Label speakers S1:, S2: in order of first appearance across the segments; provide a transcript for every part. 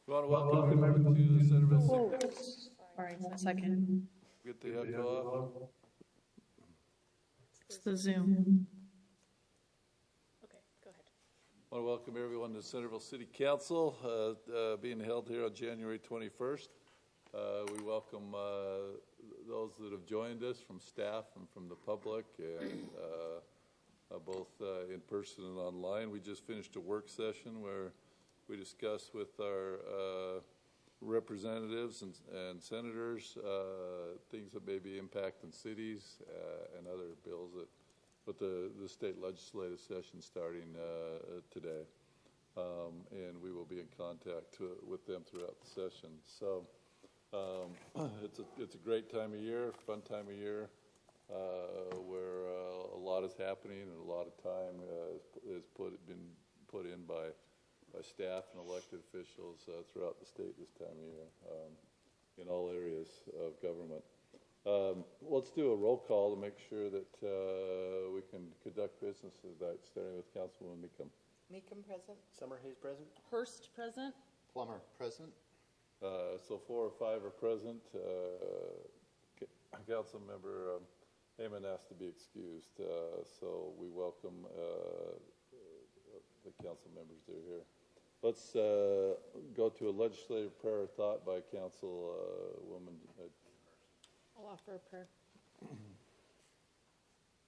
S1: We want to welcome everybody to the Centerville City.
S2: Sorry, a second.
S1: Get the head off.
S2: It's the Zoom.
S3: Okay, go ahead.
S1: I want to welcome everyone to Centerville City Council, being held here on January 21st. We welcome those that have joined us from staff and from the public, and both in person and online. We just finished a work session where we discussed with our representatives and senators things that may be impacting cities and other bills that with the state legislative session starting today. And we will be in contact with them throughout the session. So it's a great time of year, fun time of year, where a lot is happening and a lot of time has been put in by staff and elected officials throughout the state this time of year in all areas of government. Let's do a roll call to make sure that we can conduct business tonight, starting with Councilwoman Meekum.
S4: Meekum present.
S5: Summerhays present.
S3: Hurst present.
S5: Plummer present.
S1: So 4 or 5 are present. Council member Heyman asked to be excused, so we welcome the council members that are here. Let's go to a legislative prayer or thought by Councilwoman.
S3: I'll offer a prayer.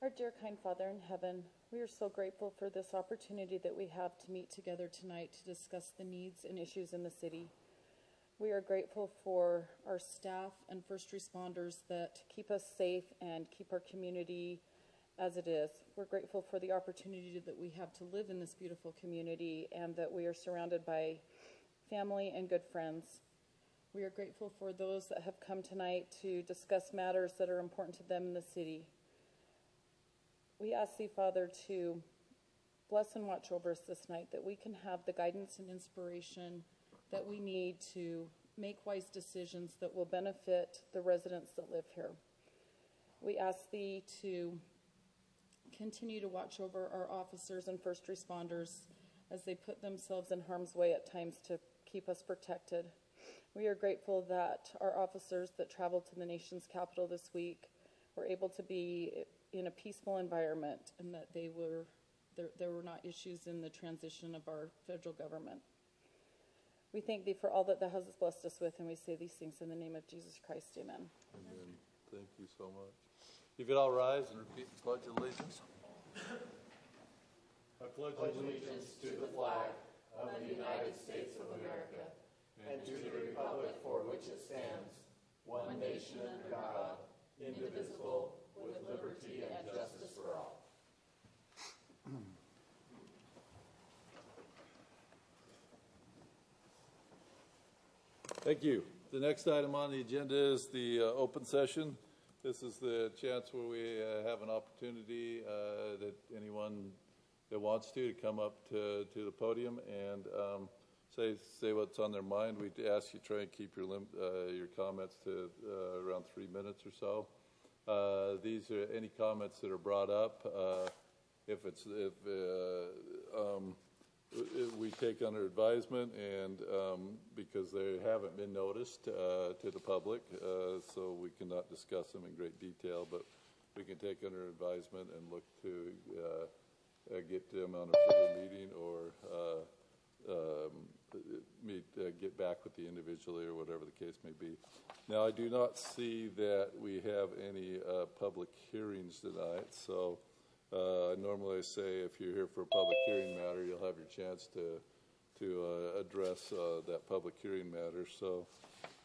S3: Our dear kind Father in heaven, we are so grateful for this opportunity that we have to meet together tonight to discuss the needs and issues in the city. We are grateful for our staff and first responders that keep us safe and keep our community as it is. We're grateful for the opportunity that we have to live in this beautiful community and that we are surrounded by family and good friends. We are grateful for those that have come tonight to discuss matters that are important to them in the city. We ask Thee, Father, to bless and watch over us this night, that we can have the guidance and inspiration that we need to make wise decisions that will benefit the residents that live here. We ask Thee to continue to watch over our officers and first responders as they put themselves in harm's way at times to keep us protected. We are grateful that our officers that traveled to the nation's capital this week were able to be in a peaceful environment and that there were not issues in the transition of our federal government. We thank Thee for all that Thou hast blessed us with, and we say these things in the name of Jesus Christ. Amen.
S1: Amen. Thank you so much. You could all rise and repeat the Pledge of Allegiance.
S6: I pledge allegiance to the flag of the United States of America and to the republic for which it stands, one nation under God, indivisible, with liberty and justice for all.
S1: Thank you. The next item on the agenda is the open session. This is the chance where we have an opportunity that anyone that wants to come up to the podium and say what's on their mind. We ask you try and keep your comments to around 3 minutes or so. These are any comments that are brought up. We take under advisement, and because they haven't been noticed to the public, so we cannot discuss them in great detail, but we can take under advisement and look to get them on a further meeting or get back with the individually or whatever the case may be. Now, I do not see that we have any public hearings tonight, so normally I say if you're here for a public hearing matter, you'll have your chance to address that public hearing matter. So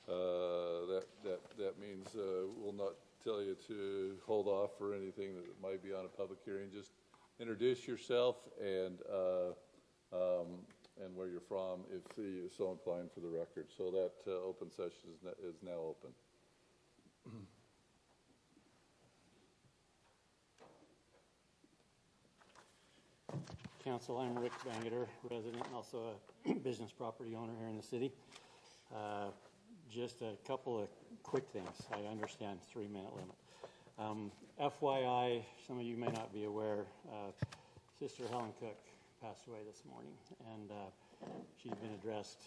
S1: that means we'll not tell you to hold off for anything that might be on a public hearing. Just introduce yourself and where you're from, if you're so inclined, for the record. So that open session is now open.
S7: Council, I'm Rick Bangeter, resident and also a business property owner here in the city. Just a couple of quick things. I understand 3-minute limit. FYI, some of you may not be aware, Sister Helen Cook passed away this morning, and she's been addressed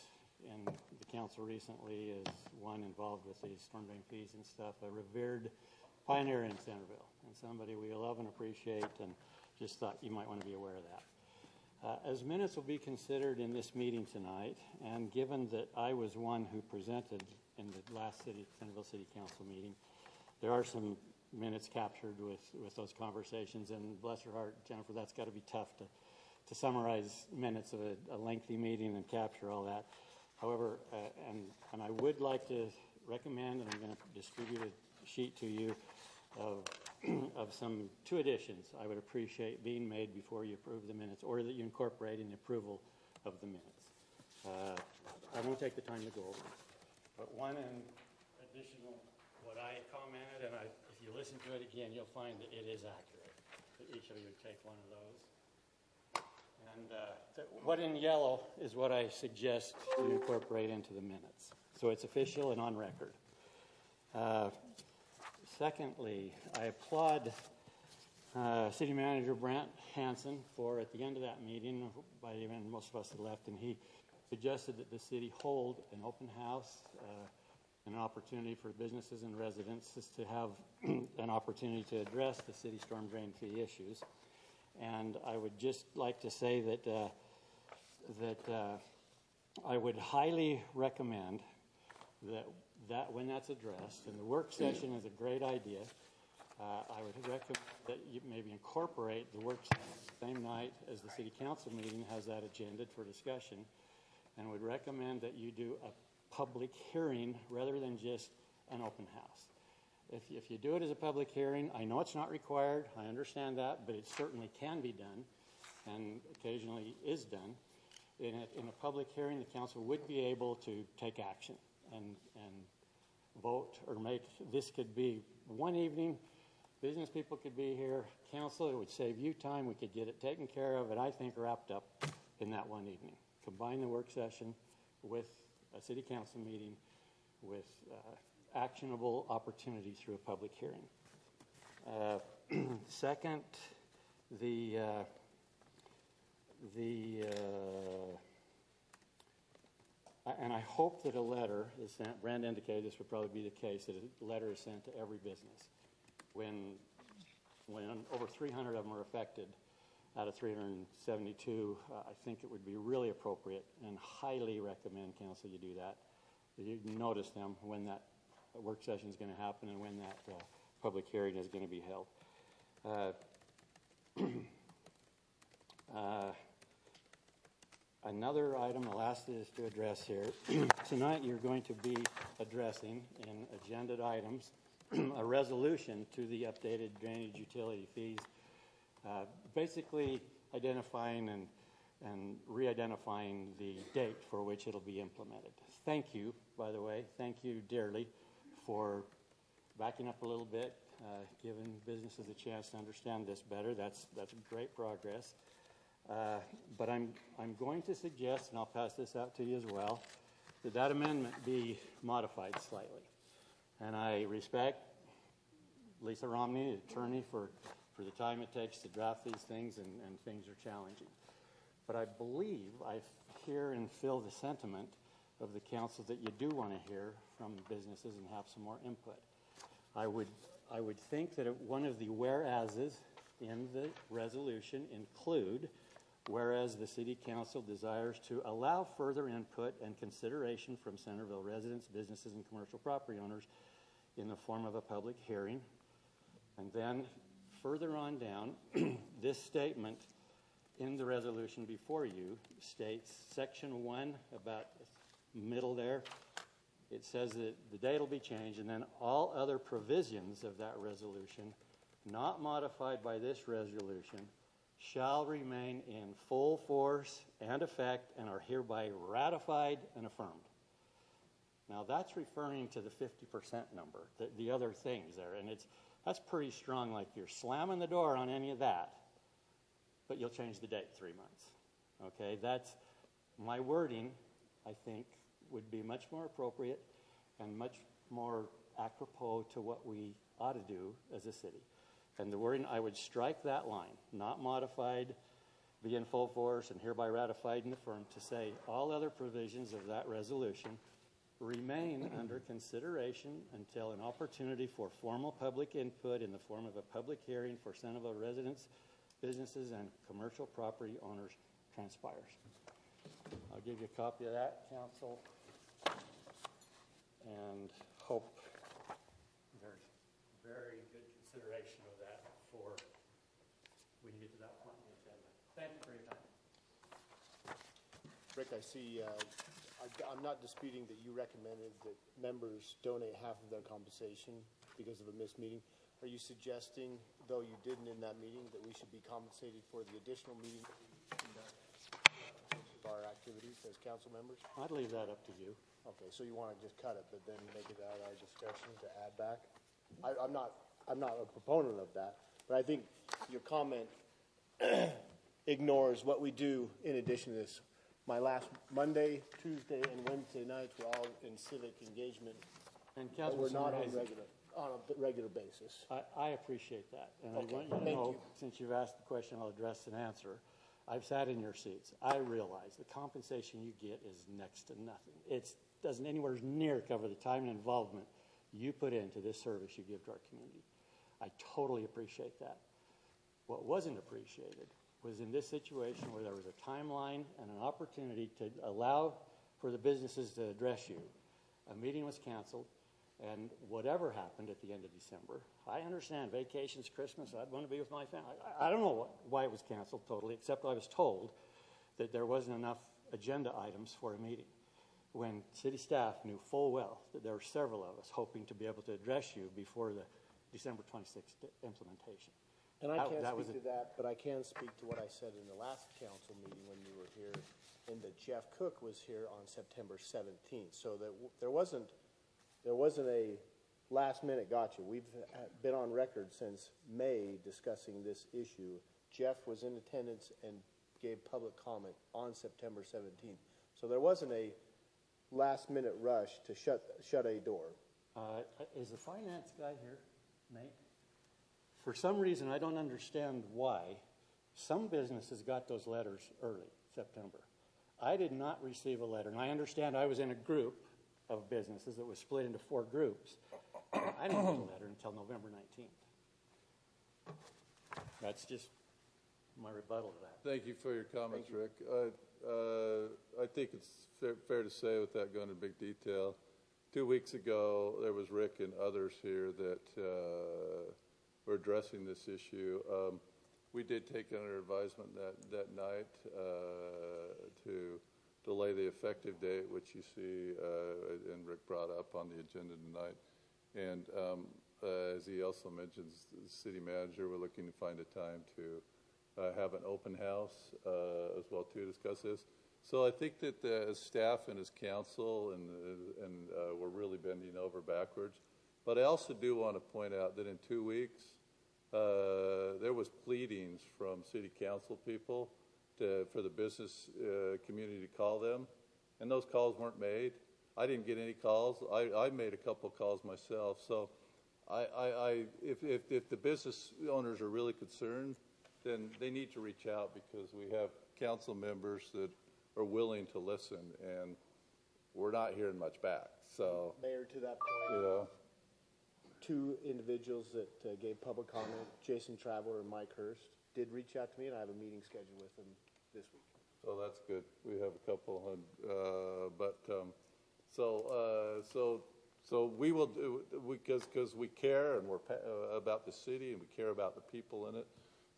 S7: in the council recently is one involved with these storm drain fees and stuff, a revered pioneer in Centerville, and somebody we love and appreciate, and just thought you might want to be aware of that. As minutes will be considered in this meeting tonight, and given that I was one who presented in the last Centerville City Council meeting, there are some minutes captured with those conversations, and bless her heart, Jennifer, that's got to be tough to summarize minutes of a lengthy meeting and capture all that. However, and I would like to recommend, and I'm going to distribute a sheet to you of some 2 additions I would appreciate being made before you approve the minutes, or that you incorporate in the approval of the minutes. I won't take the time to go over it, but one additional, what I commented, and if you listen to it again, you'll find that it is accurate. That each of you would take one of those. And what in yellow is what I suggest you incorporate into the minutes, so it's official and on record. Secondly, I applaud City Manager Brent Hansen for, at the end of that meeting, by even most of us had left, and he suggested that the city hold an open house, an opportunity for businesses and residents to have an opportunity to address the city storm drain fee issues. And I would just like to say that I would highly recommend that when that's addressed, and the work session is a great idea, I would recommend that you maybe incorporate the work session the same night as the city council meeting has that agendaed for discussion, and would recommend that you do a public hearing rather than just an open house. If you do it as a public hearing, I know it's not required, I understand that, but it certainly can be done, and occasionally is done. In a public hearing, the council would be able to take action and vote or make, this could be one evening, business people could be here, council, it would save you time, we could get it taken care of, and I think wrapped up in that one evening. Combine the work session with a city council meeting with actionable opportunity through a public hearing. Second, and I hope that a letter is sent, Brand indicated this would probably be the case, that a letter is sent to every business. When over 300 of them are affected out of 372, I think it would be really appropriate and highly recommend council you do that. You notice them when that work session is going to happen and when that public hearing is going to be held. Another item, the last is to address here. Tonight you're going to be addressing in agended items a resolution to the updated drainage utility fees, basically identifying and re-identifying the date for which it'll be implemented. Thank you, by the way, thank you dearly for backing up a little bit, giving businesses a chance to understand this better. That's great progress. But I'm going to suggest, and I'll pass this out to you as well, that amendment be modified slightly. And I respect Lisa Romney, attorney, for the time it takes to draft these things, and things are challenging. But I believe I hear and feel the sentiment of the council that you do want to hear from businesses and have some more input. I would think that one of the whereases in the resolution include, whereas the City Council desires to allow further input and consideration from Centerville residents, businesses, and commercial property owners in the form of a public hearing. And then further on down, this statement in the resolution before you states, section 1, about middle there, it says that the date will be changed, and then all other provisions of that resolution not modified by this resolution shall remain in full force and effect and are hereby ratified and affirmed. Now that's referring to the 50% number, the other things there, and that's pretty strong, like you're slamming the door on any of that, but you'll change the date 3 months. Okay, that's my wording, I think, would be much more appropriate and much more apropos to what we ought to do as a city. And the wording, I would strike that line, not modified be in full force and hereby ratified and affirmed to say all other provisions of that resolution remain under consideration until an opportunity for formal public input in the form of a public hearing for Centerville residents, businesses, and commercial property owners transpires. I'll give you a copy of that, council, and hope there's very good consideration of that before we can get to that point in the agenda. Thank you for your time.
S5: Rick, I see, I'm not disputing that you recommended that members donate half of their compensation because of a missed meeting. Are you suggesting, though you didn't in that meeting, that we should be compensated for the additional meeting of our activities as council members?
S7: I'd leave that up to you.
S5: Okay, so you want to just cut it, but then make it at our discretion to add back? I'm not a proponent of that, but I think your comment ignores what we do in addition to this. My last Monday, Tuesday, and Wednesday nights were all in civic engagement.
S7: And
S5: But we're not on
S7: Councilman
S5: a regular basis.
S7: I appreciate that. And
S5: Okay,
S7: I want you to
S5: thank
S7: know,
S5: you.
S7: since you've asked the question, I'll address and answer. I've sat in your seats. I realize the compensation you get is next to nothing. It doesn't anywhere near cover the time and involvement you put into this service you give to our community. I totally appreciate that. What wasn't appreciated was in this situation where there was a timeline and an opportunity to allow for the businesses to address you. A meeting was canceled, and whatever happened at the end of December, I understand vacations, Christmas, I'd want to be with my family. I don't know why it was canceled totally, except I was told that there wasn't enough agenda items for a meeting. When city staff knew full well that there were several of us hoping to be able to address you before the December 26th implementation.
S5: And I can't
S7: That was
S5: speak to that, but I can speak to what I said in the last council meeting when you were here, and that Jeff Cook was here on September 17th. So that there wasn't a last minute gotcha. We've been on record since May discussing this issue. Jeff was in attendance and gave public comment on September 17th. So there wasn't a last minute rush to shut a door.
S7: Is the finance guy here, Nate? For some reason, I don't understand why some businesses got those letters early, September. I did not receive a letter, and I understand I was in a group of businesses that was split into 4 groups. I didn't get a letter until November 19th. That's just my rebuttal to that.
S1: Thank you for your comments, Rick. I think it's fair to say, without going into big detail, 2 weeks ago there was Rick and others here that were addressing this issue. We did take under advisement that night to delay the effective date, which you see and Rick brought up on the agenda tonight. And as he also mentions, the city manager, we're looking to find a time to have an open house as well to discuss this. So I think that as staff and as council, and we're really bending over backwards. But I also do want to point out that in 2 weeks, there was pleadings from city council people for the business community to call them, and those calls weren't made. I didn't get any calls. I made a couple calls myself. So if the business owners are really concerned, then they need to reach out, because we have council members that are willing to listen, and we're not hearing much back. So,
S5: Mayor, to that point, 2 individuals that gave public comment, Jason Traveler and Mike Hurst, did reach out to me, and I have a meeting scheduled with them this week.
S1: so that's good. We have a couple, so we will do, because we care, and we're about the city, and we care about the people in it.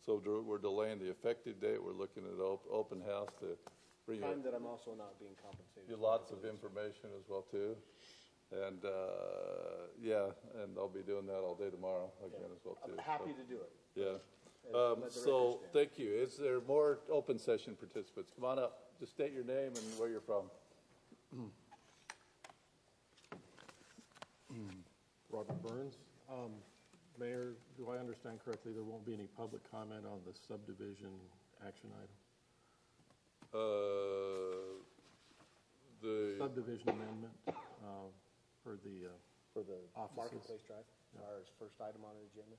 S1: So we're delaying the effective date. We're looking at open house to bring
S5: Time that I'm also not being compensated.
S1: you lots of information as well too. And and I'll be doing that all day tomorrow again as well too.
S5: I'm happy to do it.
S1: Yeah.
S5: Let the record
S1: So
S5: stand.
S1: thank you. Is there more open session participants? Come on up. Just state your name and where you're from.
S4: Robert Burns. Mayor, do I understand correctly, there won't be any public comment on the subdivision action item?
S1: The
S4: Subdivision amendment for the offices.
S5: Marketplace Drive, our first item on the agenda.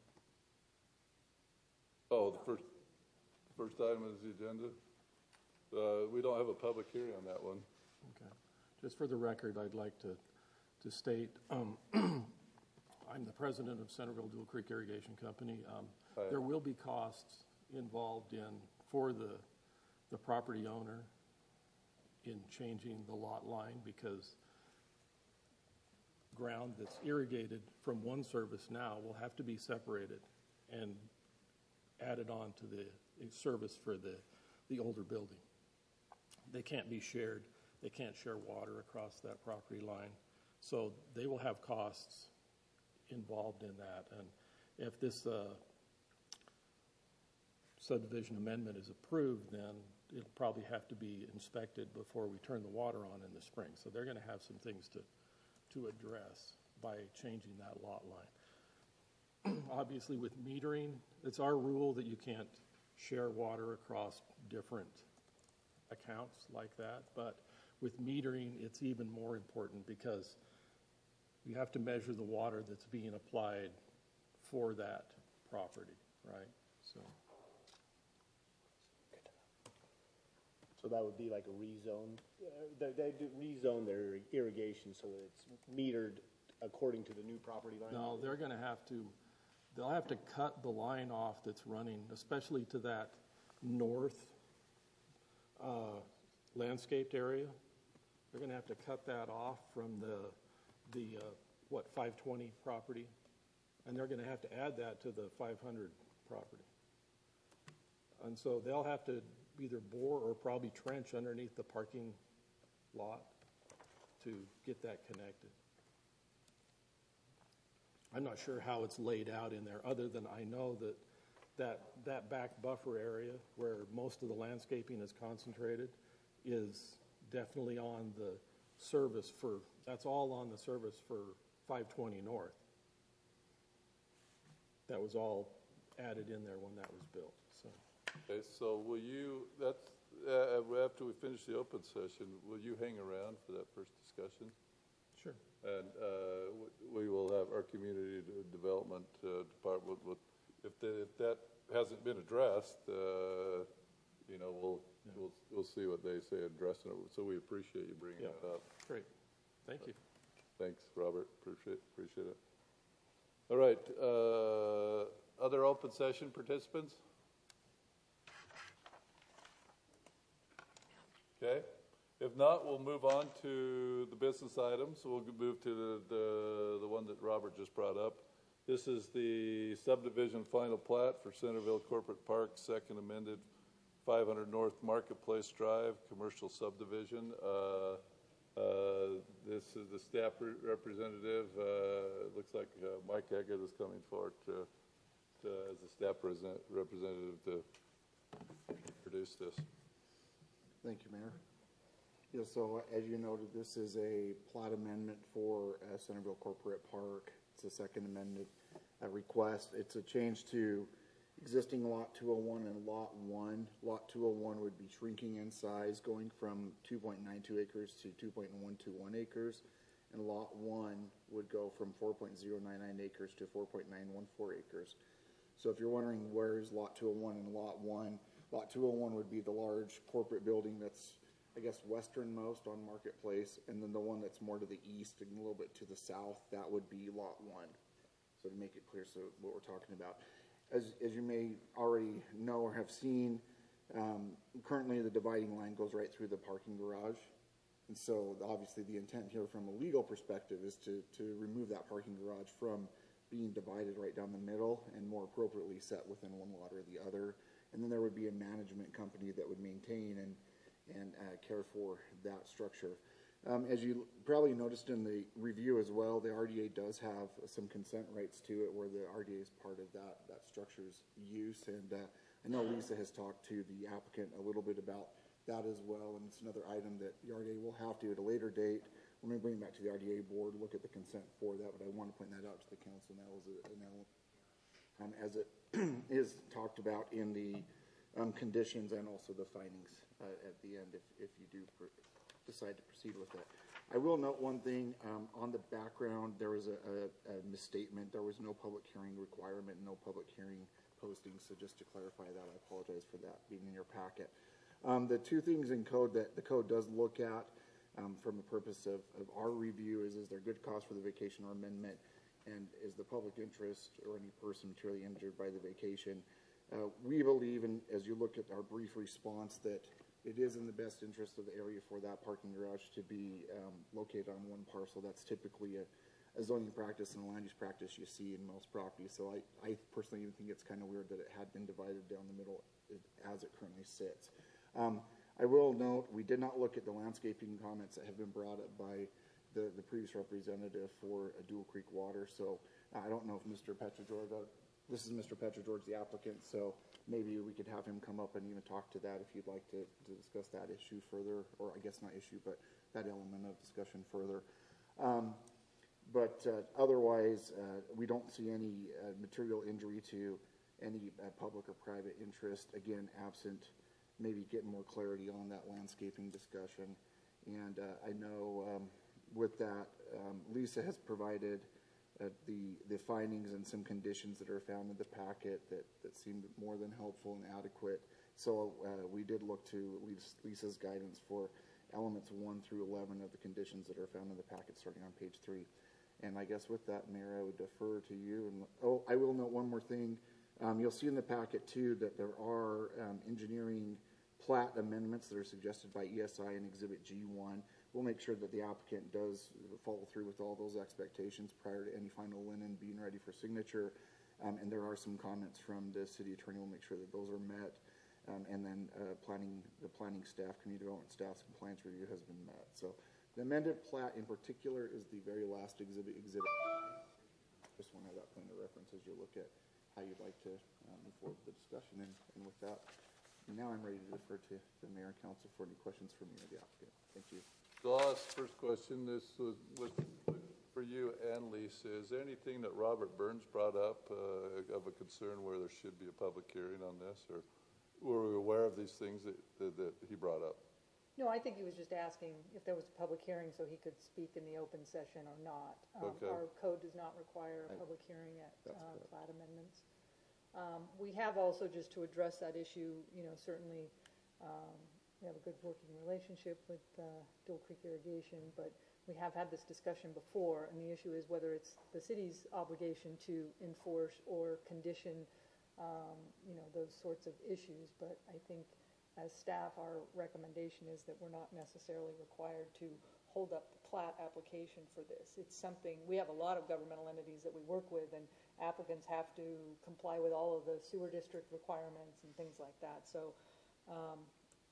S1: the first item is the agenda. We don't have a public hearing on that one.
S4: Okay. Just for the record, I'd like to state, I'm the president of Centerville Dual Creek Irrigation Company. There will be costs involved for the property owner in changing the lot line, because ground that's irrigated from one service now will have to be separated and added on to the service for the older building. They can't be shared. They can't share water across that property line. So they will have costs involved in that. And if this subdivision amendment is approved, then it'll probably have to be inspected before we turn the water on in the spring. So they're going to have some things to address by changing that lot line. Obviously, with metering, it's our rule that you can't share water across different accounts like that. But with metering, it's even more important, because you have to measure the water that's being applied for that property, right?
S5: So that would be like a rezone. They do rezone their irrigation so that it's metered according to the new property line?
S4: No, they'll have to cut the line off that's running, especially to that north landscaped area. They're going to have to cut that off from the 520 property, and they're going to have to add that to the 500 property. And so they'll have to either bore or probably trench underneath the parking lot to get that connected. I'm not sure how it's laid out in there, other than I know that back buffer area where most of the landscaping is concentrated is definitely on the service that's all on the service for 520 North. That was all added in there when that was built.
S1: Okay, so will you, after we finish the open session, will you hang around for that first discussion?
S4: Sure.
S1: And we will have our community development department. If that hasn't been addressed, we'll see what they say addressing it. So we appreciate you bringing that up.
S4: Great. Thank you.
S1: Thanks, Robert. Appreciate it. All right. Other open session participants? Okay. If not, we'll move on to the business items. We'll move to the one that Robert just brought up. This is the subdivision final plat for Centerville Corporate Park, second amended, 500 North Marketplace Drive, commercial subdivision. This is the staff representative. It looks like Mike Eggett is coming forward as the staff representative to introduce this.
S8: Thank you, Mayor. Yeah, so as you noted, this is a plat amendment for Centerville Corporate Park. It's a second amended request. It's a change to existing Lot 201 and Lot 1. Lot 201 would be shrinking in size, going from 2.92 acres to 2.121 acres, and Lot 1 would go from 4.099 acres to 4.914 acres. So if you're wondering where is Lot 201 and Lot 1, Lot 201 would be the large corporate building that's, I guess, westernmost on Marketplace, and then the one that's more to the east and a little bit to the south, that would be Lot 1. So to make it clear, so what we're talking about. As you may already know or have seen, currently the dividing line goes right through the parking garage. And so obviously the intent here from a legal perspective is to remove that parking garage from being divided right down the middle and more appropriately set within one lot or the other. And then there would be a management company that would maintain and care for that structure. As you probably noticed in the review as well, the RDA does have some consent rights to it, where the RDA is part of that structure's use. And I know Lisa has talked to the applicant a little bit about that as well, and it's another item that the RDA will have to at a later date. When we bring it back to the RDA board, look at the consent for that, but I want to point that out to the council now as it is talked about in the conditions and also the findings at the end if you do decide to proceed with that. I will note one thing. On the background, there was a misstatement. There was no public hearing requirement, no public hearing postings, so just to clarify that, I apologize for that being in your packet. The two things in code that the code does look at from the purpose of our review is there good cause for the vacation or amendment, and is the public interest or any person materially injured by the vacation. We believe, and as you look at our brief response, that it is in the best interest of the area for that parking garage to be located on one parcel. That's typically a zoning practice and a land use practice you see in most properties. So I personally even think it's kind of weird that it had been divided down the middle as it currently sits. I will note, we did not look at the landscaping comments that have been brought up by the previous representative for Dual Creek Water. So I don't know if Mr. Petrogeorge, this is Mr. Petrogeorge, the applicant, so maybe we could have him come up and even talk to that if you'd like to discuss that issue further, or I guess not issue, but that element of discussion further. But otherwise, we don't see any material injury to any public or private interest, again, absent maybe getting more clarity on that landscaping discussion. And I know with that, Lisa has provided the findings and some conditions that are found in the packet that seemed more than helpful and adequate. So we did look to Lisa's guidance for elements 1 through 11 of the conditions that are found in the packet starting on page 3. And I guess with that, Mayor, I would defer to you. And I will note one more thing. You'll see in the packet too that there are engineering plat amendments that are suggested by ESI in Exhibit G1. We'll make sure that the applicant does follow through with all those expectations prior to any final linen being ready for signature. And there are some comments from the city attorney. We'll make sure that those are met. And then the planning staff, community development staff's compliance review has been met. So the amended plat in particular is the very last exhibit. Just want to have that point of reference as you look at how you'd like to move forward with the discussion. And with that, now I'm ready to defer to the mayor and council for any questions for me or the applicant. Thank you.
S1: So I'll ask the first question. This was for you and Lisa. Is there anything that Robert Burns brought up of a concern where there should be a public hearing on this, or were we aware of these things that he brought up?
S9: No, I think he was just asking if there was a public hearing so he could speak in the open session or not.
S1: Okay.
S9: Our code does not require a public hearing at plat amendments. We have also, just to address that issue, certainly we have a good working relationship with Dual Creek Irrigation, but we have had this discussion before, and the issue is whether it's the city's obligation to enforce or condition, those sorts of issues. But I think as staff, our recommendation is that we're not necessarily required to hold up the plat application for this. It's something, we have a lot of governmental entities that we work with, and applicants have to comply with all of the sewer district requirements and things like that. So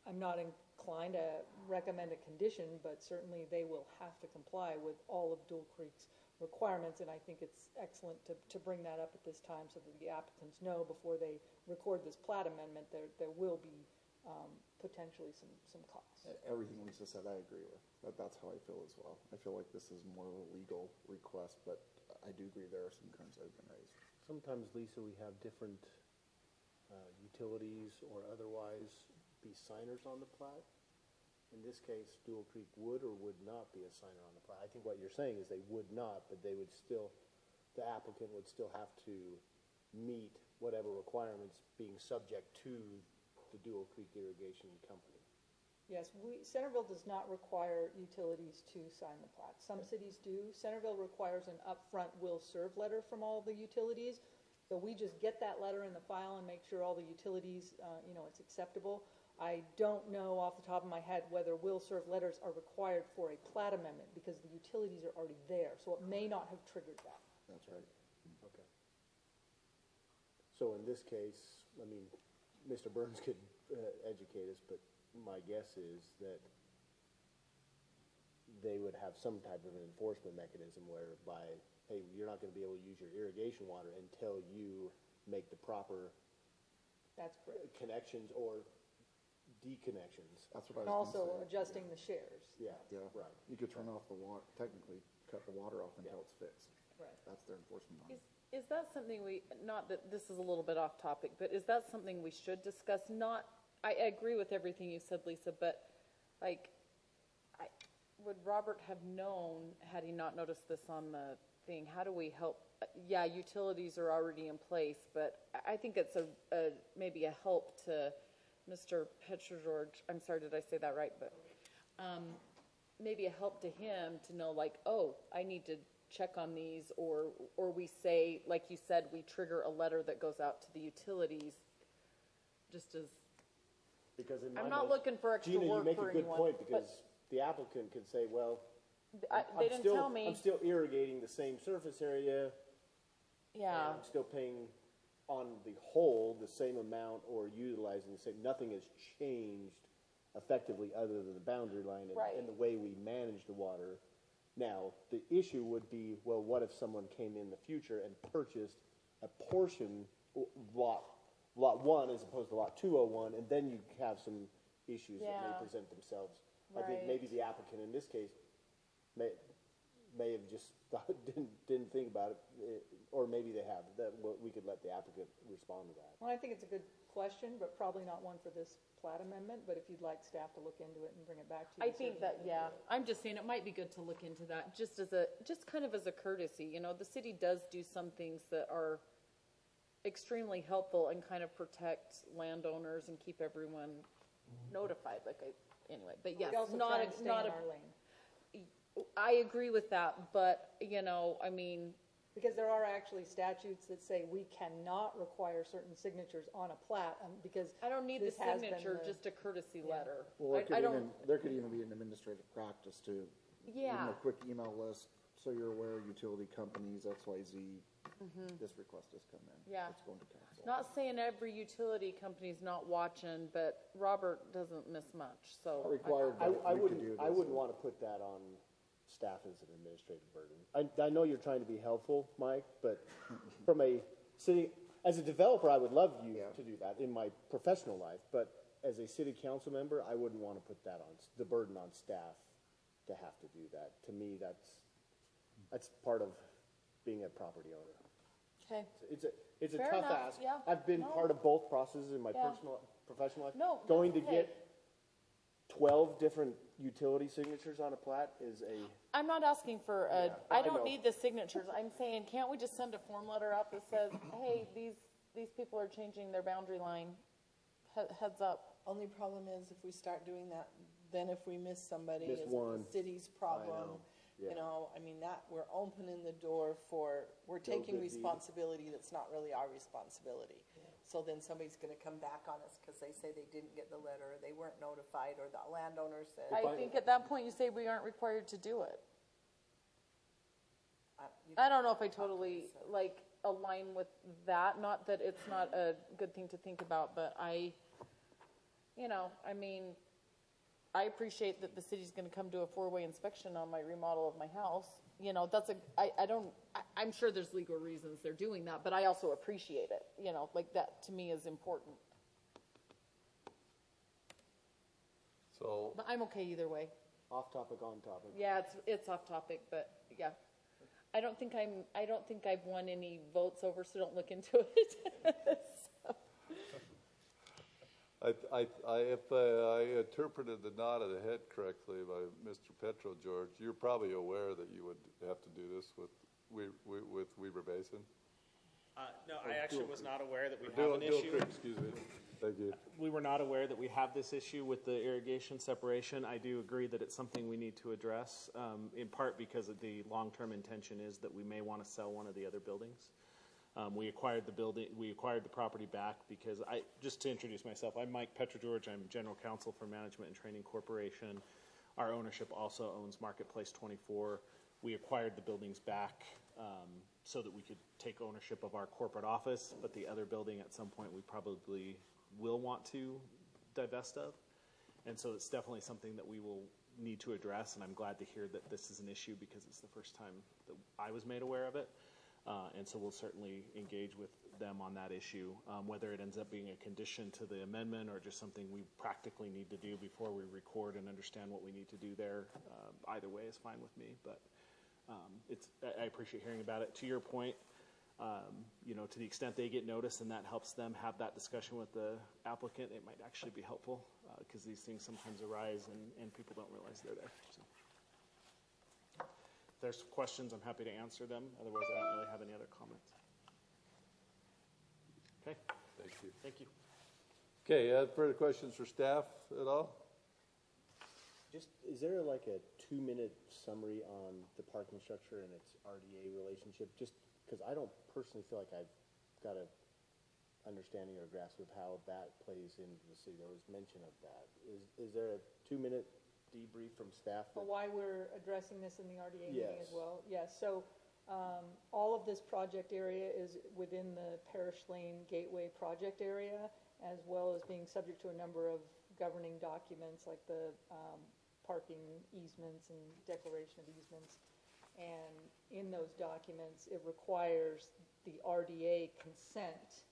S9: I'm not inclined to recommend a condition, but certainly they will have to comply with all of Dual Creek's requirements, and I think it's excellent to bring that up at this time so that the applicants know before they record this plat amendment there will be potentially some costs.
S8: Everything Lisa said, I agree with. That's how I feel as well. I feel like this is more of a legal request, but I do agree there are some concerns that have been raised.
S5: Sometimes, Lisa, we have different utilities or otherwise be signers on the plat. In this case, Dual Creek would or would not be a signer on the plat. I think what you're saying is they would not, but they would still, the applicant would still have to meet whatever requirements being subject to the Dual Creek Irrigation Company.
S9: Yes, Centerville does not require utilities to sign the plat. Some cities do. Centerville requires an upfront will serve letter from all the utilities. So we just get that letter in the file and make sure all the utilities, it's acceptable. I don't know off the top of my head whether will serve letters are required for a plat amendment because the utilities are already there. So it may not have triggered that.
S8: That's right.
S5: Okay. So in this case, Mr. Burns could educate us, but my guess is that they would have some type of an enforcement mechanism whereby, hey, you're not going to be able to use your irrigation water until you make the proper connections or deconnections.
S8: That's what I was
S9: And also
S8: gonna say.
S9: adjusting the shares.
S5: Yeah, right.
S8: You could turn off the water, technically cut the water off until it's fixed.
S9: Right.
S8: That's their enforcement on it.
S3: Is that something not that this is a little bit off topic, but is that something we should discuss? I agree with everything you said, Lisa, but would Robert have known had he not noticed this on the thing? How do we help? Yeah, utilities are already in place, but I think it's maybe a help to Mr. Petrogeorge. I'm sorry, did I say that right? But maybe a help to him to know, like, oh, I need to check on these, or we say, like you said, we trigger a letter that goes out to the utilities, just as.
S5: Because in my
S3: I'm not
S5: mind-
S3: looking for extra
S5: Gina,
S3: work
S5: you make
S3: for
S5: a good
S3: anyone,
S5: point,
S3: but-
S5: because the applicant could say, well,
S3: They didn't tell me.
S5: I'm still irrigating the same surface area.
S3: Yeah.
S5: I'm still paying on the whole the same amount, or utilizing the same, nothing has changed effectively other than the boundary line
S3: Right.
S5: and the way we manage the water. Now, the issue would be, well, what if someone came in the future and purchased a portion, lot one as opposed to lot 201, and then you have some issues that
S3: Yeah.
S5: may present themselves. I think
S3: Right.
S5: maybe the applicant in this case may have just didn't think about it, or maybe they have. That we could let the applicant respond to that.
S9: Well, I think it's a good question, but probably not one for this plat amendment, but if you'd like staff to look into it and bring it back to you.
S3: I think that, yeah, I'm just saying it might be good to look into that, just kind of as a courtesy. You know, the city does do some things that are extremely helpful and kind of protect landowners and keep everyone notified, anyway, but yes,
S9: We also
S3: not
S9: try
S3: a,
S9: and stay
S3: not
S9: in
S3: a,
S9: our lane.
S3: I agree with that, but, you know, I mean,
S9: Because there are actually statutes that say we cannot require certain signatures on a plat, because.
S3: I don't need the
S9: this has been
S3: signature,
S9: the-
S3: just a courtesy
S9: Yeah.
S3: letter.
S8: Well,
S3: I don't,
S8: there could even be an administrative practice to,
S3: Yeah.
S8: even a quick email list, so you're aware, utility companies, XYZ, this request has come in.
S3: Mm-hmm. Yeah.
S8: It's going to council.
S3: not saying every utility company's not watching, but Robert doesn't miss much, so.
S8: Not required,
S5: I
S8: but we could do
S5: wouldn't
S8: this.
S5: want to put that on staff as an administrative burden. I know you're trying to be helpful, Mike, but from a city, as a developer, I would love you
S8: Yeah.
S5: to do that in my professional life, but as a city council member, I wouldn't want to put that on, the burden on staff to have to do that. To me, that's part of being a property owner.
S3: Okay.
S5: It's a
S3: Fair
S5: tough
S3: enough,
S5: ask.
S3: yeah.
S5: I've been
S3: No.
S5: part of both processes in my
S3: Yeah.
S5: professional life.
S3: No,
S5: Going to
S3: that's okay.
S5: get 12 different utility signatures on a plat is a,
S3: I'm not asking for
S5: Yeah,
S3: I
S5: I
S3: don't
S5: know.
S3: need the signatures. I'm saying, can't we just send a form letter out that says, hey, these people are changing their boundary line? Heads up.
S6: Only problem is if we start doing that, then if we miss somebody,
S5: Miss
S6: it's
S5: one.
S6: the city's problem.
S5: know, yeah.
S6: You know, I mean, that, we're opening the door for, we're taking
S5: good deed.
S6: responsibility that's not really our responsibility. So then somebody's gonna come back on us because they say they didn't get the letter, or they weren't notified, or the landowner said.
S3: I think at that point you say we aren't required to do it.
S6: You
S3: I don't know if I totally align with that. Not that it's not a good thing to think about, but I mean, I appreciate that the city's going to come do a 4-way inspection on my remodel of my house. You know, I'm sure there's legal reasons they're doing that, but I also appreciate it. You know, like that to me is important.
S1: So,
S3: But I'm okay either way.
S5: off topic, on topic.
S3: Yeah, it's off topic, but yeah. I don't think I've won any votes over, so don't look into it. So.
S1: if I interpreted the nod of the head correctly by Mr. Petrogeorge, you're probably aware that you would have to do this with Weber Basin?
S10: No, I actually was not aware that we have
S1: Dill
S10: an issue.
S1: Creek, excuse me. Thank you.
S10: We were not aware that we have this issue with the irrigation separation. I do agree that it's something we need to address, in part because of the long-term intention is that we may want to sell one of the other buildings. We acquired the property back because just to introduce myself, I'm Mike Petrogeorge. I'm General Counsel for Management and Training Corporation. Our ownership also owns Marketplace 24. We acquired the buildings back so that we could take ownership of our corporate office, but the other building at some point we probably will want to divest of. And so it's definitely something that we will need to address, and I'm glad to hear that this is an issue because it's the first time that I was made aware of it. And so we'll certainly engage with them on that issue, whether it ends up being a condition to the amendment or just something we practically need to do before we record and understand what we need to do there. Either way is fine with me, but I appreciate hearing about it. To your point, to the extent they get notice and that helps them have that discussion with the applicant, it might actually be helpful because these things sometimes arise and people don't realize they're there. So. If there's questions, I'm happy to answer them. Otherwise, I don't really have any other comments. Okay,
S1: Thank you.
S10: thank you.
S1: Okay, further questions for staff at all?
S5: Just, is there like a 2-minute summary on the parking structure and its RDA relationship? Just because I don't personally feel like I've got a understanding or grasp of how that plays into the city. There was mention of that. Is there a 2-minute debrief from staff?
S9: For why we're addressing this in the RDA meeting as
S5: Yes.
S9: well? Yes, so all of this project area is within the Parish Lane Gateway project area, as well as being subject to a number of governing documents like the parking easements and declaration of easements. And in those documents, it requires the RDA consent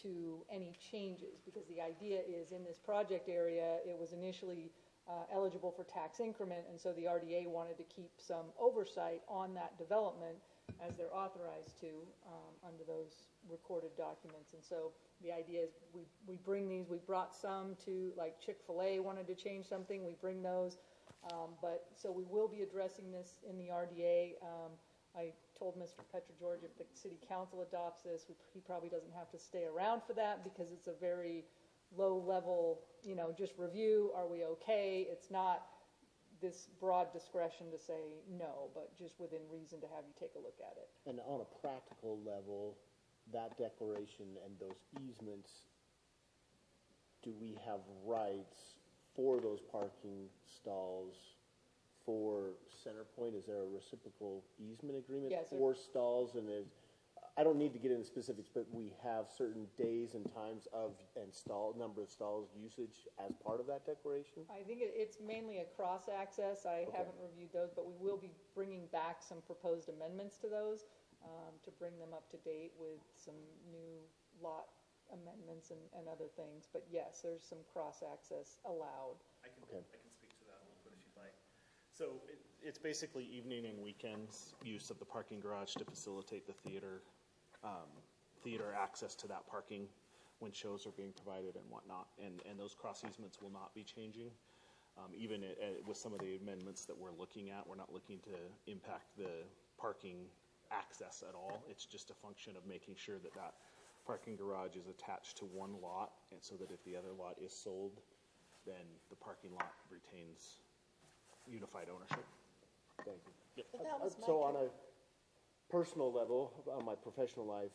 S9: to any changes, because the idea is in this project area, it was initially eligible for tax increment, and so the RDA wanted to keep some oversight on that development as they're authorized to under those recorded documents. And so the idea is we bring these, we brought some to, like Chick-fil-A wanted to change something, we bring those. But so we will be addressing this in the RDA. I told Mr. Petrogeorge if the city council adopts this, he probably doesn't have to stay around for that, because it's a very low level, just review. Are we okay? It's not this broad discretion to say no, but just within reason to have you take a look at it.
S5: And on a practical level, that declaration and those easements, do we have rights for those parking stalls for Centerpoint? Is there a reciprocal easement agreement
S9: Yes,
S5: for stalls? And I don't need to get into specifics, but we have certain days and times of number of stalls usage as part of that declaration?
S9: I think it's mainly a cross-access. I haven't reviewed those, but we will be bringing back some proposed amendments to those to bring them up to date with some new lot amendments and other things. But yes, there's some cross-access allowed.
S10: I can speak to that a little bit if you'd like. So it's basically evening and weekends use of the parking garage to facilitate the theater access to that parking when shows are being provided and whatnot. And those cross easements will not be changing. Even with some of the amendments that we're looking at, we're not looking to impact the parking access at all. It's just a function of making sure that that parking garage is attached to one lot, and so that if the other lot is sold, then the parking lot retains unified ownership.
S5: Thank you.
S10: Yep.
S6: But that was my
S5: So on a personal level, on my professional life,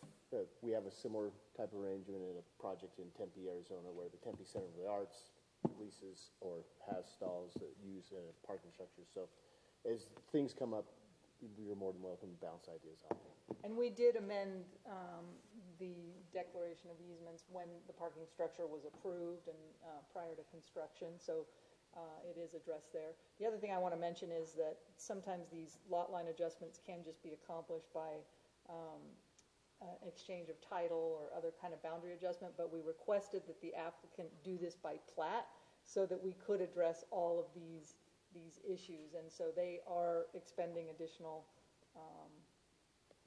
S5: we have a similar type of arrangement in a project in Tempe, Arizona, where the Tempe Center of the Arts leases or has stalls that use parking structures. So as things come up, you're more than welcome to bounce ideas off me.
S9: And we did amend the declaration of easements when the parking structure was approved and prior to construction, so it is addressed there. The other thing I want to mention is that sometimes these lot line adjustments can just be accomplished by exchange of title or other kind of boundary adjustment, but we requested that the applicant do this by plat so that we could address all of these issues, and so they are expending additional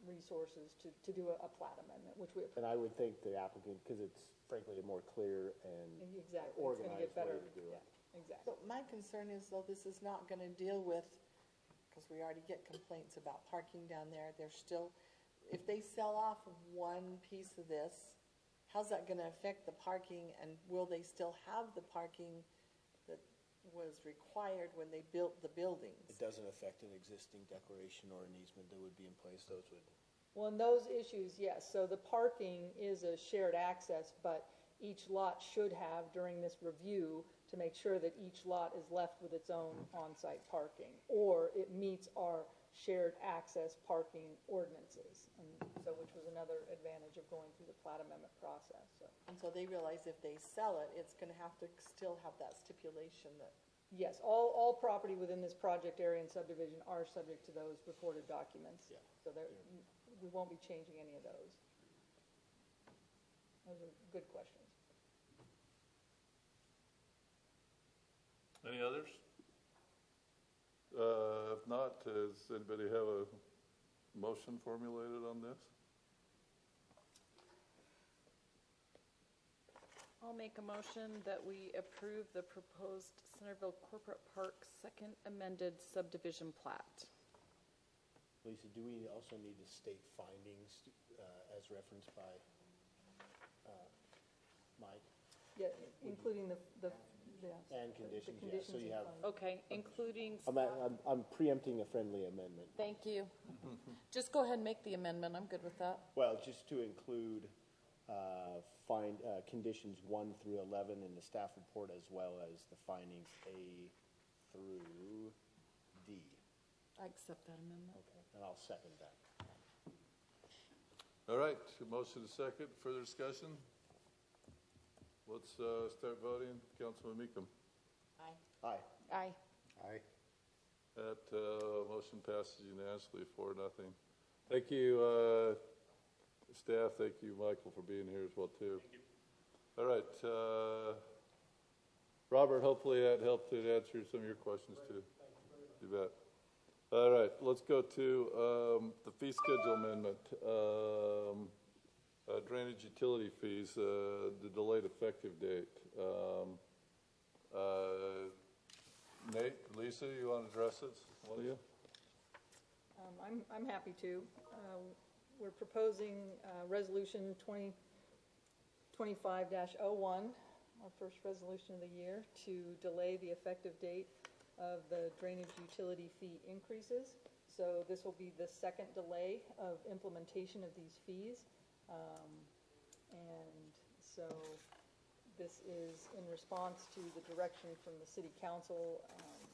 S9: resources to do a plat amendment, which we approve.
S5: And I would think the applicant, because it's frankly a more clear and
S9: Exactly, it's
S5: organized
S9: gonna get
S5: way
S9: better.
S5: to do it.
S9: Yeah, exactly.
S6: So my concern is, though, this is not going to deal with, because we already get complaints about parking down there. There's still, if they sell off one piece of this, how's that going to affect the parking, and will they still have the parking that was required when they built the buildings?
S5: It doesn't affect an existing declaration or an easement that would be in place. Those would.
S9: Well, in those issues, yes. So the parking is a shared access, but each lot should have, during this review, to make sure that each lot is left with its own on-site parking, or it meets our shared access parking ordinances, and so which was another advantage of going through the plat amendment process. So.
S6: And so they realize if they sell it, it's going to have to still have that stipulation that.
S9: Yes, all property within this project area and subdivision are subject to those recorded documents.
S5: Yeah.
S9: So we won't be changing any of those. Those are good questions.
S1: Any others? If not, does anybody have a motion formulated on this?
S3: I'll make a motion that we approve the proposed Centerville Corporate Park Second Amended Subdivision Plat.
S5: Lisa, do we also need to state findings as referenced by Mike?
S9: Yeah, including
S5: And conditions,
S9: the
S5: yeah, so you
S9: and
S5: have,
S9: findings.
S3: Okay, including,
S5: I'm preempting a friendly amendment.
S3: thank you. Just go ahead and make the amendment, I'm good with that.
S5: Well, just to include conditions 1 through 11 in the staff report, as well as the findings A through D.
S3: I accept that amendment.
S5: Okay, and I'll second that.
S1: All right, motion to second, further discussion? Let's start voting. Councilman Meekum.
S5: Aye.
S3: Aye.
S8: Aye.
S1: That motion passes unanimously, 4-0. Thank you, staff. Thank you, Michael, for being here as well, too. All right. Robert, hopefully that helped to answer some of your questions, too. You bet. All right, let's go to the fee schedule amendment. Drainage utility fees, the delayed effective date. Nate, Lisa, you want to address this? One of you?
S9: I'm happy to. We're proposing Resolution 2025-01, our first resolution of the year, to delay the effective date of the drainage utility fee increases. So this will be the second delay of implementation of these fees. And so this is in response to the direction from the City Council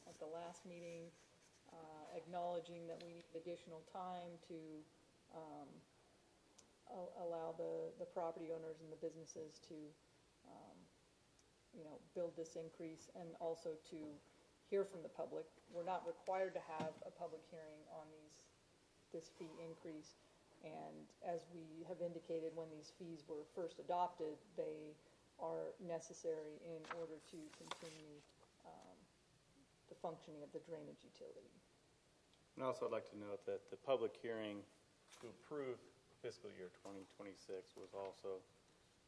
S9: at the last meeting, acknowledging that we need additional time to allow the property owners and the businesses to, build this increase, and also to hear from the public. We're not required to have a public hearing on this fee increase. And as we have indicated, when these fees were first adopted, they are necessary in order to continue the functioning of the drainage utility.
S11: And also I'd like to note that the public hearing to approve fiscal year 2026 was also,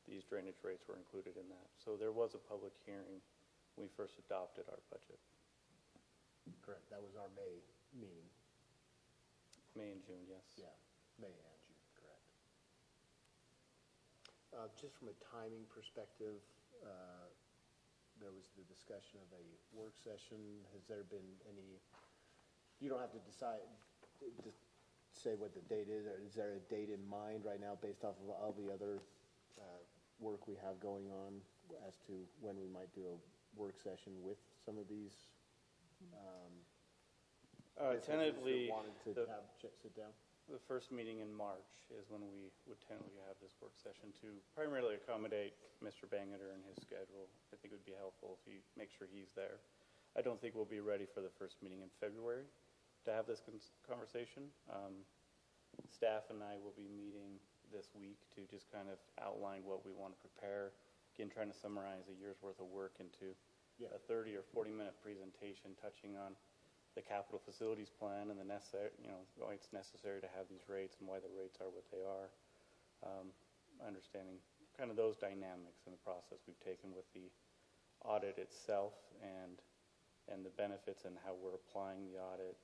S11: these drainage rates were included in that. So there was a public hearing when we first adopted our budget.
S5: Correct, that was our May meeting.
S11: May and June, yes.
S5: Yeah, May and June, correct. Just from a timing perspective, there was the discussion of a work session. Has there been any, you don't have to decide, to say what the date is, or is there a date in mind right now based off of all the other work we have going on as to when we might do a work session with some of these?
S11: Tentatively,
S5: wanted to sit down.
S11: the first meeting in March is when we would tentatively have this work session to primarily accommodate Mr. Bangeter and his schedule. I think it would be helpful if you make sure he's there. I don't think we'll be ready for the first meeting in February to have this conversation. Staff and I will be meeting this week to just kind of outline what we want to prepare. Again, trying to summarize a year's worth of work into a 30 or 40-minute presentation touching on the capital facilities plan and the necessary, why it's necessary to have these rates and why the rates are what they are. Understanding kind of those dynamics in the process we've taken with the audit itself and the benefits and how we're applying the audit,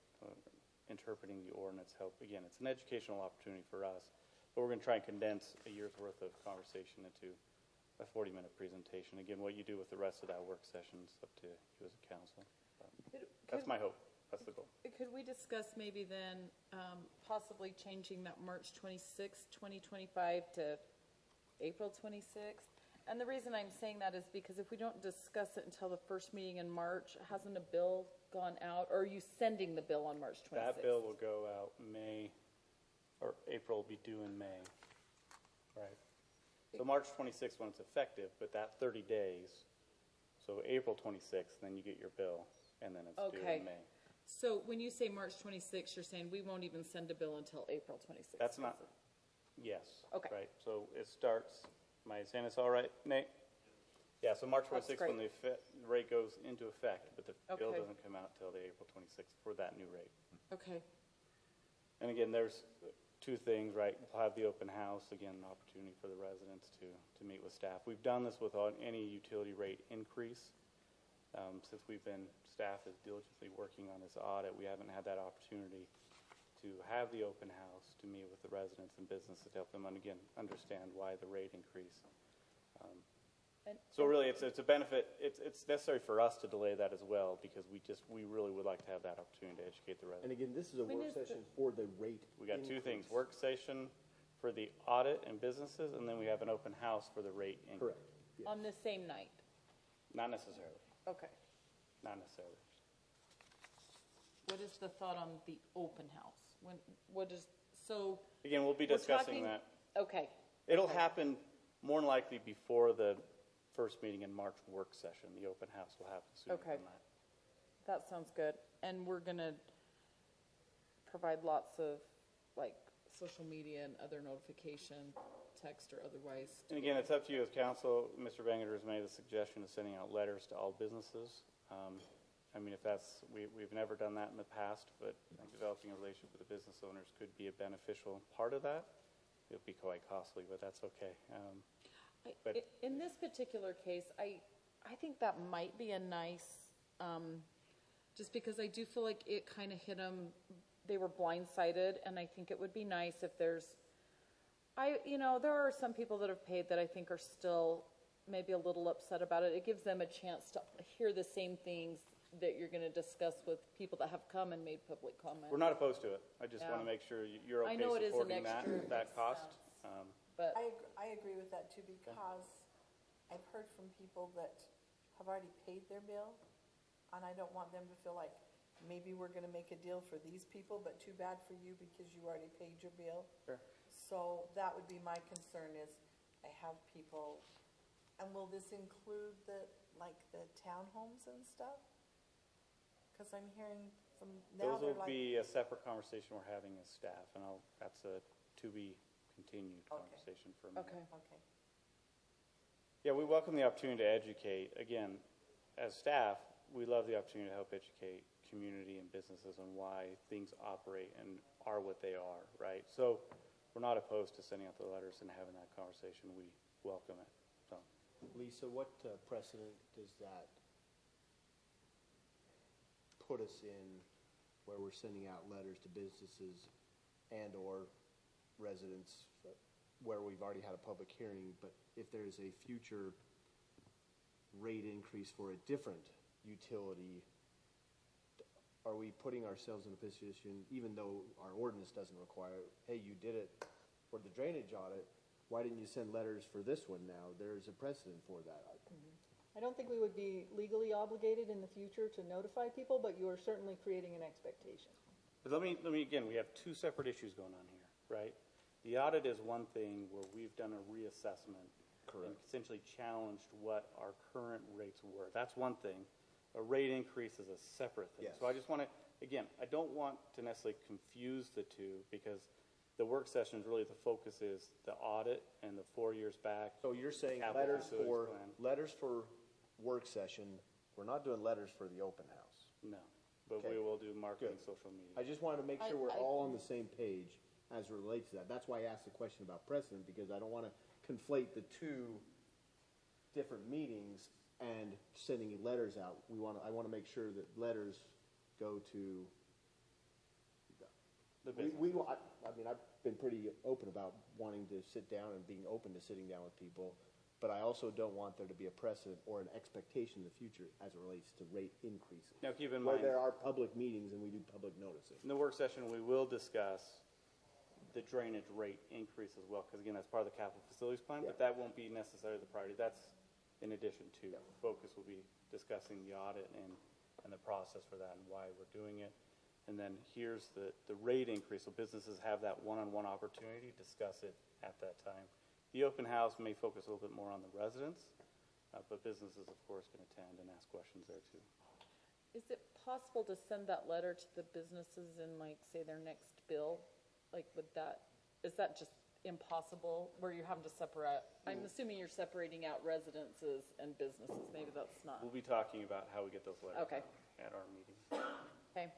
S11: interpreting the ordinance. Again, it's an educational opportunity for us, but we're going to try and condense a year's worth of conversation into a 40-minute presentation. Again, what you do with the rest of that work session is up to you as a council. That's my hope. That's the goal.
S3: Could we discuss maybe then possibly changing that March 26, 2025 to April 26th? And the reason I'm saying that is because if we don't discuss it until the first meeting in March, hasn't a bill gone out? Or are you sending the bill on March 26th?
S11: That bill will go out April will be due in May. Right. So March 26th when it's effective, but that 30 days, so April 26th, then you get your bill, and then it's due in May.
S3: So when you say March 26th, you're saying we won't even send a bill until April 26th?
S11: That's not, yes.
S3: Okay.
S11: Right, so it starts, am I saying this all right, Nate? Yeah, so March 26th when the rate goes into effect, but the bill doesn't come out till the April 26th for that new rate.
S3: Okay.
S11: And again, there's two things, right? We'll have the open house, again, an opportunity for the residents to meet with staff. We've done this with any utility rate increase. Since staff is diligently working on this audit, we haven't had that opportunity to have the open house, to meet with the residents and businesses to help them, again, understand why the rate increase. So really, it's a benefit. It's necessary for us to delay that as well, because we really would like to have that opportunity to educate the residents.
S5: And again, this is a work session for the rate
S11: We got two things:
S5: increase.
S11: work session for the audit and businesses, and then we have an open house for the rate increase.
S5: Correct. Yes.
S3: On the same night?
S11: Not necessarily.
S3: Okay.
S11: Not necessarily.
S3: What is the thought on the open house? So?
S11: Again, we'll be
S3: we're
S11: discussing
S3: talking-
S11: that.
S3: Okay.
S11: It'll
S3: Okay.
S11: happen more than likely before the first meeting in March work session. The open house will happen sooner
S3: Okay.
S11: than that.
S3: That sounds good. And we're gonna provide lots of, like, social media and other notification, text or otherwise.
S11: And again, it's up to you as council. Mr. Bangerter has made the suggestion of sending out letters to all businesses. I mean, if that's, we've never done that in the past, but I think developing a relationship with the business owners could be a beneficial part of that. It'll be quite costly, but that's okay. But-
S3: In this particular case, I think that might be a nice, just because I do feel like it kind of hit them, they were blindsided, and I think it would be nice if there's, there are some people that have paid that I think are still maybe a little upset about it. It gives them a chance to hear the same things that you're going to discuss with people that have come and made public comment.
S11: We're not opposed to it. I just want to
S3: Yeah.
S11: make sure you're
S3: I
S11: okay
S3: know it is an
S11: supporting
S3: extra
S11: that cost.
S3: expense. But
S6: I agree with that too, because I've heard from people that have already paid their bill, and I don't want them to feel like maybe we're gonna make a deal for these people, but too bad for you because you already paid your bill.
S11: Sure.
S6: So that would be my concern is I have people, and will this include the townhomes and stuff? Cause I'm hearing from now
S11: Those
S6: they're
S11: will
S6: like.
S11: be a separate conversation we're having as staff, and that's a to-be continued
S6: Okay.
S11: conversation for me.
S3: okay.
S6: Okay.
S11: Yeah, we welcome the opportunity to educate. Again, as staff, we love the opportunity to help educate community and businesses on why things operate and are what they are, right? So we're not opposed to sending out the letters and having that conversation. We welcome it. So
S5: Lisa, what precedent does that put us in where we're sending out letters to businesses and/or residents where we've already had a public hearing, but if there's a future rate increase for a different utility, are we putting ourselves in a position, even though our ordinance doesn't require, hey, you did it for the drainage audit, why didn't you send letters for this one now? There's a precedent for that.
S9: I don't think we would be legally obligated in the future to notify people, but you are certainly creating an expectation.
S11: but let me again, we have two separate issues going on here, right? The audit is one thing where we've done a reassessment. And essentially challenged what our current rates were. That's one thing. A rate increase is a separate thing.
S5: Yes.
S11: So I just want to, again, I don't want to necessarily confuse the two, because the work session is really, the focus is the audit and the 4 years back.
S5: So you're saying
S11: Capital facilities plan.
S5: letters for work session, we're not doing letters for the open house.
S11: No, but
S5: Okay.
S11: we will do marketing,
S5: Good.
S11: social media.
S5: I just wanted to make sure we're
S3: I-
S5: all on the same page as it relates to that. That's why I asked the question about precedent, because I don't want to conflate the two different meetings and sending letters out. I want to make sure that letters go to,
S11: The business.
S5: I mean, I've been pretty open about wanting to sit down and being open to sitting down with people, but I also don't want there to be a precedent or an expectation in the future as it relates to rate increases.
S11: Now, keep in
S5: Where
S11: mind,
S5: there are public meetings and we do public noticing.
S11: in the work session, we will discuss the drainage rate increase as well, because again, that's part of the capital facilities plan, but
S5: Yeah.
S11: that won't be necessarily the priority. That's in addition to.
S5: Yeah.
S11: The focus will be discussing the audit and the process for that and why we're doing it. And then here's the rate increase, so businesses have that one-on-one opportunity to discuss it at that time. The open house may focus a little bit more on the residents, but businesses, of course, can attend and ask questions there too.
S3: Is it possible to send that letter to the businesses in, like, say, their next bill? Like, is that just impossible, where you're having to separate? I'm assuming you're separating out residences and businesses. Maybe that's not.
S11: We'll be talking about how we get those letters
S3: Okay.
S11: out at our meeting.
S3: Okay.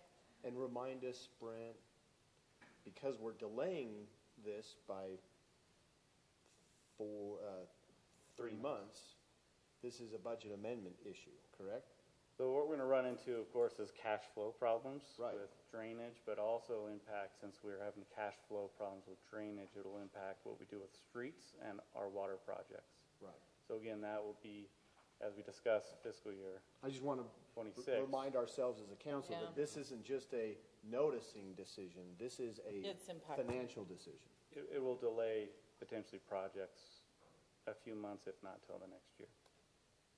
S5: And remind us, Brent, because we're delaying this by 3 months, this is a budget amendment issue, correct?
S11: So what we're going to run into, of course, is cash flow problems
S5: Right.
S11: with drainage, but also impact, since we're having cash flow problems with drainage, it'll impact what we do with streets and our water projects.
S5: Right.
S11: So again, that will be, as we discussed, fiscal year
S5: I just want to
S11: 26.
S5: remind ourselves as a council
S3: Yeah.
S5: that this isn't just a noticing decision, this is a
S3: It's impactful.
S5: financial decision.
S11: It will delay potentially projects a few months, if not till the next year.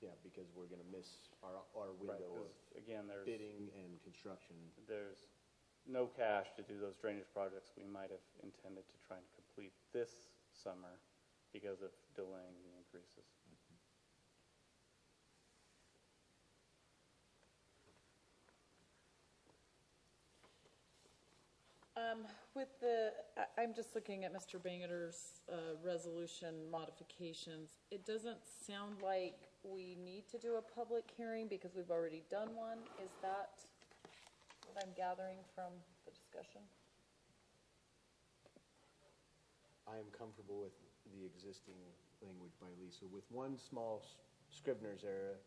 S5: Yeah, because we're going to miss our
S11: Right,
S5: window
S11: 'cause
S5: of
S11: again,
S5: bidding and construction.
S11: there's no cash to do those drainage projects we might have intended to try and complete this summer because of delaying the increases.
S3: I'm just looking at Mr. Banger's resolution modifications. It doesn't sound like we need to do a public hearing because we've already done one. Is that what I'm gathering from the discussion?
S5: I am comfortable with the existing language by Lisa, with one small Scrivener's error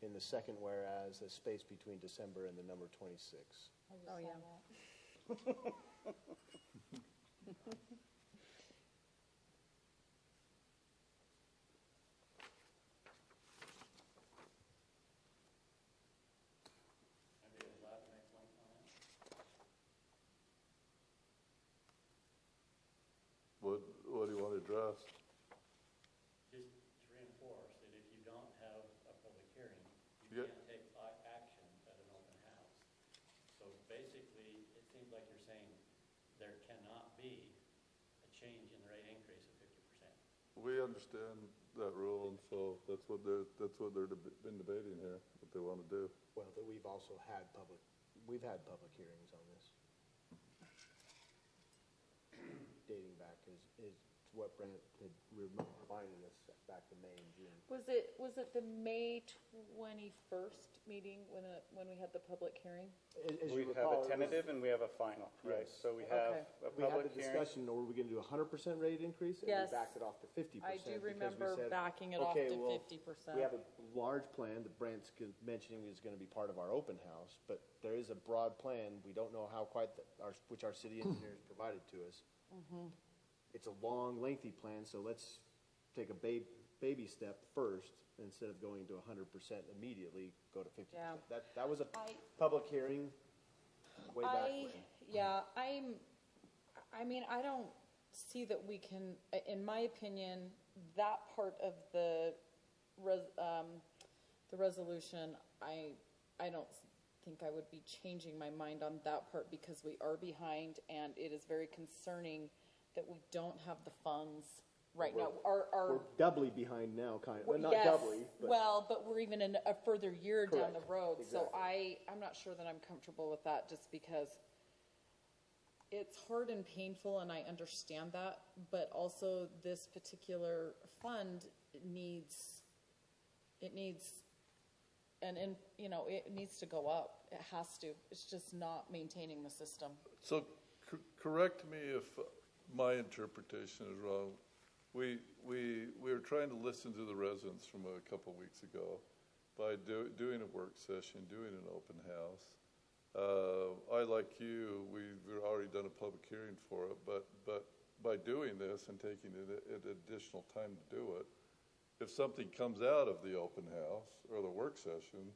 S5: in the second whereas, a space between December and the number 26.
S3: Oh, yeah.
S1: What do you want to address?
S7: Just to reinforce that if you don't have a public hearing, you
S1: Yeah.
S7: can't take action at an open house. So basically, it seems like you're saying there cannot be a change in the rate increase of 50%.
S1: We understand that rule, and so that's what they're been debating here, what they want to do.
S5: Well, that we've also had we've had public hearings on this. Dating back is what Brent had reminded us back in May and June.
S3: Was it the May 21st meeting when we had the public hearing?
S5: As
S11: We
S5: you
S11: have
S5: recall,
S11: a tentative and we have a final, right?
S5: Yes.
S11: So we have
S3: Okay.
S11: a
S5: we had
S11: public
S5: the
S11: hearing.
S5: discussion, or were we going to do a 100% rate increase? And
S3: Yes.
S5: we backed it off to 50%.
S3: I do
S5: because we
S3: remember
S5: said,
S3: backing it off
S5: okay,
S3: to
S5: well,
S3: 50%.
S5: We have a large plan that Brent's mentioning is going to be part of our open house, but there is a broad plan. We don't know how quite, which our city engineers provided to us.
S3: Mm-hmm.
S5: It's a long, lengthy plan, so let's take a baby step first, instead of going to 100% immediately, go to 50%.
S3: Yeah.
S5: That was a
S3: I-
S5: public hearing way back when.
S3: Yeah, I mean, I don't see that we can, in my opinion, that part of the resolution, I don't think I would be changing my mind on that part because we are behind and it is very concerning that we don't have the funds right now.
S5: We're doubly behind now, kind of. Well, not
S3: Yes,
S5: doubly, but
S3: well, but we're even in a further year down the
S5: Correct,
S3: road. So
S5: exactly.
S3: I'm not sure that I'm comfortable with that just because it's hard and painful and I understand that, but also this particular fund needs, it needs to go up. It has to. It's just not maintaining the system.
S1: So correct me if my interpretation is wrong. We were trying to listen to the residents from a couple weeks ago by doing a work session, doing an open house. I, like you, we've already done a public hearing for it, but by doing this and taking it additional time to do it, if something comes out of the open house or the work session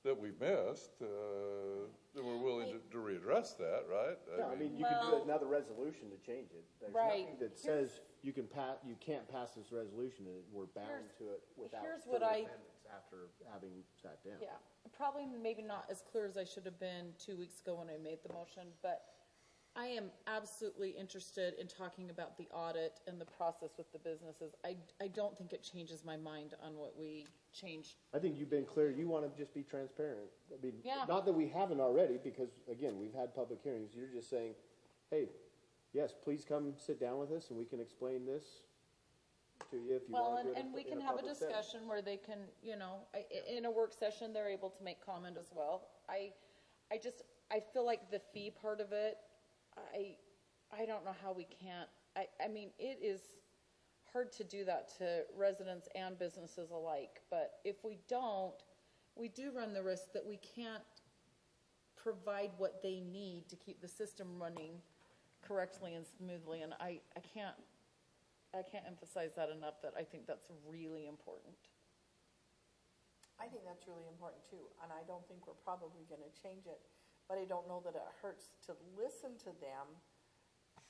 S1: that we missed, then we're willing to readdress that, right?
S5: yeah, I mean, you could do another resolution to change it. There's
S3: Right.
S5: nothing that says you can't pass this resolution, and we're bound to it without
S3: here's what
S5: further
S3: I-
S5: amendments after having sat down.
S3: Yeah, probably maybe not as clear as I should have been 2 weeks ago when I made the motion, but I am absolutely interested in talking about the audit and the process with the businesses. I don't think it changes my mind on what we changed.
S5: I think you've been clear. You want to just be transparent. I mean,
S3: Yeah.
S5: not that we haven't already, because again, we've had public hearings. You're just saying, hey, yes, please come sit down with us and we can explain this to you if you
S3: Well,
S5: want to do it
S3: and we
S5: in
S3: can
S5: a
S3: have a
S5: public setting.
S3: discussion where they can, in a work session, they're able to make comment as well. I feel like the fee part of it, I don't know how we can't, I mean, it is hard to do that to residents and businesses alike, but if we don't, we do run the risk that we can't provide what they need to keep the system running correctly and smoothly. And I can't emphasize that enough, that I think that's really important.
S6: I think that's really important too, and I don't think we're probably going to change it, but I don't know that it hurts to listen to them.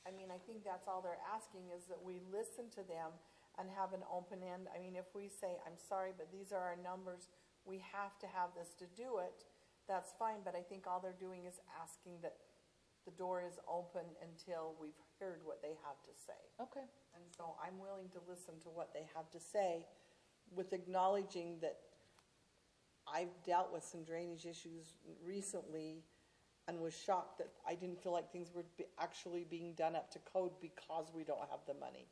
S6: I mean, I think that's all they're asking, is that we listen to them and have an open end. I mean, if we say, I'm sorry, but these are our numbers, we have to have this to do it, that's fine, but I think all they're doing is asking that the door is open until we've heard what they have to say.
S3: Okay.
S6: And so I'm willing to listen to what they have to say, with acknowledging that I've dealt with some drainage issues recently and was shocked that I didn't feel like things were actually being done up to code because we don't have the money.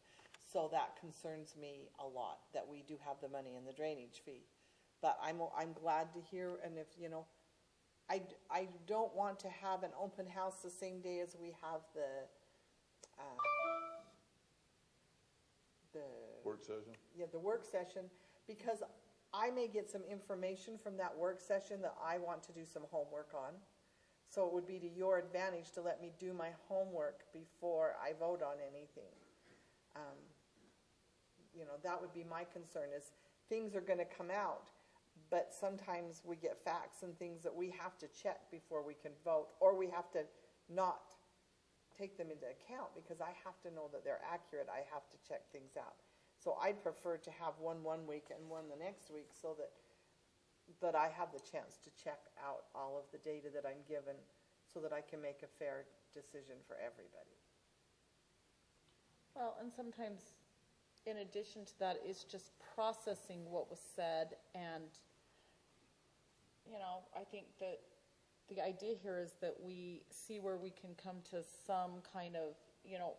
S6: So that concerns me a lot, that we do have the money in the drainage fee. But I'm glad to hear, and if, you know, I don't want to have an open house the same day as we have the
S1: Work session?
S6: Yeah, the work session, because I may get some information from that work session that I want to do some homework on. So it would be to your advantage to let me do my homework before I vote on anything. You know, that would be my concern, is things are going to come out, but sometimes we get facts and things that we have to check before we can vote, or we have to not take them into account because I have to know that they're accurate. I have to check things out. So I'd prefer to have one week and one the next week, so that I have the chance to check out all of the data that I'm given, so that I can make a fair decision for everybody.
S3: Well, and sometimes in addition to that, it's just processing what was said. And, you know, I think that the idea here is that we see where we can come to some kind of, you know,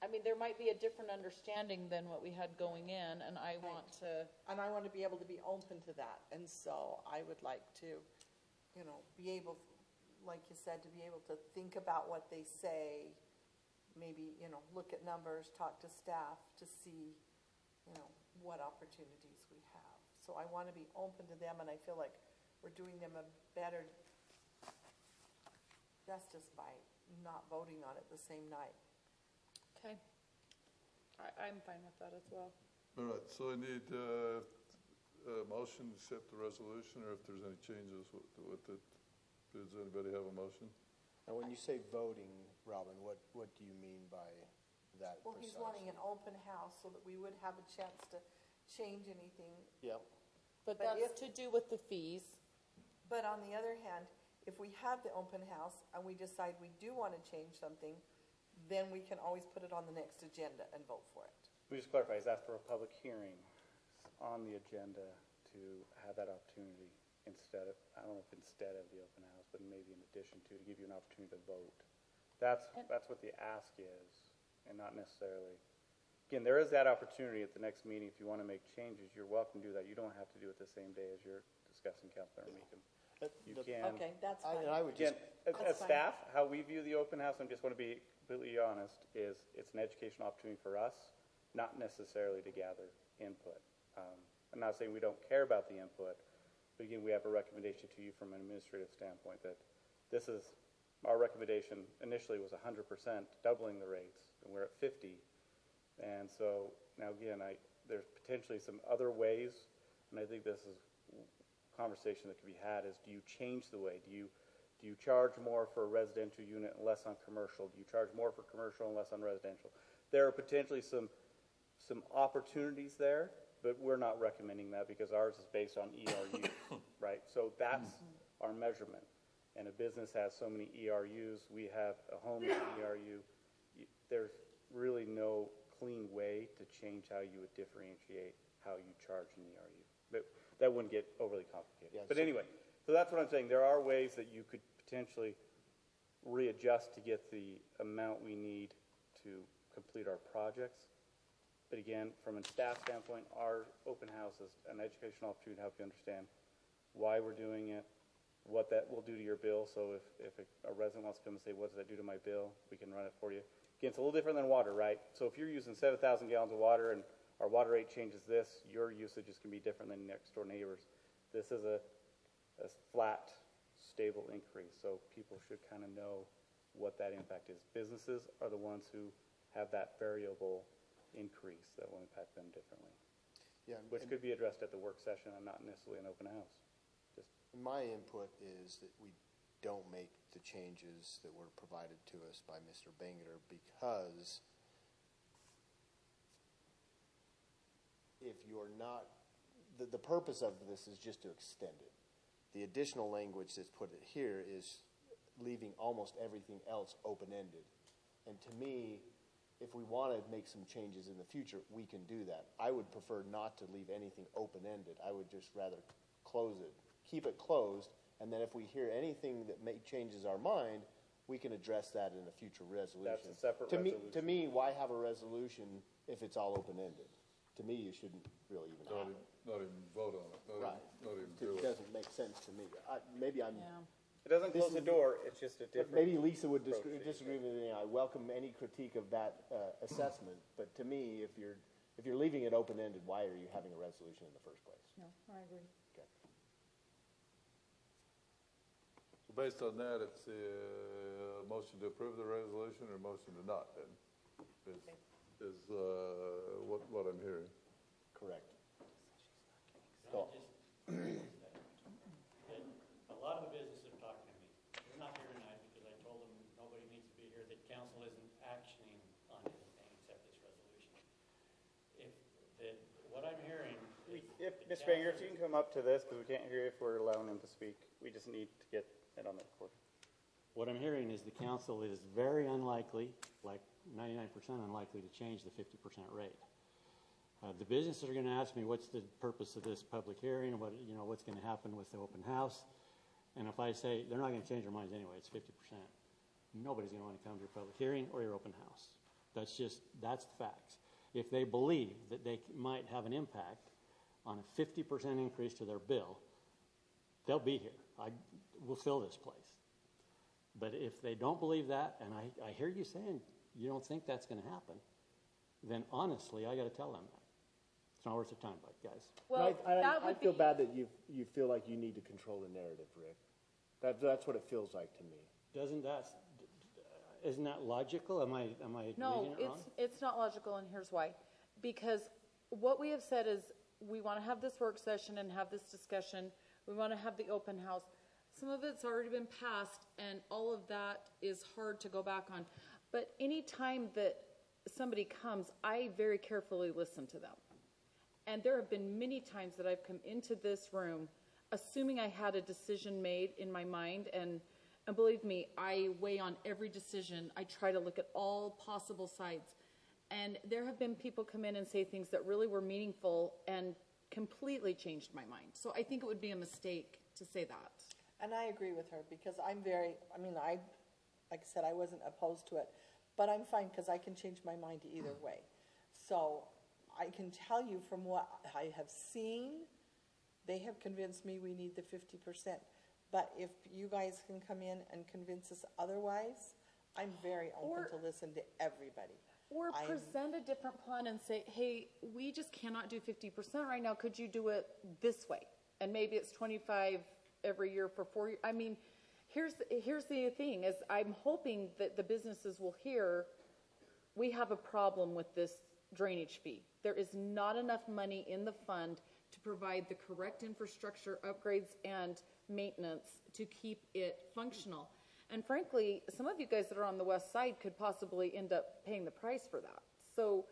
S3: I mean, there might be a different understanding than what we had going in, and I want to...
S6: And I want to be able to be open to that. And so I would like to, you know, be able, like you said, to be able to think about what they say, maybe, you know, look at numbers, talk to staff to see, you know, what opportunities we have. So I want to be open to them, and I feel like we're doing them a better justice by not voting on it the same night.
S3: Okay. I'm fine with that as well.
S1: All right, so I need a motion to accept the resolution, or if there's any changes with it. Does anybody have a motion?
S5: Now, when you say voting, Robin, what do you mean by that?
S6: Well, he's wanting an open house so that we would have a chance to change anything.
S5: Yep.
S3: But
S6: But
S3: that's to do with the fees.
S6: But on the other hand, if we have the open house and we decide we do want to change something, then we can always put it on the next agenda and vote for it.
S11: We just clarify, is that for a public hearing on the agenda to have that opportunity instead of, I don't know if instead of the open house, but maybe in addition to give you an opportunity to vote. That's what the ask is, and not necessarily. Again, there is that opportunity at the next meeting. If you want to make changes, you're welcome to do that. You don't have to do it the same day as you're discussing, Councilmember Meekum. You can.
S6: Okay, that's fine.
S5: And I would just,
S11: Again, as
S6: That's fine.
S11: staff, how we view the open house, and just want to be completely honest, is it's an educational opportunity for us, not necessarily to gather input. I'm not saying we don't care about the input, but again, we have a recommendation to you from an administrative standpoint that this is, our recommendation initially was 100%, doubling the rates, and we're at 50. And so now again, there's potentially some other ways, and I think this is a conversation that can be had, is do you change the way? Do you charge more for a residential unit and less on commercial? Do you charge more for commercial and less on residential? There are potentially some opportunities there, but we're not recommending that because ours is based on ERUs, right? So that's our measurement. And a business has so many ERUs. We have a home with an ERU. There's really no clean way to change how you would differentiate how you charge an ERU. But that wouldn't get overly complicated.
S5: Yeah,
S11: but
S5: so-
S11: anyway, so that's what I'm saying. There are ways that you could potentially readjust to get the amount we need to complete our projects. But again, from a staff standpoint, our open house is an educational opportunity to help you understand why we're doing it, what that will do to your bill. So if a resident wants to come and say, what does that do to my bill, we can run it for you. Again, it's a little different than water, right? So if you're using 7,000 gallons of water and our water rate changes this, your usage is going to be different than next door neighbors. This is a a flat, stable increase, so people should kind of know what that impact is. Businesses are the ones who have that variable increase that will impact them differently.
S5: Yeah,
S11: Which could be addressed at the work session and not necessarily an open house. Just
S5: my input is that we don't make the changes that were provided to us by Mr. Bangeter, because if you're not, the purpose of this is just to extend it. The additional language that's put here is leaving almost everything else open-ended. And to me, if we want to make some changes in the future, we can do that. I would prefer not to leave anything open-ended. I would just rather close it, keep it closed, and then if we hear anything that changes our mind, we can address that in a future resolution.
S11: That's a separate resolution.
S5: To me, why have a resolution if it's all open-ended? To me, you shouldn't really even have it.
S1: Not even vote on it. Not even do
S5: It
S1: it.
S5: doesn't make sense to me. Maybe I'm...
S3: Yeah.
S11: It doesn't close the door, it's just a different.
S5: Maybe Lisa would
S11: approach.
S5: disagree with me. I welcome any critique of that assessment, but to me, if you're leaving it open-ended, why are you having a resolution in the first place?
S9: No, I agree.
S5: Okay.
S1: So based on that, it's a motion to approve the resolution or motion to not, then, is what I'm hearing.
S5: Correct.
S7: Can I a lot of the businesses are talking to me. They're not here tonight because I told them nobody needs to be here, that council isn't actioning on anything except this resolution. What I'm hearing is...
S11: Mr. Banger, if you can come up to this, because we can't hear if we're allowing him to speak. We just need to get it on the record.
S7: What I'm hearing is the council is very unlikely, like 99% unlikely, to change the 50% rate. The businesses are going to ask me, what's the purpose of this public hearing, and what's going to happen with the open house? And if I say they're not going to change their minds anyway, it's 50%, nobody's going to want to come to your public hearing or your open house. That's the facts. If they believe that they might have an impact on a 50% increase to their bill, they'll be here. We'll fill this place. But if they don't believe that, and I hear you saying you don't think that's going to happen, then honestly, I got to tell them that. It's not worth their time, guys.
S3: Well,
S5: I feel bad that you feel like you need to control the narrative, Rick. That's what it feels like to me.
S7: Isn't that logical? Am I
S3: No,
S7: reading it wrong?
S3: it's not logical, and here's why. Because what we have said is we want to have this work session and have this discussion. We want to have the open house. Some of it's already been passed, and all of that is hard to go back on. But any time that somebody comes, I very carefully listen to them. And there have been many times that I've come into this room assuming I had a decision made in my mind, and believe me, I weigh on every decision. I try to look at all possible sides. And there have been people come in and say things that really were meaningful and completely changed my mind. So I think it would be a mistake to say that.
S12: And I agree with her, because like I said, I wasn't opposed to it, but I'm fine because I can change my mind either way. So I can tell you from what I have seen, they have convinced me we need the 50%. But if you guys can come in and convince us otherwise, I'm very open to listen to everybody.
S3: Or present a different plan and say, hey, we just cannot do 50% right now. Could you do it this way? And maybe it's 25 every year for 4 years. I mean, here's the thing, is I'm hoping that the businesses will hear we have a problem with this drainage fee. There is not enough money in the fund to provide the correct infrastructure upgrades and maintenance to keep it functional. And frankly, some of you guys that are on the west side could possibly end up paying the price for that. So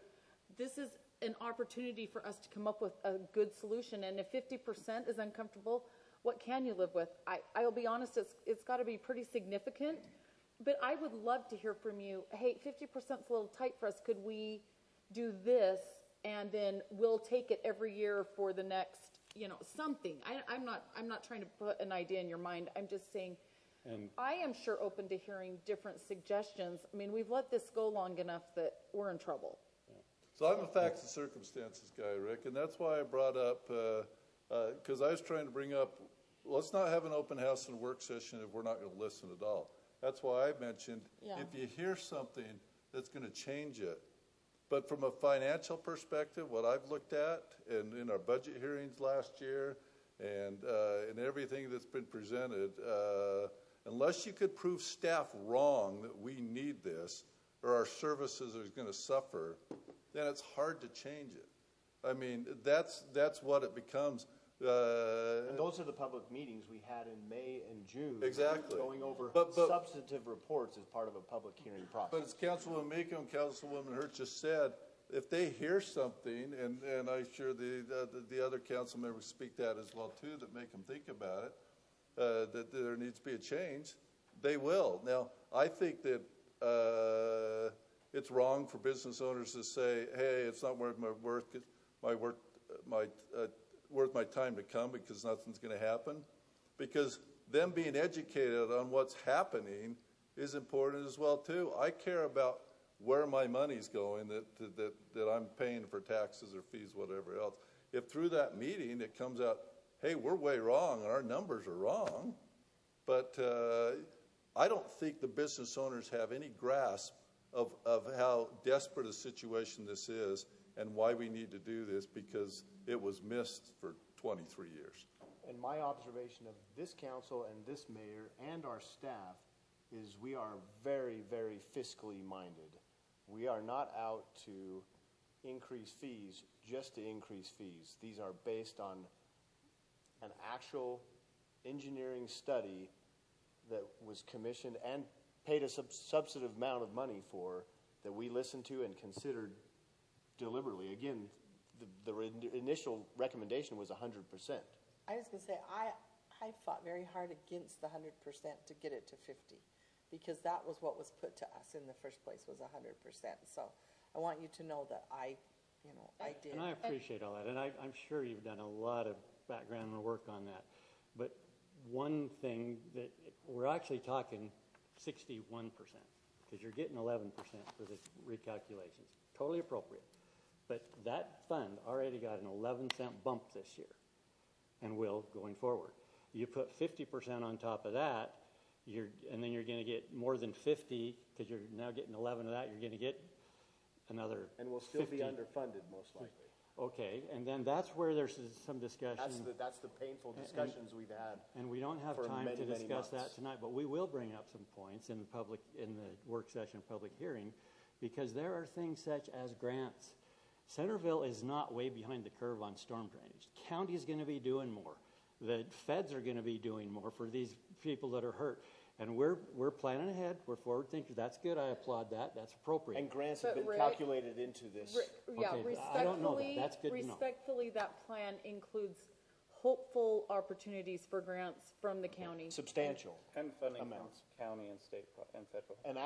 S3: this is an opportunity for us to come up with a good solution. And if 50% is uncomfortable, what can you live with? I'll be honest, it's got to be pretty significant. But I would love to hear from you. Hey, 50% is a little tight for us. Could we do this? And then we'll take it every year for the next, something. I'm not trying to put an idea in your mind. I'm just saying, I am sure open to hearing different suggestions. I mean, we've let this go long enough that we're in trouble.
S1: So I'm a facts and circumstances guy, Rick, and that's why I brought up, because I was trying to bring up, let's not have an open house and work session if we're not going to listen at all. That's why I mentioned, if you hear something that's going to change it. But from a financial perspective, what I've looked at, and in our budget hearings last year, And everything that's been presented, unless you could prove staff wrong that we need this or our services are going to suffer, then it's hard to change it. I mean, that's what it becomes.
S5: And those are the public meetings we had in May and June.
S1: Exactly.
S5: Going over
S1: But
S5: substantive reports as part of a public hearing process.
S1: But as Councilwoman Meekum and Councilwoman Hurts just said, if they hear something, and I'm sure the other council members speak that as well too, that make them think about it, that there needs to be a change, they will. Now, I think that it's wrong for business owners to say, "Hey, it's not worth my time to come because nothing's going to happen," because them being educated on what's happening is important as well too. I care about where my money's going that I'm paying for taxes or fees, whatever else. If through that meeting it comes out, hey, we're way wrong and our numbers are wrong, but I don't think the business owners have any grasp of how desperate a situation this is and why we need to do this, because it was missed for 23 years.
S5: And my observation of this council and this mayor and our staff is we are very, very fiscally minded. We are not out to increase fees just to increase fees. These are based on an actual engineering study that was commissioned and paid a substantive amount of money for, that we listened to and considered deliberately. Again, the initial recommendation was 100%.
S12: I was going to say, I fought very hard against the 100% to get it to 50, because that was what was put to us in the first place, was 100%. So I want you to know that I did.
S7: And I appreciate all that, and I'm sure you've done a lot of background work on that. But one thing that we're actually talking 61%, because you're getting 11% for the recalculations. Totally appropriate. But that fund already got an 11-cent bump this year, and will going forward. You put 50% on top of that, and then you're going to get more than 50, because you're now getting 11 of that. You're going to get another. And we'll still 50.
S5: Be underfunded, most likely.
S7: Okay, and then that's where there's some discussion.
S5: That's the painful discussions we've had.
S7: And we don't have time to discuss that tonight, but we will bring up some points in the work session, public hearing, because there are things such as grants. Centerville is not way behind the curve on storm drainage. County is going to be doing more. The feds are going to be doing more for these people that are hurt. And we're planning ahead. We're forward thinkers. That's good. I applaud that. That's appropriate.
S5: And grants have been calculated into this.
S7: Okay, I don't know that. That's good to know.
S3: Respectfully, that plan includes hopeful opportunities for grants from the county.
S5: Substantial.
S11: And funding
S5: amounts.
S11: From county and state and federal.
S5: And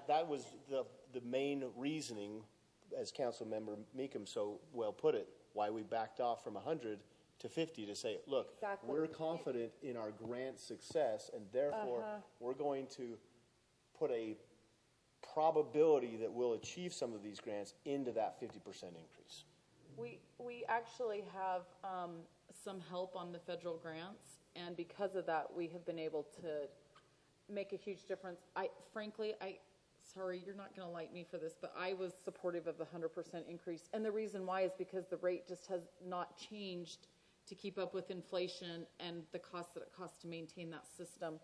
S5: that was the main reasoning, as Council Member Meekum so well put it, why we backed off from 100 to 50 to say, look, we're confident in our grant success, and therefore we're going to put a probability that we'll achieve some of these grants into that 50% increase.
S3: We actually have some help on the federal grants, and because of that, we have been able to make a huge difference. Sorry, you're not going to like me for this, but I was supportive of the 100% increase. And the reason why is because the rate just has not changed to keep up with inflation and the cost that it costs to maintain that system.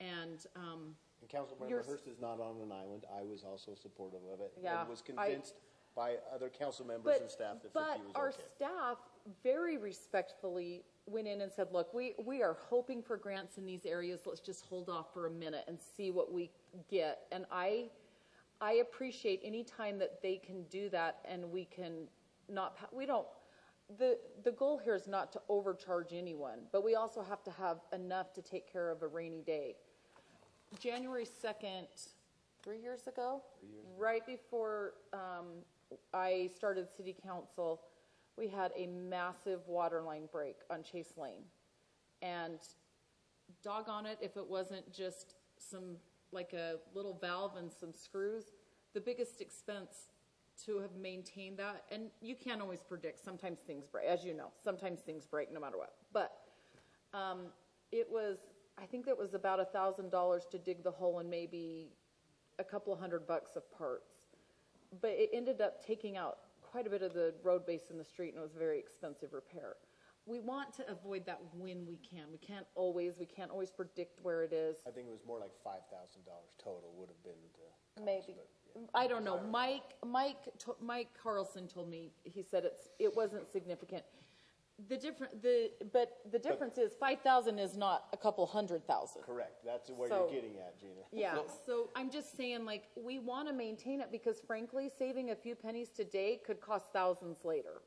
S3: And
S5: Councilmember Hurst is not on an island. I was also supportive of it,
S3: yeah,
S5: and was convinced by other council members and staff that 50 was okay.
S3: But our staff very respectfully went in and said, look, we are hoping for grants in these areas. Let's just hold off for a minute and see what we get. And I appreciate any time that they can do that, and we can not, the goal here is not to overcharge anyone, but we also have to have enough to take care of a rainy day. January 2nd, 3 years ago, right before I started city council, we had a massive water line break on Chase Lane. And doggone it, if it wasn't just like a little valve and some screws, the biggest expense to have maintained that, and you can't always predict, sometimes things break, as you know, sometimes things break no matter what. But I think it was about $1,000 to dig the hole and maybe a couple $100 of parts. But it ended up taking out quite a bit of the road base in the street, and it was a very expensive repair. we want to avoid that when we can. We can't always predict where it is.
S5: I think it was more like $5,000 total would have been the cost,
S3: Maybe.
S5: but, yeah.
S3: I don't know. Mike Carlson told me, he said it wasn't significant. But the difference is 5,000 is not a couple 100,000.
S5: Correct. That's where
S3: So-
S5: you're getting at, Gina.
S3: Yeah, so I'm just saying, like, we want to maintain it because frankly, saving a few pennies today could cost thousands later.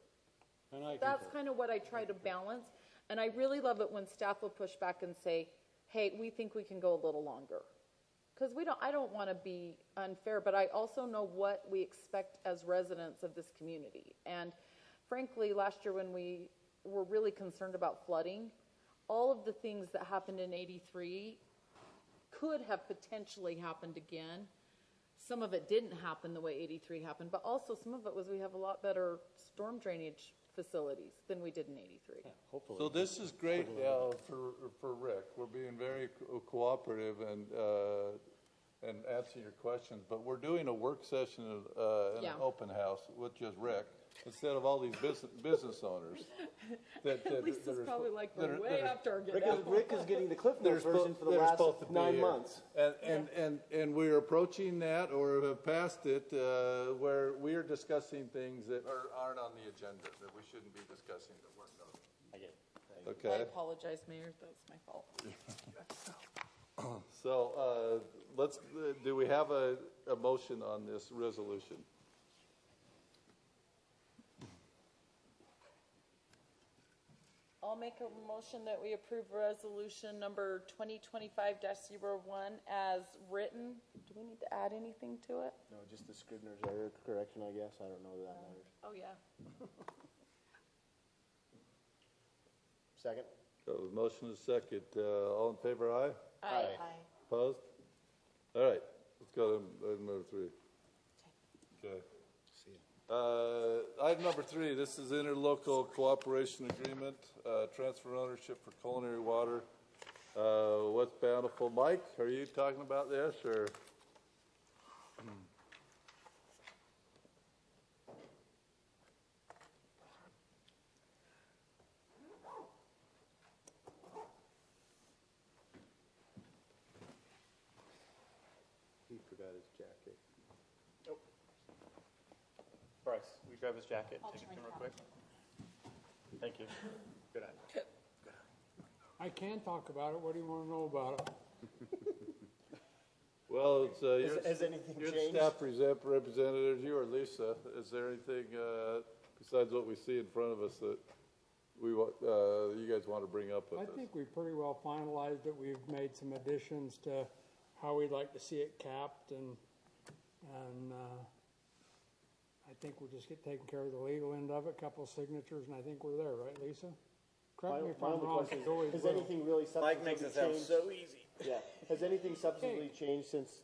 S7: And I
S3: That's
S7: concur.
S3: kind of what I try to balance. And I really love it when staff will push back and say, hey, we think we can go a little longer. Because I don't want to be unfair, but I also know what we expect as residents of this community. And frankly, last year when we were really concerned about flooding, all of the things that happened in 83 could have potentially happened again. Some of it didn't happen the way 83 happened, but also some of it was we have a lot better storm drainage facilities than we did in 83.
S7: Yeah, hopefully.
S1: So this is great for Rick. We're being very cooperative and answering your questions, but we're doing a work session in
S3: Yeah.
S1: an open house with just Rick instead of all these business owners.
S3: Lisa's probably like, we're way off target now.
S5: Rick is getting the Cliff Notes version for the
S1: they're
S5: last
S1: supposed to be
S5: 9
S1: here.
S5: months.
S1: And we're approaching that or have passed it where we are discussing things that aren't on the agenda, that we shouldn't be discussing that weren't noted.
S7: I get it.
S3: I
S1: Okay?
S3: apologize, Mayor, that's my fault.
S1: So do we have a motion on this resolution?
S3: I'll make a motion that we approve resolution number 2025-01 as written. Do we need to add anything to it?
S5: No, just the Scribner's error correction, I guess. I don't know that matters.
S3: Oh, yeah.
S5: Second?
S1: Motion is second. All in favor, aye?
S3: Aye.
S1: Opposed? All right, let's go to item number 3. Okay. Item number 3, this is interlocal cooperation agreement, transfer ownership for Culinary Water, West Bountiful. Mike, are you talking about this, or?
S5: He forgot his jacket.
S11: Nope. Bryce, will you grab his jacket and take it to him real quick? Thank you. Good eye.
S13: I can talk about it. What do you want to know about it?
S1: Well, it's
S5: Has anything
S1: you're the
S5: changed?
S1: staff representative, you or Lisa. Is there anything besides what we see in front of us that you guys want to bring up with
S13: I
S1: us?
S13: think we pretty well finalized it. We've made some additions to how we'd like to see it capped, and I think we'll just get taken care of the legal end of it, couple of signatures, and I think we're there, right, Lisa? Correct me if
S5: My
S13: I'm
S5: only
S13: wrong.
S5: question
S13: it's always
S5: is, has
S13: will.
S5: anything really substantively changed?
S11: easy.
S5: Yeah. Has anything substantively changed since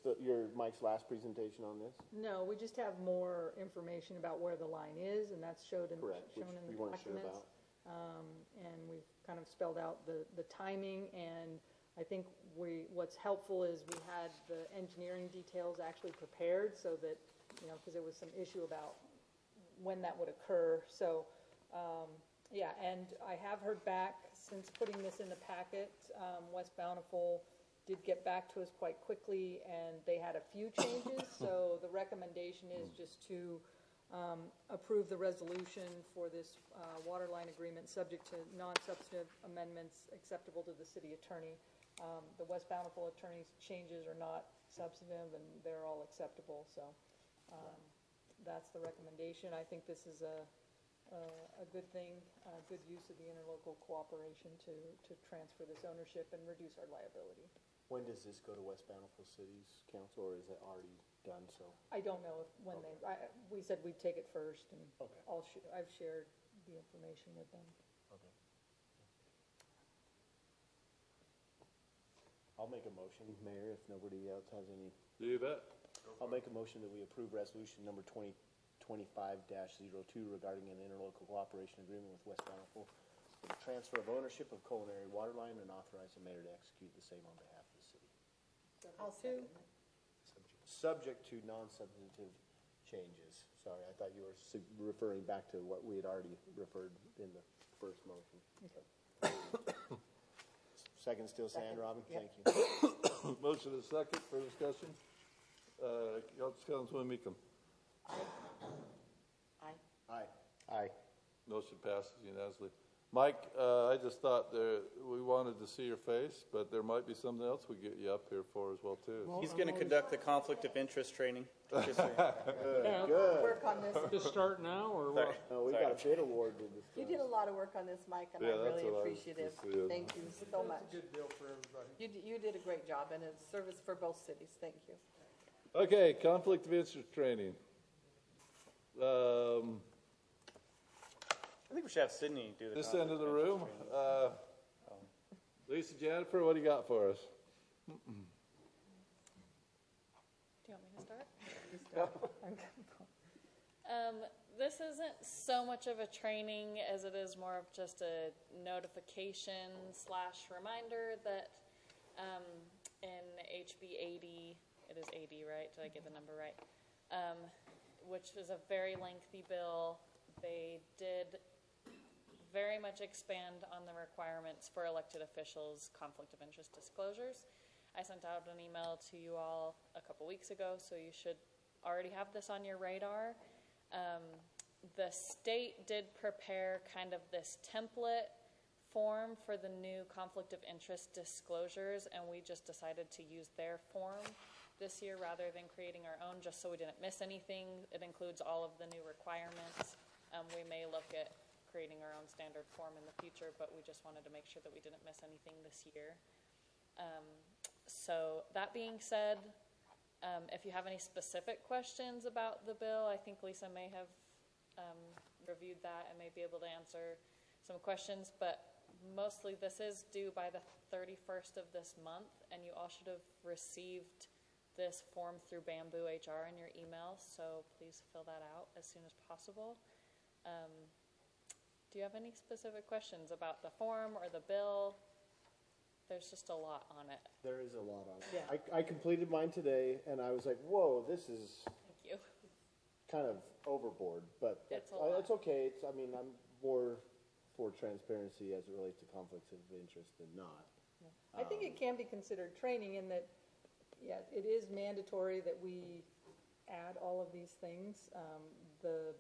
S5: Mike's last presentation on this?
S9: No, we just have more information about where the line is, and that's shown in
S5: Correct, which
S9: the
S5: we weren't sure
S9: documents. And we've kind of spelled out the timing, and I think what's helpful is we had the engineering details actually prepared so that, because there was some issue about when that would occur. So, yeah, and I have heard back since putting this in the packet. West Bountiful did get back to us quite quickly, and they had a few changes. So the recommendation is just to approve the resolution for this Waterline agreement subject to non-substantive amendments acceptable to the city attorney. The West Bountiful attorney's changes are not substantive, and they're all acceptable. So that's the recommendation. I think this is a good thing, good use of the interlocal cooperation to transfer this ownership and reduce our liability.
S5: When does this go to West Bountiful City's council, or is it already done so?
S9: I don't know when we said we'd take it first, and
S5: Okay.
S9: I've shared the information with them.
S5: Okay. I'll make a motion, Mayor, if nobody else has any.
S1: You bet.
S5: I'll make a motion that we approve resolution number 2025-02 regarding an interlocal cooperation agreement with West Bountiful for the transfer of ownership of Culinary Waterline, and authorize the mayor to execute the same on behalf of the city.
S12: I'll second it.
S5: Subject to non-substantive changes. Sorry, I thought you were referring back to what we had already referred in the first motion. Second still stand, Robin?
S12: Yep.
S5: Thank you.
S1: Motion is second for discussion. Councilman Meekum.
S12: Aye.
S5: Aye. Aye.
S1: Motion passes unanimously. Mike, I just thought we wanted to see your face, but there might be something else we get you up here for as well, too.
S11: He's going to conduct the conflict of interest training. Just so
S5: Good.
S12: Work on this.
S13: Just start now, or
S11: Sorry.
S13: what?
S5: No, we got a bid award to discuss.
S12: You did a lot of work on this, Mike, and
S1: Yeah,
S12: I'm
S1: that's
S12: really
S1: what I was
S12: appreciative.
S1: just saying.
S12: Thank you so much.
S13: Good deal for everybody.
S12: You did a great job, and it's service for both cities. Thank you.
S1: Okay, conflict of interest training.
S11: I think we should have Sydney do the
S1: This
S11: conflict
S1: end of the
S11: interest
S1: room.
S11: training.
S1: Lisa, Jennifer, what do you got for us?
S3: Do you want me to start? This isn't so much of a training as it is more of just a notification / reminder that in HB 80, it is 80, right? Did I get the number right? Which is a very lengthy bill. They did very much expand on the requirements for elected officials' conflict of interest disclosures. I sent out an email to you all a couple weeks ago, so you should already have this on your radar. The state did prepare kind of this template form for the new conflict of interest disclosures, and we just decided to use their form this year rather than creating our own, just so we didn't miss anything. It includes all of the new requirements. We may look at creating our own standard form in the future, but we just wanted to make sure that we didn't miss anything this year. So that being said, if you have any specific questions about the bill, I think Lisa may have reviewed that and may be able to answer some questions, but mostly this is due by the 31st of this month, and you all should have received this form through Bamboo HR in your email, so please fill that out as soon as possible. Do you have any specific questions about the form or the bill? There's just a lot on it.
S5: There is a lot on it.
S12: Yeah.
S5: I completed mine today, and I was like, whoa, this is
S3: Thank you.
S5: kind of overboard, but
S3: It's a lot.
S5: it's okay. I'm more for transparency as it relates to conflicts of interest than not.
S9: I think it can be considered training in that, yeah, it is mandatory that we add all of these things. The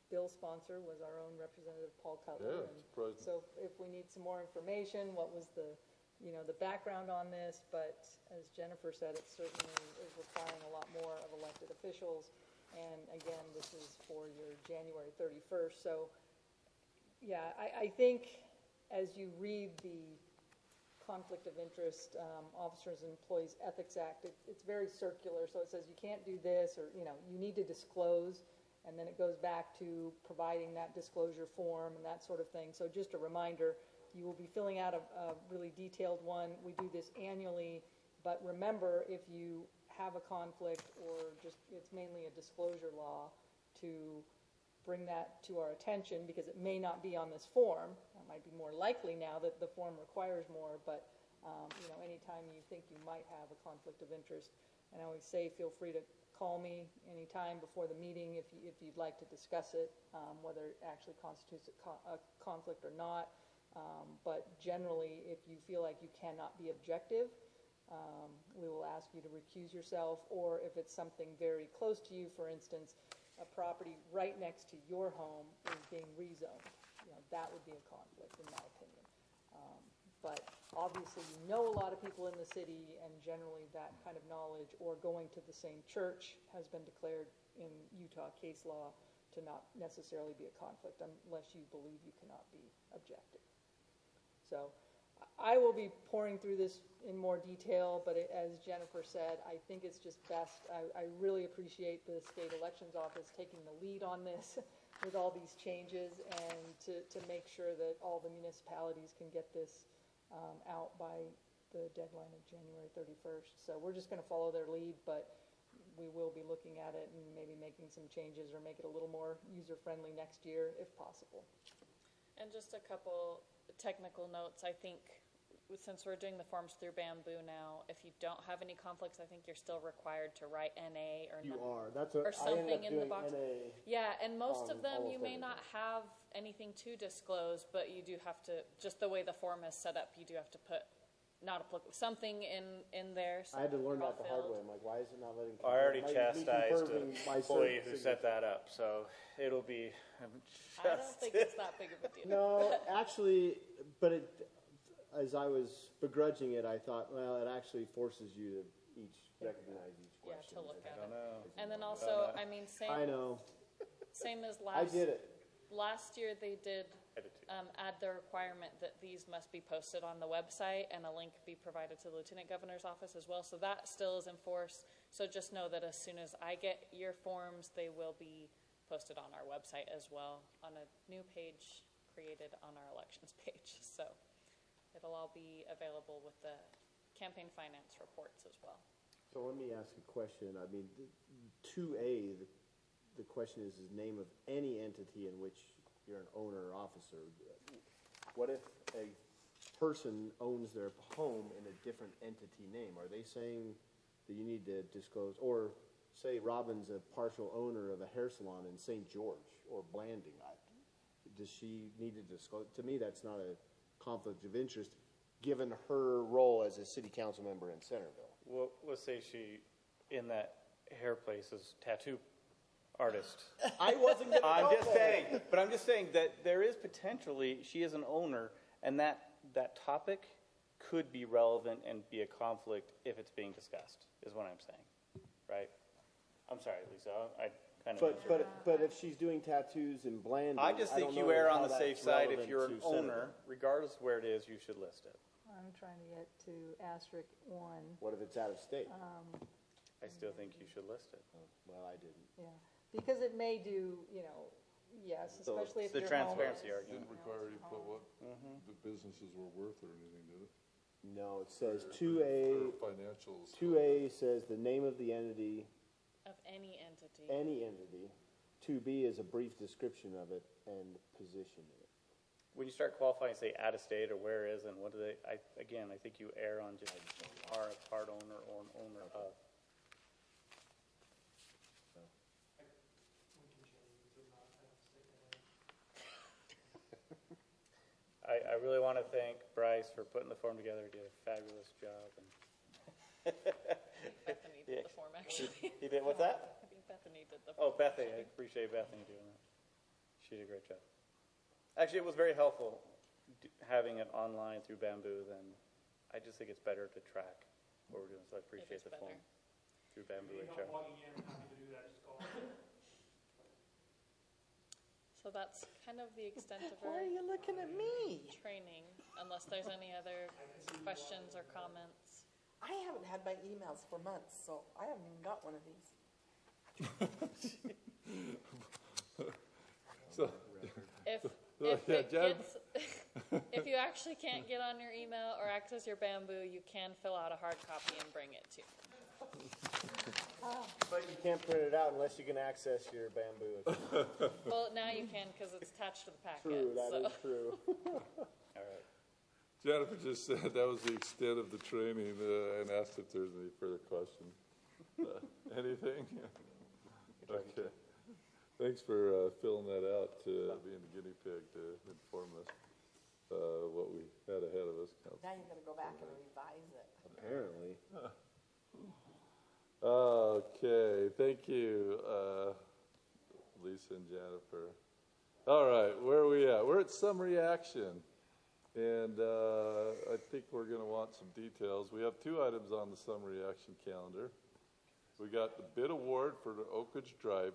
S9: bill sponsor was our own representative, Paul Cutler.
S1: Yeah, surprising.
S9: So if we need some more information, what was the background on this? But as Jennifer said, it certainly is requiring a lot more of elected officials. And again, this is for your January 31st. So yeah, I think as you read the Conflict of Interest Officers and Employees Ethics Act, it's very circular. So it says you can't do this, or you need to disclose, and then it goes back to providing that disclosure form and that sort of thing. So just a reminder, you will be filling out a really detailed one. We do this annually, but remember, if you have a conflict or just it's mainly a disclosure law, to bring that to our attention, because it may not be on this form. It might be more likely now that the form requires more, but anytime you think you might have a conflict of interest, and I always say feel free to call me anytime before the meeting if you'd like to discuss it, whether it actually constitutes a conflict or not. But generally, if you feel like you cannot be objective, we will ask you to recuse yourself, or if it's something very close to you, for instance, a property right next to your home is being rezoned, that would be a conflict, in my opinion. But obviously, a lot of people in the city, and generally that kind of knowledge, or going to the same church, has been declared in Utah case law to not necessarily be a conflict unless you believe you cannot be objective. So I will be pouring through this in more detail, but as Jennifer said, I think it's just best. I really appreciate the state elections office taking the lead on this with all these changes, and to make sure that all the municipalities can get this out by the deadline of January 31st. So we're just going to follow their lead, but we will be looking at it and maybe making some changes or make it a little more user-friendly next year if possible.
S3: And just a couple technical notes. I think since we're doing the forms through Bamboo now, if you don't have any conflicts, I think you're still required to write NA or
S5: You
S3: num-
S5: are. That's
S3: or
S5: what I ended
S3: something
S5: up
S3: in the
S5: doing.
S3: box.
S5: NA.
S3: Yeah, and most of them, you
S5: almost
S3: may not have anything to disclose, but you do have to, just the way the form is set up, you do have to put not applicable, something in there. So
S5: I had to learn
S3: they're
S5: that the
S3: all
S5: hard way.
S3: filled.
S5: I'm like, why is it not letting?
S10: I already
S5: me
S10: chastised
S5: confirming my
S10: an employee who
S5: signature?
S10: set that up, so it'll be
S3: I don't think it's that big of a deal.
S5: No, actually, but as I was begrudging it, I thought, well, it actually forces you to recognize each
S3: Yeah,
S5: question.
S3: to look at
S10: I don't
S3: it.
S10: know.
S3: And then also, I mean,
S5: I know.
S3: same as
S5: I
S3: last.
S5: did it.
S3: Last year, they did
S10: Edit it.
S3: add the requirement that these must be posted on the website and a link be provided to the Lieutenant Governor's office as well. So that still is in force. So just know that as soon as I get your forms, they will be posted on our website as well on a new page created on our elections page. So it'll all be available with the campaign finance reports as well.
S5: So let me ask a question. I mean, 2A, the question is the name of any entity in which you're an owner or officer. What if a person owns their home in a different entity name? Are they saying that you need to disclose, or say Robin's a partial owner of a hair salon in St. George or Blanding? Does she need to disclose? To me, that's not a conflict of interest, given her role as a city council member in Centerville.
S11: Well, let's say she, in that hair place, is tattoo artist.
S5: I wasn't going to
S11: I'm just saying, but I'm just saying that there is potentially, she is an owner, and that topic could be relevant and be a conflict if it's being discussed, is what I'm saying, right? I'm sorry, Lisa, I kind of.
S5: But if she's doing tattoos in Blanding,
S11: I just think
S5: don't
S11: you
S5: know
S11: err
S5: how
S11: on the
S5: that's
S11: safe side. If
S5: relevant
S11: you're
S5: to
S11: an
S5: Centerville.
S11: owner, regardless of where it is, you should list it.
S9: I'm trying to get to asterisk 1.
S5: What if it's out of state?
S11: I still think you should list it.
S5: Well, I didn't.
S9: Yeah, because it may do, yes,
S11: So
S9: especially if
S11: it's the
S9: your home
S11: transparency
S9: is-
S11: argument.
S1: Didn't require you to put what the businesses were worth or anything, did it?
S5: No, it says
S1: Or
S5: 2A.
S1: financials.
S5: 2A says the name of the entity,
S3: Of any entity.
S5: any entity. 2B is a brief description of it and position in it.
S11: When you start qualifying, say out of state or where is and what do they, I think you err on just are a part owner or an owner of. I really want to thank Bryce for putting the form together. He did a fabulous job. And
S3: Bethany did the form, actually.
S11: He did, what's that?
S3: I think Bethany did the form.
S11: Oh, Bethany, I appreciate Bethany doing that. She did a great job. Actually, it was very helpful having it online through Bamboo. Then I just think it's better to track what we're doing, so I appreciate the form through Bamboo HR.
S3: So that's kind of the extent of
S12: Why are you looking at me?
S3: training, unless there's any other questions or comments.
S12: I haven't had my emails for months, so I haven't even got one of these.
S1: So,
S3: If
S1: Yeah,
S3: it
S1: Jen?
S3: gets, if you actually can't get on your email or access your Bamboo, you can fill out a hard copy and bring it to.
S5: But you can't print it out unless you can access your Bamboo account.
S3: Well, now you can because it's attached to the packet.
S5: True, that
S3: so.
S5: is true.
S11: All right.
S1: Jennifer just said that was the extent of the training and asked if there's any further questions. Anything? Okay. Thanks for filling that out, being the guinea pig to inform us what we had ahead of us.
S12: Now you're gonna go back and revise it.
S5: Apparently.
S1: Okay, thank you, Lisa and Jennifer. All right, where are we at? We're at summary action, and I think we're going to want some details. We have two items on the summary action calendar. We got the bid award for the Oak Ridge Drive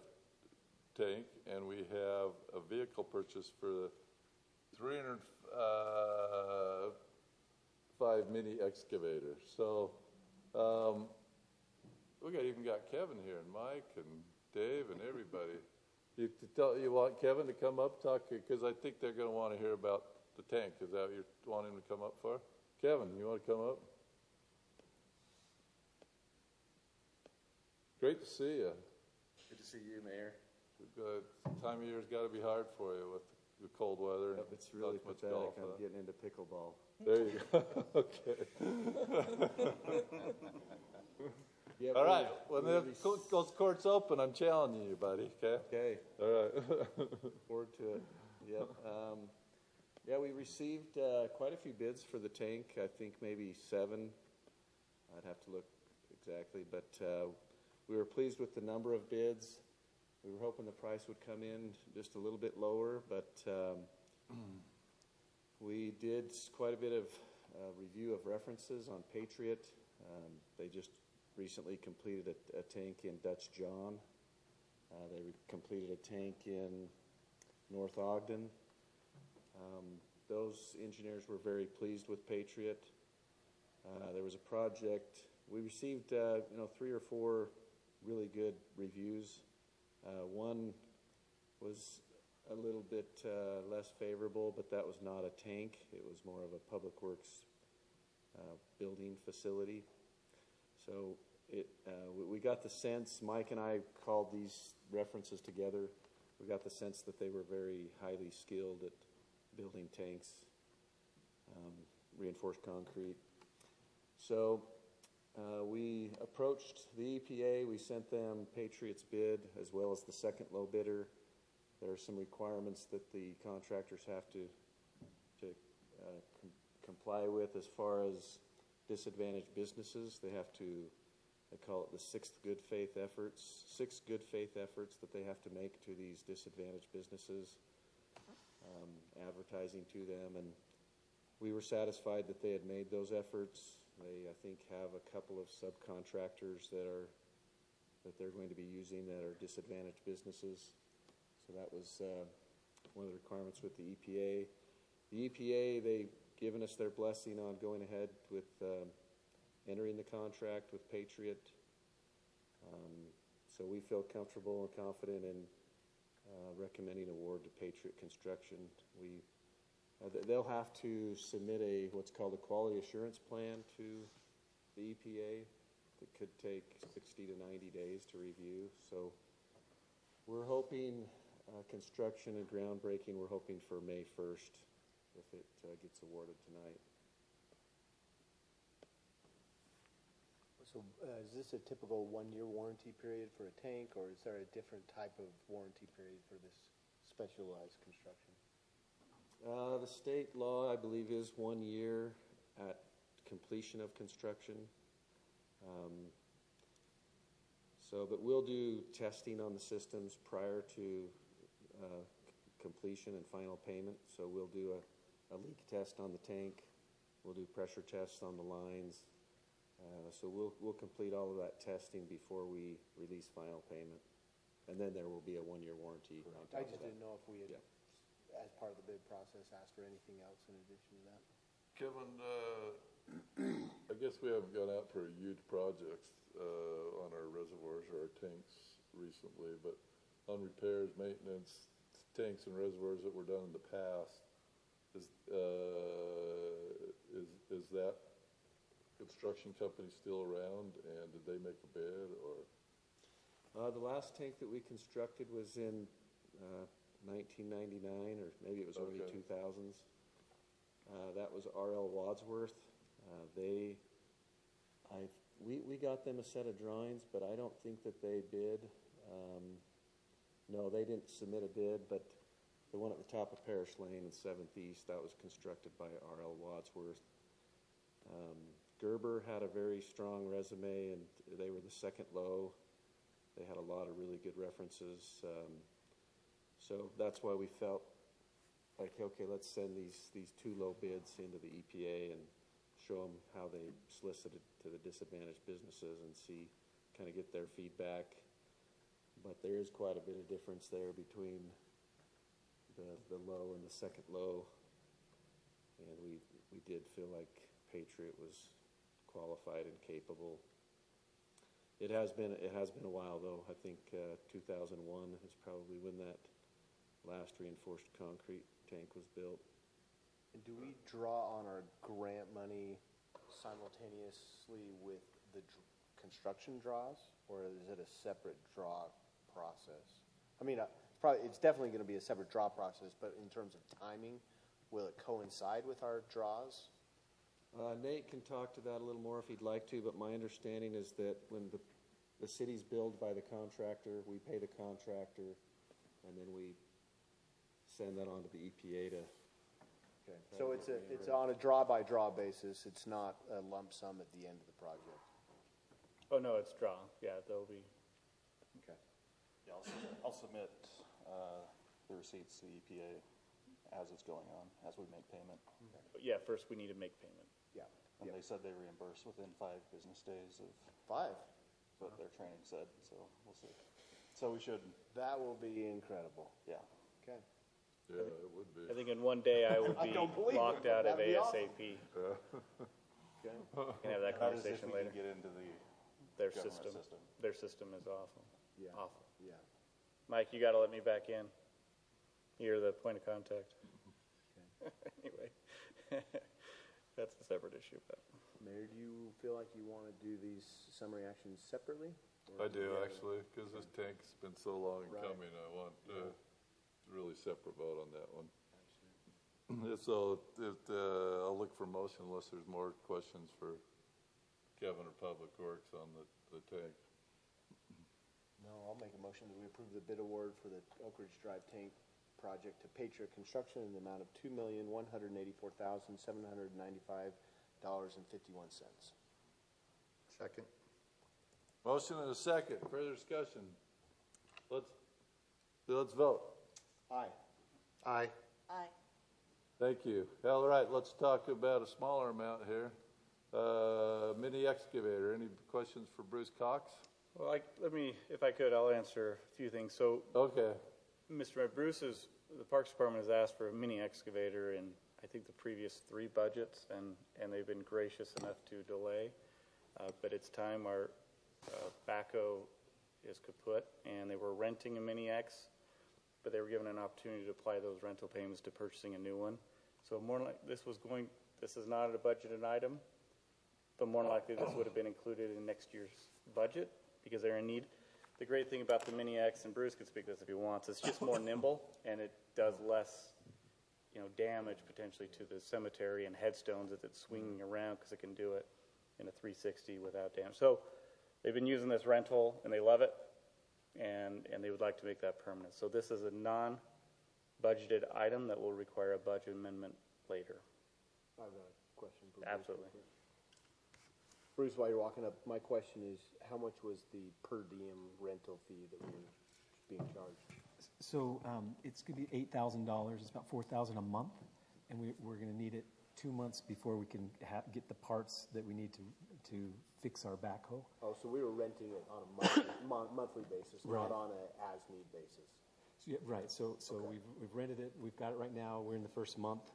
S1: tank, and we have a vehicle purchase for the 305 mini excavator. So, we even got Kevin here, and Mike, and Dave, and everybody. You want Kevin to come up, talk, because I think they're going to want to hear about the tank. Is that what you're wanting him to come up for? Kevin, you want to come up? Great to see you.
S14: Good to see you, Mayor.
S1: Time of year's got to be hard for you with the cold weather.
S6: Yep, it's really
S1: not much
S6: pathetic.
S1: golf,
S6: I'm
S1: huh?
S6: getting into pickleball.
S1: There you go. Okay.
S6: Yep,
S1: All
S6: we-
S1: right. When
S6: we
S1: those courts open, I'm challenging you, buddy. Okay.
S6: Okay,
S1: All right.
S6: forward to it. Yep. Yeah, we received quite a few bids for the tank. I think maybe 7. I'd have to look exactly, but we were pleased with the number of bids. We were hoping the price would come in just a little bit lower, but we did quite a bit of review of references on Patriot. They just recently completed a tank in Dutch John. They completed a tank in North Ogden. Those engineers were very pleased with Patriot. There was a project, we received 3 or 4 really good reviews. One was a little bit less favorable, but that was not a tank. It was more of a public works building facility. So we got the sense, Mike and I called these references together, we got the sense that they were very highly skilled at building tanks, reinforced concrete. So we approached the EPA. We sent them Patriot's bid as well as the second low bidder. There are some requirements that the contractors have to comply with as far as disadvantaged businesses. They have to, they call it the 6 good faith efforts that they have to make to these disadvantaged businesses, advertising to them. And we were satisfied that they had made those efforts. They, I think, have a couple of subcontractors that they're going to be using that are disadvantaged businesses. So that was one of the requirements with the EPA. The EPA, they've given us their blessing on going ahead with entering the contract with Patriot. So we feel comfortable and confident in recommending award to Patriot Construction. They'll have to submit what's called a quality assurance plan to the EPA. It could take 60 to 90 days to review. So we're hoping construction and groundbreaking, we're hoping for May 1st if it gets awarded tonight.
S5: So is this a typical 1-year warranty period for a tank, or is there a different type of warranty period for this specialized construction?
S6: The state law, I believe, is 1 year at completion of construction. But we'll do testing on the systems prior to completion and final payment. So we'll do a leak test on the tank. We'll do pressure tests on the lines. So we'll complete all of that testing before we release final payment. And then there will be a 1-year warranty on top
S5: I
S6: of
S5: just
S6: that.
S5: didn't know if we had, as part of the bid process, asked for anything else in addition to that.
S1: Kevin, I guess we haven't gone out for huge projects on our reservoirs or our tanks recently, but on repairs, maintenance, tanks and reservoirs that were done in the past, is that construction company still around, and did they make a bid, or?
S6: The last tank that we constructed was in 1999, or maybe it was early 2000s. That was R.L. Wadsworth. We got them a set of drawings, but I don't think that they bid. No, they didn't submit a bid, but the one at the top of Parish Lane in 7th East, that was constructed by R.L. Wadsworth. Gerber had a very strong resume, and they were the second low. They had a lot of really good references. So that's why we felt like, okay, let's send these 2 low bids into the EPA and show them how they solicited to the disadvantaged businesses and see, kind of get their feedback. But there is quite a bit of difference there between the low and the second low. And we did feel like Patriot was qualified and capable. It has been a while, though. I think 2001 is probably when that last reinforced concrete tank was built.
S5: And do we draw on our grant money simultaneously with the construction draws, or is it a separate draw process? I mean, it's definitely going to be a separate draw process, but in terms of timing, will it coincide with our draws?
S14: Nate can talk to that a little more if he'd like to, but my understanding is that when the city's billed by the contractor, we pay the contractor, and then we send that on to the EPA to.
S5: Okay. So it's on a draw-by-draw basis. It's not a lump sum at the end of the project.
S11: Oh, no, it's draw. Yeah, there'll be.
S5: Okay.
S15: Yeah, I'll submit the receipts to the EPA as it's going on, as we make payment.
S11: But yeah, first we need to make payment.
S5: Yeah.
S15: And they said they reimburse within 5 business days of.
S5: 5?
S15: That's what their training said, so we'll see. So we should.
S5: That will be incredible.
S15: Yeah.
S5: Okay.
S1: Yeah, it would be.
S11: I think in one day I would be locked out of
S5: That'd be
S11: ASAP.
S5: Okay.
S11: We can have that
S15: How does
S11: conversation
S15: if we
S11: later.
S15: can get into
S11: Their
S15: government
S11: system.
S15: system.
S11: Their system is awful.
S5: Yeah.
S11: Awful.
S5: Yeah.
S11: Mike, you got to let me back in. You're the point of contact. Anyway, that's a separate issue. But
S5: Mayor, do you feel like you want to do these summary actions separately?
S1: I do, actually, because this tank's been so long in
S5: Right.
S1: coming. I want really separate vote on that one. So I'll look for motion unless there's more questions for Kevin or Public Works on the tank.
S5: No, I'll make a motion that we approve the bid award for the Oak Ridge Drive tank project to Patriot Construction in the amount of $2,184,795.51.
S8: Second.
S1: Motion and a second. Further discussion. Let's vote.
S5: Aye.
S8: Aye.
S12: Aye.
S1: Thank you. All right, let's talk about a smaller amount here. Mini excavator. Any questions for Bruce Cox?
S11: well, if I could, I'll answer a few things. So,
S1: Okay.
S11: Mr. Mayor, the Parks Department has asked for a mini excavator in, I think, the previous 3 budgets, and they've been gracious enough to delay. But it's time. Our backhoe is kaput, and they were renting a mini X, but they were given an opportunity to apply those rental payments to purchasing a new one. So more like this is not a budgeted item, but more likely this would have been included in next year's budget because they're in need. The great thing about the Mini X, and Bruce could speak to this if he wants, it's just more nimble and it does less, damage potentially to the cemetery and headstones as it's swinging around because it can do it in a 360 without damage. So they've been using this rental and they love it, and they would like to make that permanent. So this is a non-budgeted item that will require a budget amendment later.
S5: I have a question for
S11: Absolutely.
S5: Bruce, while you're walking up, my question is, how much was the per diem rental fee that we were being charged?
S16: So it's going to be $8,000. It's about $4,000 a month, and we're going to need it 2 months before we can get the parts that we need to fix our backhoe.
S5: Oh, so we were renting it on a monthly basis,
S16: Right.
S5: not on a as-need basis.
S16: So, yeah, right. So
S5: Okay.
S16: we've rented it. We've got it right now. We're in the first month.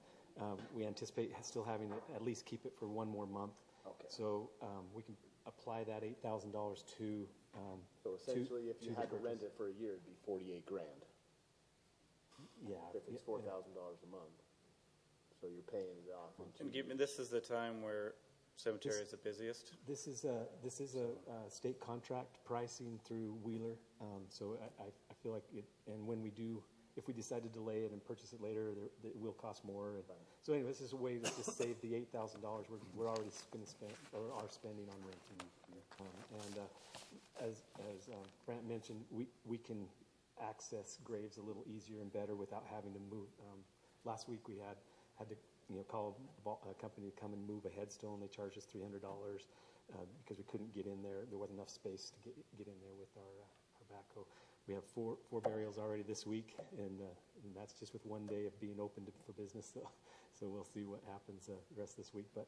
S16: We anticipate still having to at least keep it for 1 more month.
S5: Okay.
S16: So we can apply that $8,000 to.
S5: So essentially, if you
S16: to the
S5: had to rent
S16: purchase.
S5: it for a year, it'd be $48,000.
S16: Yeah.
S5: If it's $4,000 a month, so you're paying it off.
S11: And this is the time where cemetery is the busiest.
S16: This is a state contract pricing through Wheeler, so I feel like it. And when we do, if we decide to delay it and purchase it later, it will cost more. And so anyway, this is a way to just save the $8,000 we're already going to spend or are spending on renting. As Brant mentioned, we can access graves a little easier and better without having to move. Last week we had to call a company to come and move a headstone. They charged us $300 because we couldn't get in there. There wasn't enough space to get in there with our backhoe. We have four burials already this week, and that's just with 1 day of being open for business. So we'll see what happens the rest of this week. But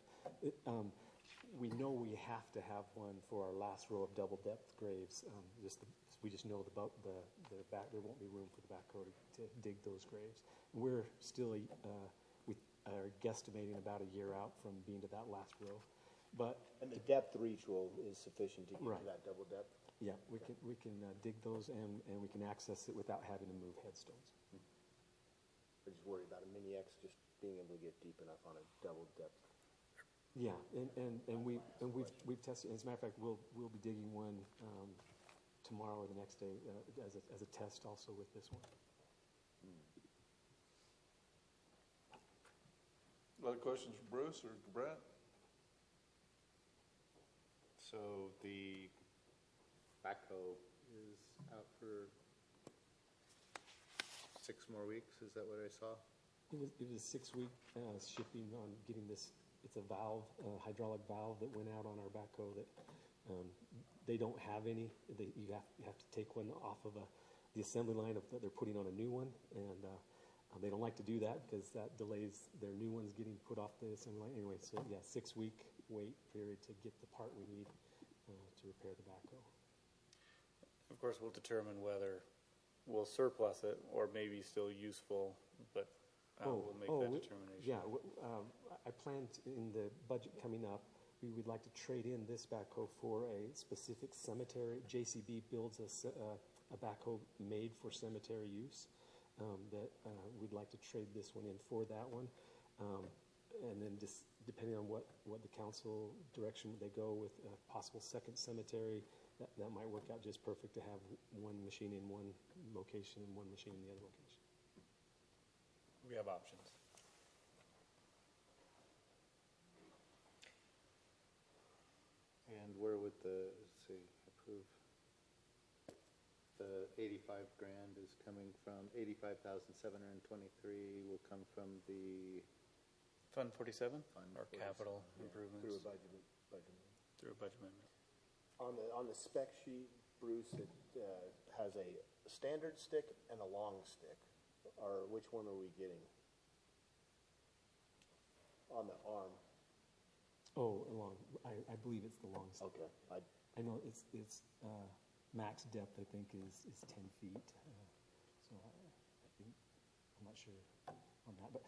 S16: we know we have to have one for our last row of double depth graves. We just know there won't be room for the backhoe to dig those graves. We're still we are guesstimating about a year out from being to that last row.
S5: And the depth reach is sufficient to get
S16: Right.
S5: to that double depth?
S16: Yeah, we can dig those and we can access it without having to move headstones.
S5: I just worry about a Mini X just being able to get deep enough on a double depth.
S16: Yeah, and we've tested. As a matter of fact, we'll be digging one tomorrow or the next day as a test also with this one.
S1: Other questions for Bruce or Brent?
S11: So the backhoe is out for 6 more weeks, is that what I saw?
S16: It was a 6-week shipping on getting this. It's a valve, hydraulic valve that went out on our backhoe that they don't have any. You have to take one off of the assembly line that they're putting on a new one, and they don't like to do that because that delays their new ones getting put off the assembly line. Anyway, so yeah, 6-week wait period to get the part we need to repair the backhoe.
S11: Of course, we'll determine whether we'll surplus it or maybe still useful, but we'll make that determination.
S16: Yeah, I planned in the budget coming up, we would like to trade in this backhoe for a specific cemetery. JCB builds a backhoe made for cemetery use that we'd like to trade this one in for that one. And then just depending on what the council direction they go with a possible second cemetery, that might work out just perfect to have one machine in one location and one machine in the other location.
S11: We have options. And where would approve? The 85 grand is coming from, 85,723 will come from the Fund 47? Or capital improvements?
S5: Through a budget amendment.
S11: On
S5: the spec sheet, Bruce, it has a standard stick and a long stick. Or which one are we getting? On the arm.
S16: Oh, long. I believe it's the long stick.
S5: Okay.
S16: I know it's max depth, I think, is 10 feet. So I think, I'm not sure on that. But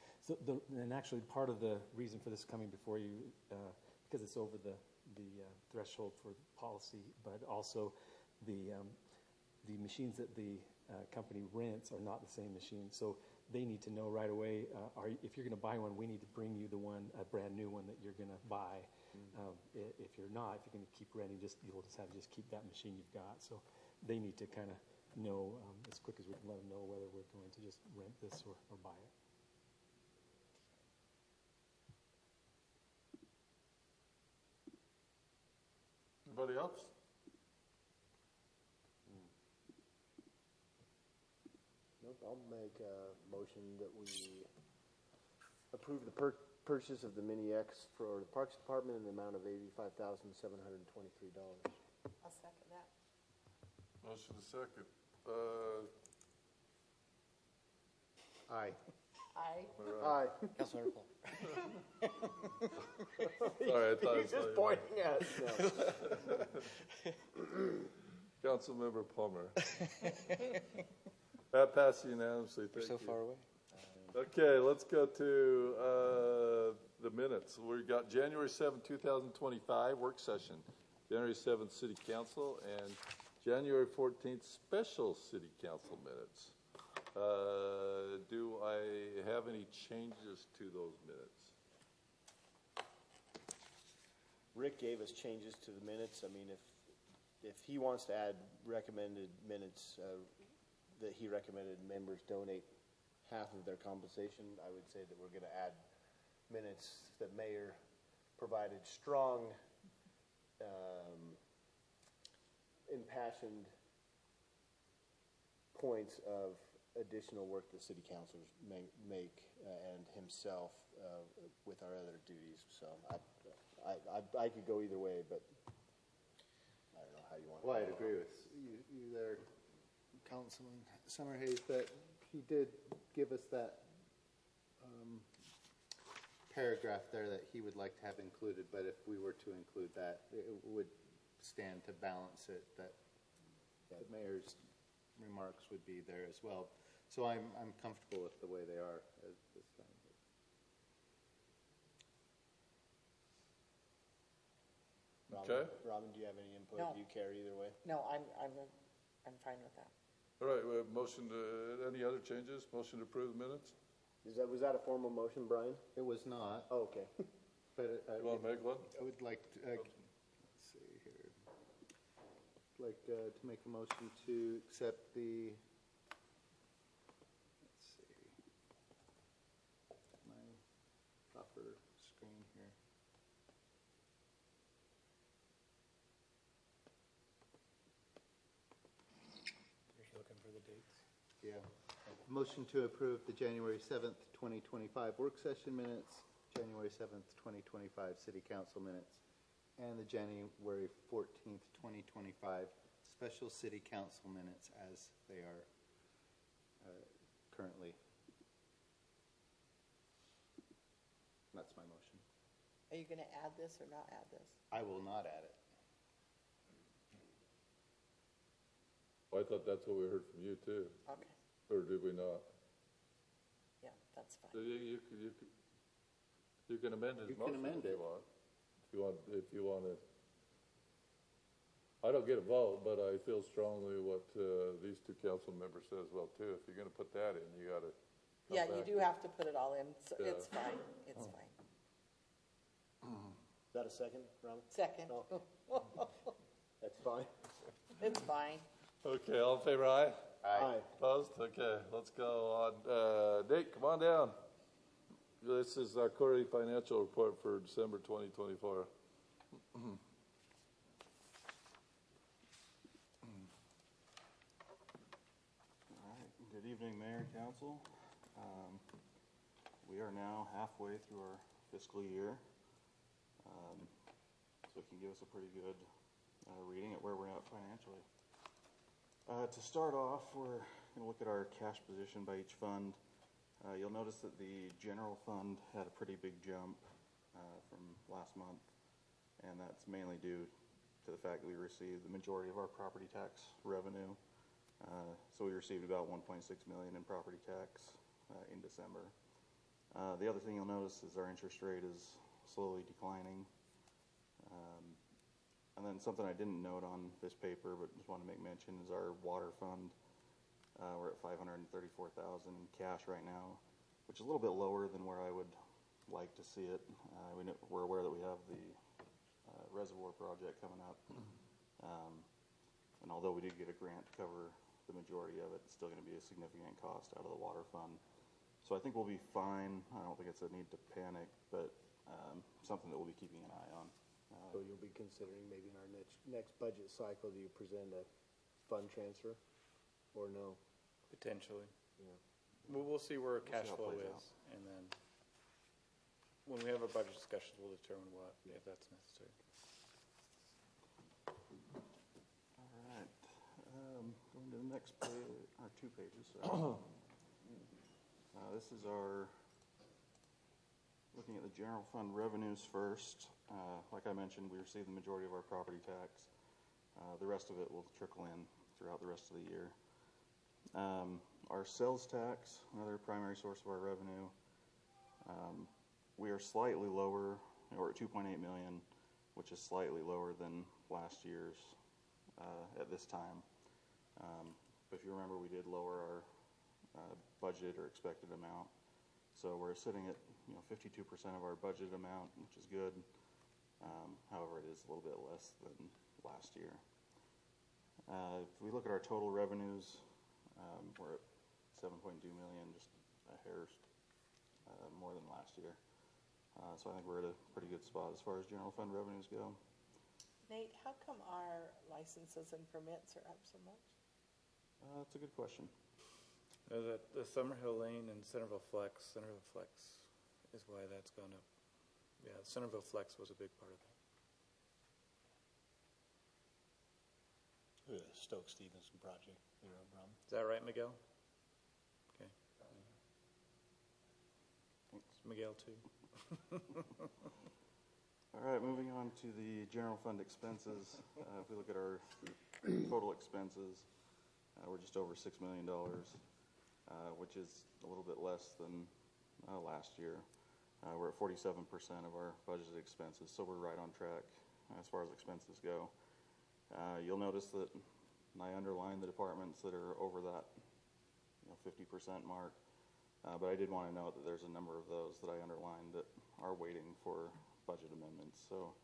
S16: and actually part of the reason for this coming before you, because it's over the threshold for policy, but also the machines that the company rents are not the same machine. So they need to know right away, if you're going to buy one, we need to bring you a brand new one that you're going to buy. If you're not, if you're going to keep renting, you'll just have to keep that machine you've got. So they need to kind of know as quick as we can let them know whether we're going to just rent this or buy it.
S1: Anybody else?
S5: Nope, I'll make a motion that we approve the purchase of the Mini X for the Parks Department in the amount of $85,723.
S12: I'll second that.
S1: Motion to second.
S5: Aye.
S12: Aye.
S5: Aye.
S11: Councilmember Paul.
S1: Sorry, I thought
S5: He's just pointing at us now.
S1: Councilmember Palmer. That passed unanimously.
S11: We're so far away.
S1: Okay, let's go to the minutes. We've got January 7, 2025 work session, January 7th City Council, and January 14th special City Council minutes. Do I have any changes to those minutes?
S5: Rick gave us changes to the minutes. I mean, if he wants to add recommended minutes that he recommended members donate half of their compensation, I would say that we're going to add minutes that mayor provided strong, impassioned points of additional work that city councilors make and himself with our other duties. So I could go either way, but I don't know how you want to.
S11: Well, I'd agree with you there, Councilman Summerhays, that he did give us that paragraph there that he would like to have included, but if we were to include that, it would stand to balance it, that the mayor's remarks would be there as well. So I'm comfortable with the way they are at this time.
S1: Okay.
S5: Robin, do you have any input?
S12: No.
S5: Do you care either way?
S12: No, I'm fine with that.
S1: All right, we have motion to, any other changes? Motion to approve the minutes?
S5: Was that a formal motion, Brian?
S11: It was not.
S5: Oh, okay.
S11: But
S1: You want to make one?
S11: I would like to, let's see here.
S5: like to make a motion to accept the, let's see, my proper screen here.
S11: You're looking for the dates?
S5: Yeah. Motion to approve the January 7th, 2025 work session minutes, January 7th, 2025 city council minutes, and the January 14th, 2025 special city council minutes as they are currently. That's my motion.
S12: Are you gonna add this or not add this?
S5: I will not add it.
S1: Well, I thought that's what we heard from you too.
S12: Okay,
S1: Or did we not?
S12: yeah, that's
S1: So
S12: fine.
S1: you can amend his
S5: You can
S1: motion
S5: amend
S1: if
S5: it.
S1: you want. If you want to. I don't get a vote, but I feel strongly what these two council members said as well too. If you're going to put that in, you got to.
S12: Yeah, you do have to put it all in, so
S1: Yeah.
S12: it's fine, it's fine.
S5: Is that a second, Robin?
S12: Second,
S5: That's fine.
S12: it's fine.
S1: Okay, all in favor, aye?
S5: Aye.
S1: Opposed? Okay, let's go on. Nate, come on down. This is our quarterly financial report for December 2024.
S15: All right, good evening, Mayor, Council. We are now halfway through our fiscal year, so it can give us a pretty good reading at where we're at financially. To start off, we're going to look at our cash position by each fund. You'll notice that the general fund had a pretty big jump from last month, and that's mainly due to the fact that we received the majority of our property tax revenue. So we received about $1.6 million in property tax in December. The other thing you'll notice is our interest rate is slowly declining. And then something I didn't note on this paper, but just want to make mention, is our water fund. We're at $534,000 in cash right now, which is a little bit lower than where I would like to see it. We're aware that we have the reservoir project coming up. And although we did get a grant to cover the majority of it, it's still going to be a significant cost out of the water fund. So I think we'll be fine. I don't think it's a need to panic, but something that we'll be keeping an eye on.
S5: So you'll be considering maybe in our next budget cycle, do you present a fund transfer or no?
S11: Potentially.
S5: Yeah.
S11: We'll see where
S15: We'll see
S11: cash
S15: how it
S11: flow
S15: plays
S11: is, and then when we have our budget discussions, we'll determine what, if that's necessary.
S15: All right. Going to the next page, or 2 pages. Sorry. This is our, looking at the general fund revenues first. Like I mentioned, we received the majority of our property tax. The rest of it will trickle in throughout the rest of the year. Our sales tax, another primary source of our revenue, we are slightly lower. We're at $2.8 million, which is slightly lower than last year's at this time. But if you remember, we did lower our budget or expected amount. So we're sitting at 52% of our budget amount, which is good. However, it is a little bit less than last year. If we look at our total revenues, we're at $7.2 million, just a hair more than last year. So I think we're at a pretty good spot as far as general fund revenues go.
S12: Nate, how come our licenses and permits are up so much?
S15: That's a good question.
S11: The Summerhill Lane and Centerville Flex is why that's gone up. Yeah, Centerville Flex was a big part of that.
S5: The Stokes Stevenson project,
S11: Is that right, Miguel? Okay.
S15: Thanks.
S11: Miguel too.
S15: All right, moving on to the general fund expenses. If we look at our total expenses, we're just over $6 million, which is a little bit less than last year. We're at 47% of our budgeted expenses, so we're right on track as far as expenses go. You'll notice that I underlined the departments that are over that 50% mark, but I did want to note that there's a number of those that I underlined that are waiting for budget amendments. So,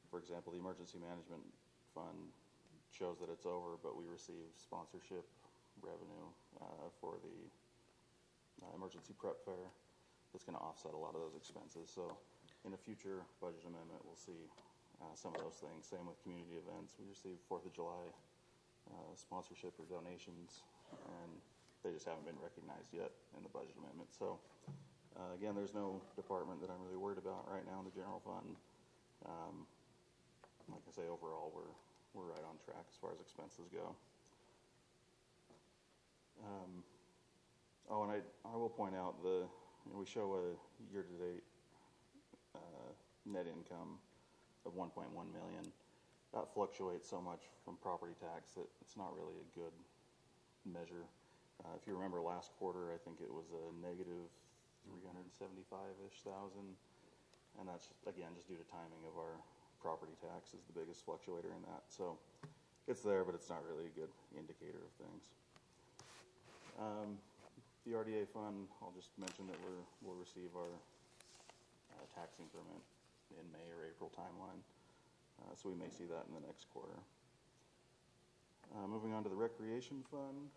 S15: for example, the Emergency Management Fund shows that it's over, but we receive sponsorship revenue for the emergency prep fair that's going to offset a lot of those expenses. So in a future budget amendment, we'll see some of those things. Same with community events. We receive 4th of July sponsorship or donations, and they just haven't been recognized yet in the budget amendment. So again, there's no department that I'm really worried about right now in the general fund. Like I say, overall, we're right on track as far as expenses go. And I will point out we show a year-to-date net income of 1.1 million. That fluctuates so much from property tax that it's not really a good measure. If you remember last quarter, I think it was a negative 375-ish thousand, and that's again just due to timing of our property tax is the biggest fluctuator in that. So it's there, but it's not really a good indicator of things. The RDA fund, I'll just mention that we'll receive our tax increment in May or April timeline, so we may see that in the next quarter. Moving on to the recreation fund.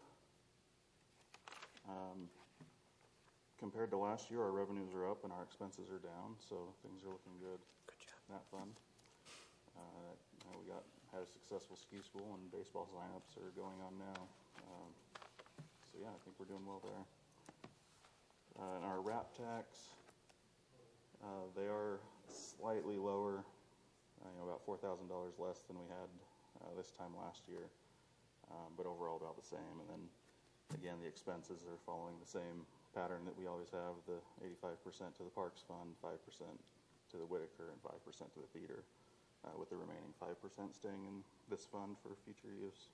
S15: Compared to last year, our revenues are up and our expenses are down, so things are looking good. Good job. In that fund. We had a successful ski school, and baseball signups are going on now. So yeah, I think we're doing well there. And our RAP tax, they are slightly lower, about $4,000 less than we had this time last year, but overall about the same. And then again, the expenses are following the same pattern that we always have: the 85% to the Parks Fund, 5% to the Whitaker, and 5% to the theater, with the remaining 5% staying in this fund for future use.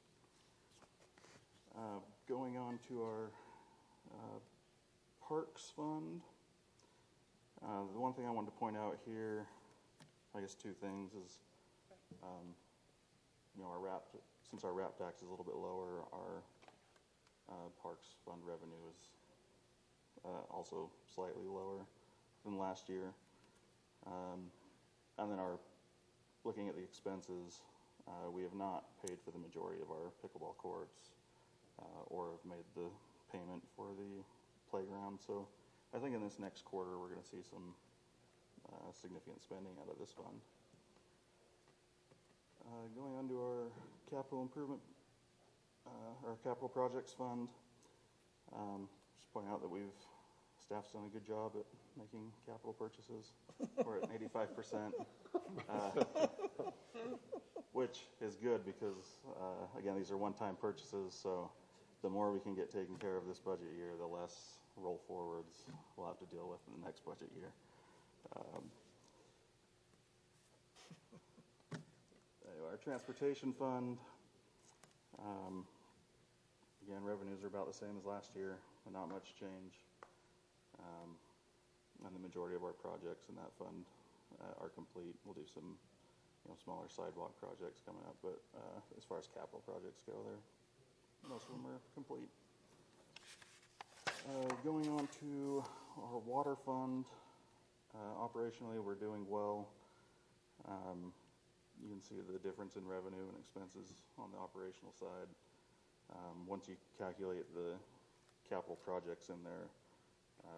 S15: Going on to our Parks Fund, the one thing I wanted to point out here, I guess two things, is since our RAP tax is a little bit lower, our Parks Fund revenue is also slightly lower than last year. And then looking at the expenses, we have not paid for the majority of our pickleball courts or have made the payment for the playground. So I think in this next quarter we're going to see some significant spending out of this fund. Going on to our capital improvement, our capital projects fund, just point out that staff's done a good job at making capital purchases. We're at 85%, which is good because, again, these are one-time purchases, so the more we can get taken care of this budget year, the less roll forwards we'll have to deal with in the next budget year. Anyway, our transportation fund, again, revenues are about the same as last year, but not much change. And the majority of our projects in that fund are complete. We'll do some smaller sidewalk projects coming up, but as far as capital projects go, most of them are complete. Going on to our water fund, operationally we're doing well. You can see the difference in revenue and expenses on the operational side. Once you calculate the capital projects in there,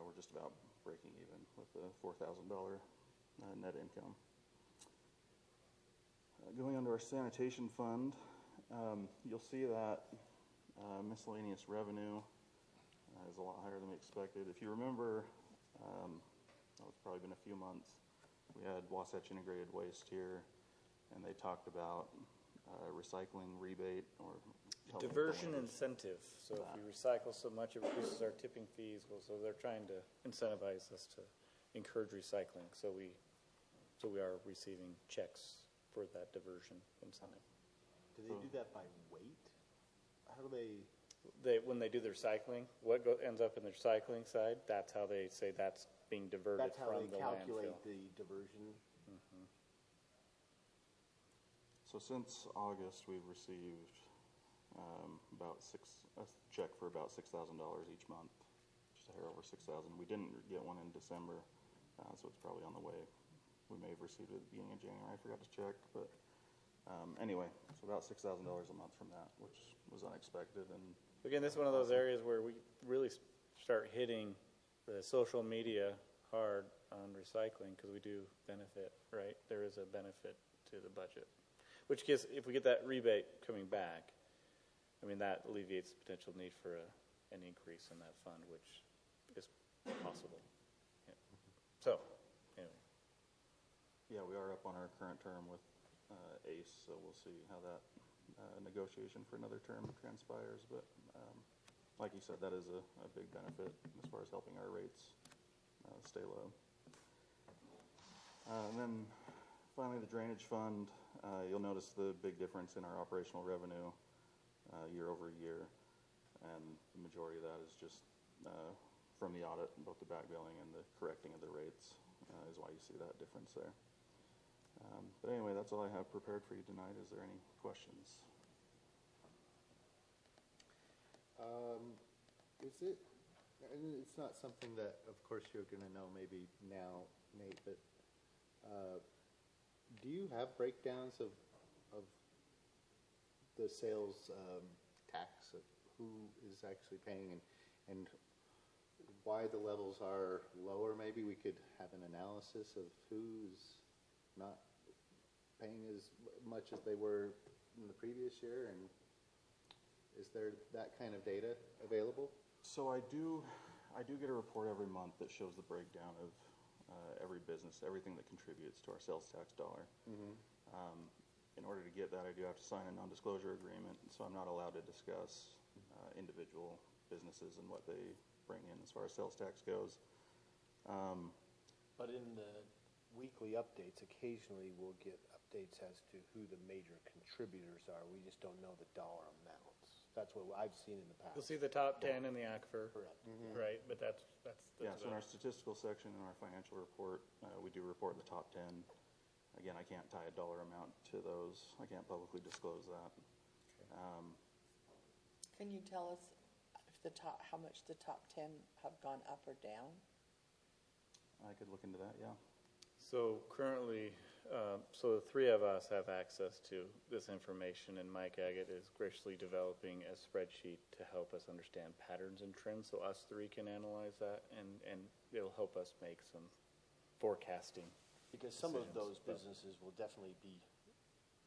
S15: we're just about breaking even with the $4,000 net income. Going on to our sanitation fund, you'll see that miscellaneous revenue is a lot higher than we expected. If you remember, it's probably been a few months, we had Wasatch Integrated Waste here, and they talked about recycling rebate or
S11: diversion incentive. So if we recycle so much, it reduces our tipping fees. So they're trying to incentivize us to encourage recycling. So we are receiving checks for that diversion incentive.
S5: Do they do that by weight? How do they?
S11: When they do the recycling, what ends up in the recycling side, that's how they say that's being diverted
S5: That's how
S11: from
S5: they
S11: the
S5: calculate
S11: landfill.
S5: the diversion.
S11: Mm-hmm.
S15: So since August, we've received a check for about $6,000 each month, just a hair over 6,000. We didn't get one in December, so it's probably on the way. We may have received it at the beginning of January. I forgot to check, but Anyway, so about $6,000 a month from that, which was unexpected. And
S11: Again, this is one of those areas where we really start hitting the social media hard on recycling because we do benefit, right? There is a benefit to the budget, which gives, if we get that rebate coming back, I mean, that alleviates the potential need for an increase in that fund, which is possible. Yeah. So, anyway.
S15: yeah, we are up on our current term with ACE, so we'll see how that negotiation for another term transpires. But like you said, that is a big benefit as far as helping our rates stay low. And then finally, the drainage fund. You'll notice the big difference in our operational revenue year over year, and the majority of that is just from the audit, both the back billing and the correcting of the rates is why you see that difference there. But anyway, that's all I have prepared for you tonight. Is there any questions?
S5: Is it, and it's not something that, of course, you're going to know maybe now, Nate, but do you have breakdowns of the sales tax, of who is actually paying and why the levels are lower? Maybe we could have an analysis of who's not paying as much as they were in the previous year, and is there that kind of data available?
S15: So I do get a report every month that shows the breakdown of every business, everything that contributes to our sales tax dollar.
S5: Mm-hmm.
S15: In order to get that, I do have to sign a non-disclosure agreement, so I'm not allowed to discuss individual businesses and what they bring in as far as sales tax goes.
S5: But in the weekly updates, occasionally we'll get updates as to who the major contributors are. We just don't know the dollar amounts. That's what I've seen in the past.
S11: You'll see the top 10 in the ACFR.
S5: Correct.
S11: Mm-hmm. Right, but that's
S15: Yeah, so in our statistical section in our financial report, we do report the top 10. Again, I can't tie a dollar amount to those. I can't publicly disclose that. Okay.
S12: Can you tell us if how much the top 10 have gone up or down?
S15: I could look into that, yeah.
S11: So currently, so the three of us have access to this information, and Mike Agate is graciously developing a spreadsheet to help us understand patterns and trends, so us three can analyze that, and it'll help us make some forecasting.
S5: Because some of those businesses will definitely be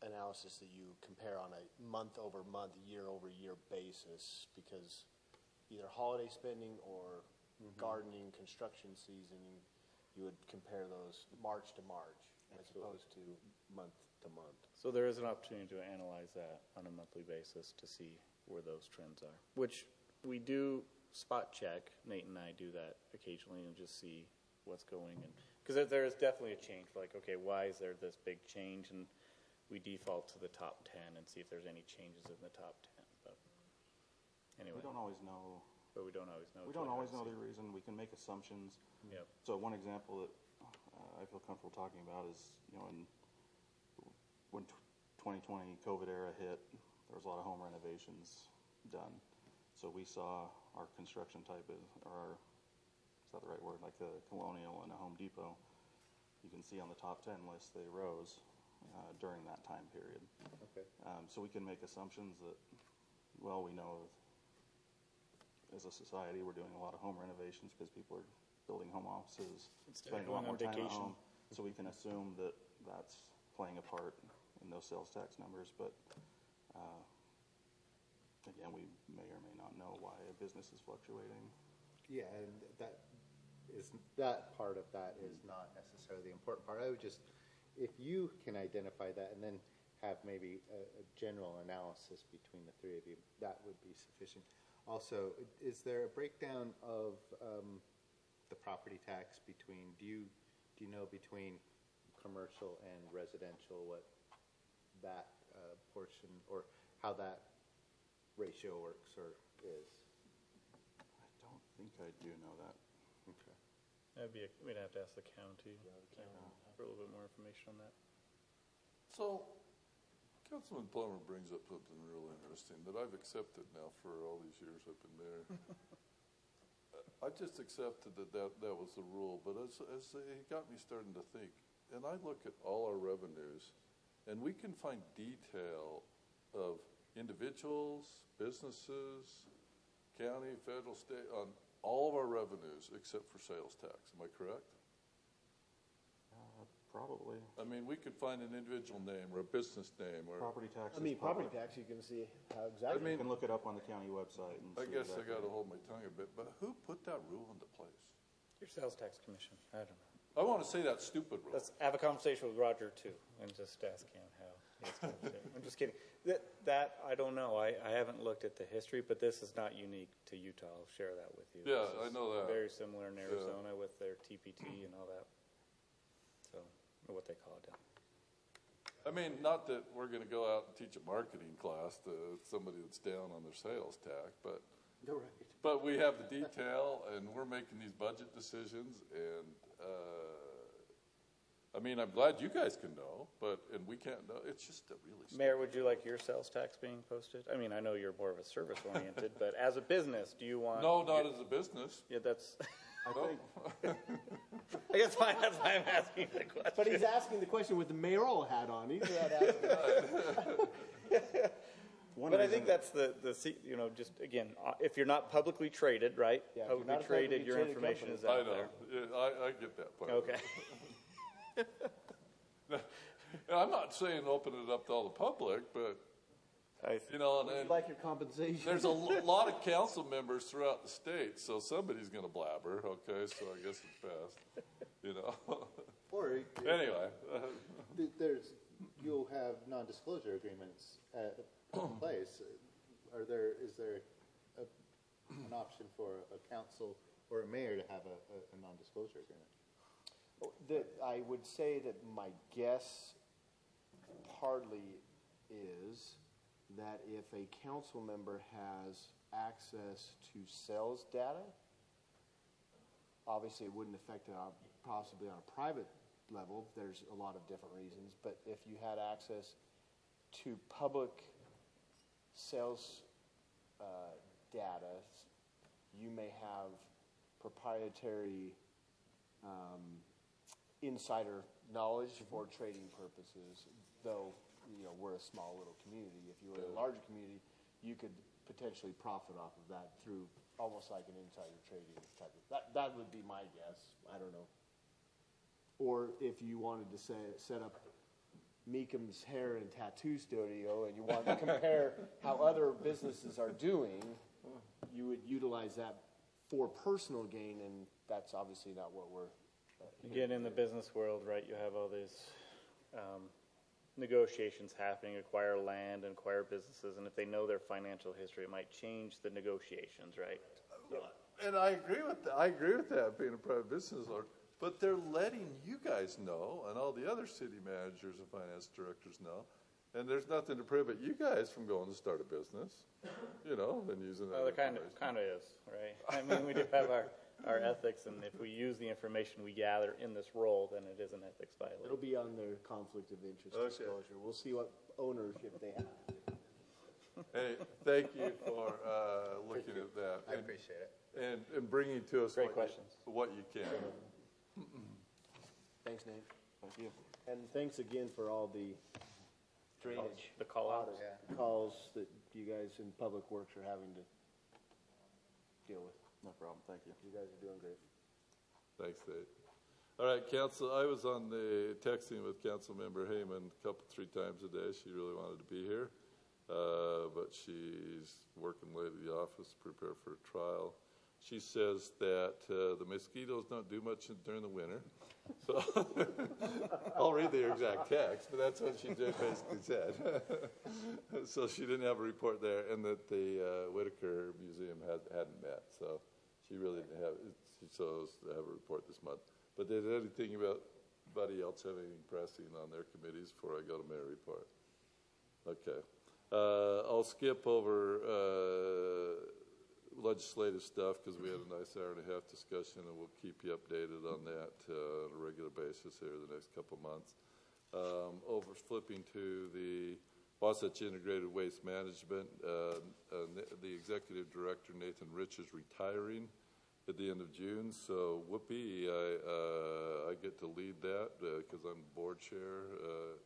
S5: analysis that you compare on a month-over-month, year-over-year basis, because either holiday spending or gardening, construction season, you would compare those March to March as opposed to month to month.
S11: So there is an opportunity to analyze that on a monthly basis to see where those trends are, which we do spot check. Nate and I do that occasionally and just see what's going in. Because there is definitely a change. Like, okay, why is there this big change? And we default to the top 10 and see if there's any changes in the top 10. But anyway.
S15: We don't always know.
S11: But we don't always know.
S15: We don't always know the reason. We can make assumptions.
S11: Yep.
S15: So one example that I feel comfortable talking about is, when 2020 COVID era hit, there was a lot of home renovations done. So we saw our construction type is that the right word? Like a Colonial and a Home Depot. You can see on the top 10 list they rose during that time period.
S5: Okay.
S15: So we can make assumptions that, well, we know as a society we're doing a lot of home renovations because people are building home offices, spending a lot more time at home. So we can assume that that's playing a part in those sales tax numbers. But again, we may or may not know why a business is fluctuating.
S5: Yeah, and that part of that is not necessarily the important part. I would just, if you can identify that and then have maybe a general analysis between the three of you, that would be sufficient. Also, is there a breakdown of the property tax between, do you know between commercial and residential what that portion or how that ratio works or is?
S15: I don't think I do know that.
S5: Okay.
S11: We'd have to ask the county for a little bit more information on that.
S1: So, Councilman Plummer brings up something real interesting that I've accepted now for all these years I've been there. I just accepted that was the rule, but as it got me starting to think, and I look at all our revenues, and we can find detail of individuals, businesses, county, federal, state, on all of our revenues except for sales tax. Am I correct?
S15: Probably.
S1: I mean, we could find an individual name or a business name or.
S15: Property tax.
S5: I mean, property tax, you can see how exactly.
S15: You can look it up on the county website. And
S1: I
S15: see
S1: guess I
S15: exactly.
S1: got to hold my tongue a bit, but who put that rule into place?
S11: Your sales tax commission, I don't know.
S1: I want to say that stupid rule.
S11: Let's have a conversation with Roger too, and just ask him how he's going to do it. I'm just kidding. That, I don't know. I haven't looked at the history, but this is not unique to Utah. I'll share that with you.
S1: Yeah,
S11: This
S1: I
S11: is
S1: know that.
S11: Very similar in Arizona with their TPT and all that. So, or what they call it down.
S1: I mean, not that we're going to go out and teach a marketing class to somebody that's down on their sales tax, but we have the detail, and we're making these budget decisions, and I mean, I'm glad you guys can know, and we can't know. It's just a really
S11: Mayor, would you like your sales tax being posted? I mean, I know you're more of a service oriented, but as a business, do you want?
S1: No, not as a business.
S11: Yeah, that's.
S5: I think.
S11: I guess that's why I'm asking the question.
S5: But he's asking the question with the mayoral hat on. He's not asking.
S11: But I think that's the just again, if you're not publicly traded, right?
S5: Yeah,
S11: publicly traded, your information is
S1: I
S11: out
S1: know.
S11: there.
S1: Yeah, I get that part.
S11: Okay.
S1: I'm not saying open it up to all the public, but and
S5: like your compensation.
S1: There's a lot of council members throughout the state, so somebody's going to blabber. Okay, so I guess it's best,
S17: Or
S1: anyway,
S17: you'll have non-disclosure agreements in place. Is there an option for a council or a mayor to have a non-disclosure agreement?
S5: I would say that my guess partly is that if a council member has access to sales data, obviously it wouldn't affect it possibly on a private level. There's a lot of different reasons, but if you had access to public sales data, you may have proprietary insider knowledge for trading purposes, though we're a small little community. If you were a larger community, you could potentially profit off of that through almost like an insider trading type of that would be my guess. I don't know. Or if you wanted to set up Meekum's hair and tattoo studio and you wanted to compare how other businesses are doing, you would utilize that for personal gain, and that's obviously not what we're
S11: Again, in the business world, right, you have all these negotiations happening, acquire land and acquire businesses, and if they know their financial history, it might change the negotiations, right? So.
S1: And I agree with that. I agree with that, being a private business owner. But they're letting you guys know, and all the other city managers and finance directors know, and there's nothing to prohibit you guys from going to start a business, and using that.
S11: Well, it kind of is, right? I mean, we do have our ethics, and if we use the information we gather in this role, then it is an ethics violation.
S5: It'll be on their conflict of interest disclosure. We'll see what ownership they have.
S1: Hey, thank you for looking at that.
S17: I appreciate it.
S1: And bringing to us what you can.
S5: Thanks, Nate. Thank you. And thanks again for all the drainage,
S11: the call-outs,
S5: calls that you guys in Public Works are having to deal with.
S15: No problem. Thank you.
S5: You guys are doing great.
S1: Thanks, Nate. All right, Council. I was on the texting with Councilmember Heyman three times a day. She really wanted to be here, but she's working late at the office to prepare for a trial. She says that the mosquitoes don't do much during the winter. So I'll read the exact text, but that's what she basically said. So she didn't have a report there, and that the Whitaker Museum hadn't met. So she really didn't have. She chose to have a report this month. But did anything about anybody else have anything pressing on their committees before I go to mayor report? Okay. I'll skip over legislative stuff because we had a nice hour and a half discussion, and we'll keep you updated on that on a regular basis here the next couple months. Over flipping to the Wasatch Integrated Waste Management, the executive director, Nathan Rich, is retiring, at the end of June. So whoopee, I get to lead that because I'm board chair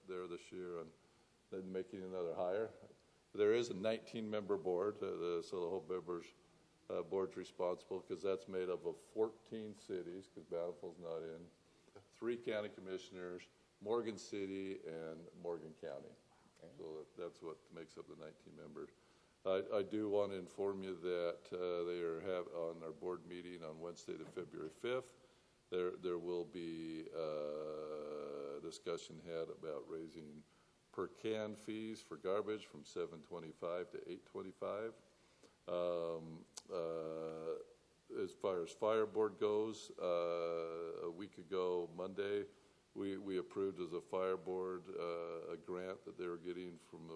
S1: there this year and then making another hire. There is a 19-member board, so the whole board's responsible because that's made up of 14 cities because Bountiful's not in, 3 county commissioners, Morgan City, and Morgan County. So that's what makes up the 19 members. I do want to inform you that they have on our board meeting on Wednesday, the February 5th. There will be discussion had about raising per can fees for garbage from $7.25 to $8.25. As far as fire board goes, a week ago Monday, we approved as a fire board a grant that they were getting from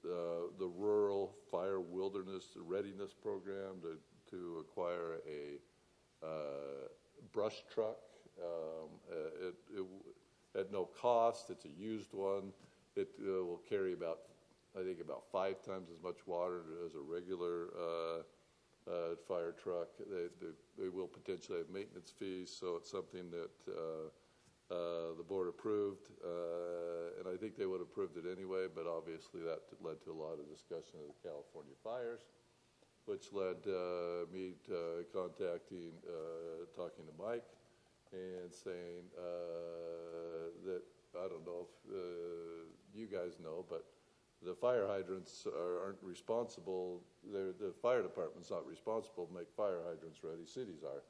S1: the Rural Fire Wilderness Readiness Program to acquire a brush truck at no cost. It's a used one. It will carry about 5 times as much water as a regular fire truck. They will potentially have maintenance fees, so it's something that the board approved, and I think they would have approved it anyway, but obviously that led to a lot of discussion of the California fires, which led me talking to Mike and saying that, I don't know if you guys know, but the fire hydrants aren't responsible. The fire department's not responsible to make fire hydrants ready. Cities are.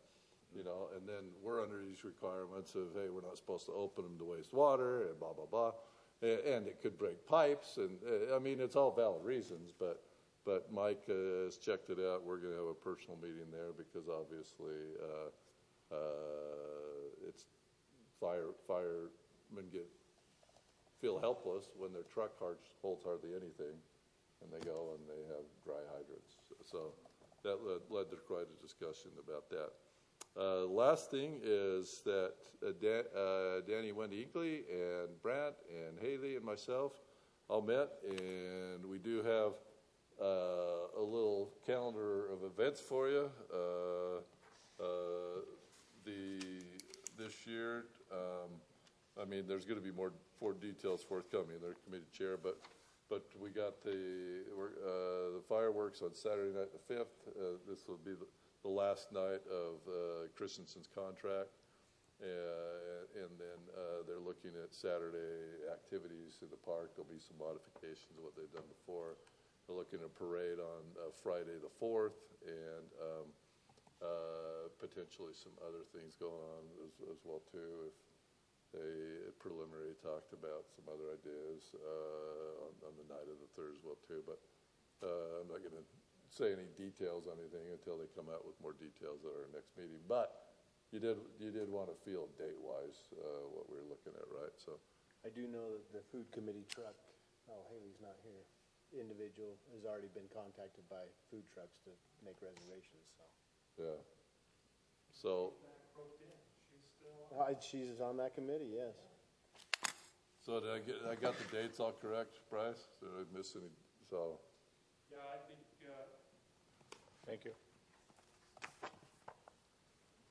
S1: And then we're under these requirements of, hey, we're not supposed to open them to waste water and blah, blah, blah. And it could break pipes. And, I mean, it's all valid reasons, but Mike has checked it out. We're going to have a personal meeting there because obviously it's firemen feel helpless when their truck holds hardly anything, and they go and they have dry hydrants. So that led to quite a discussion about that. Last thing is that Danny, Wendy Inkley, and Brant, and Haley, and myself all met, and we do have a little calendar of events for you this year. I mean, there's going to be more details forthcoming. They're committee chair, but we got the fireworks on Saturday night the 5th. This will be the last night of Christensen's contract, and then they're looking at Saturday activities in the park. There'll be some modifications of what they've done before. They're looking at a parade on Friday the 4th, and potentially some other things going on as well too. If they preliminary talked about some other ideas on the night of the 3rd as well too, but I'm not going to say any details on anything until they come out with more details at our next meeting. But you did want to feel date-wise what we were looking at, right? So
S5: I do know that the food committee truck, Haley's not here, individual has already been contacted by food trucks to make reservations. So
S1: yeah. So
S5: she's on that committee, yes.
S1: So I got the dates all correct, Bryce? Did I miss any? So
S4: yeah, I think.
S5: Thank you.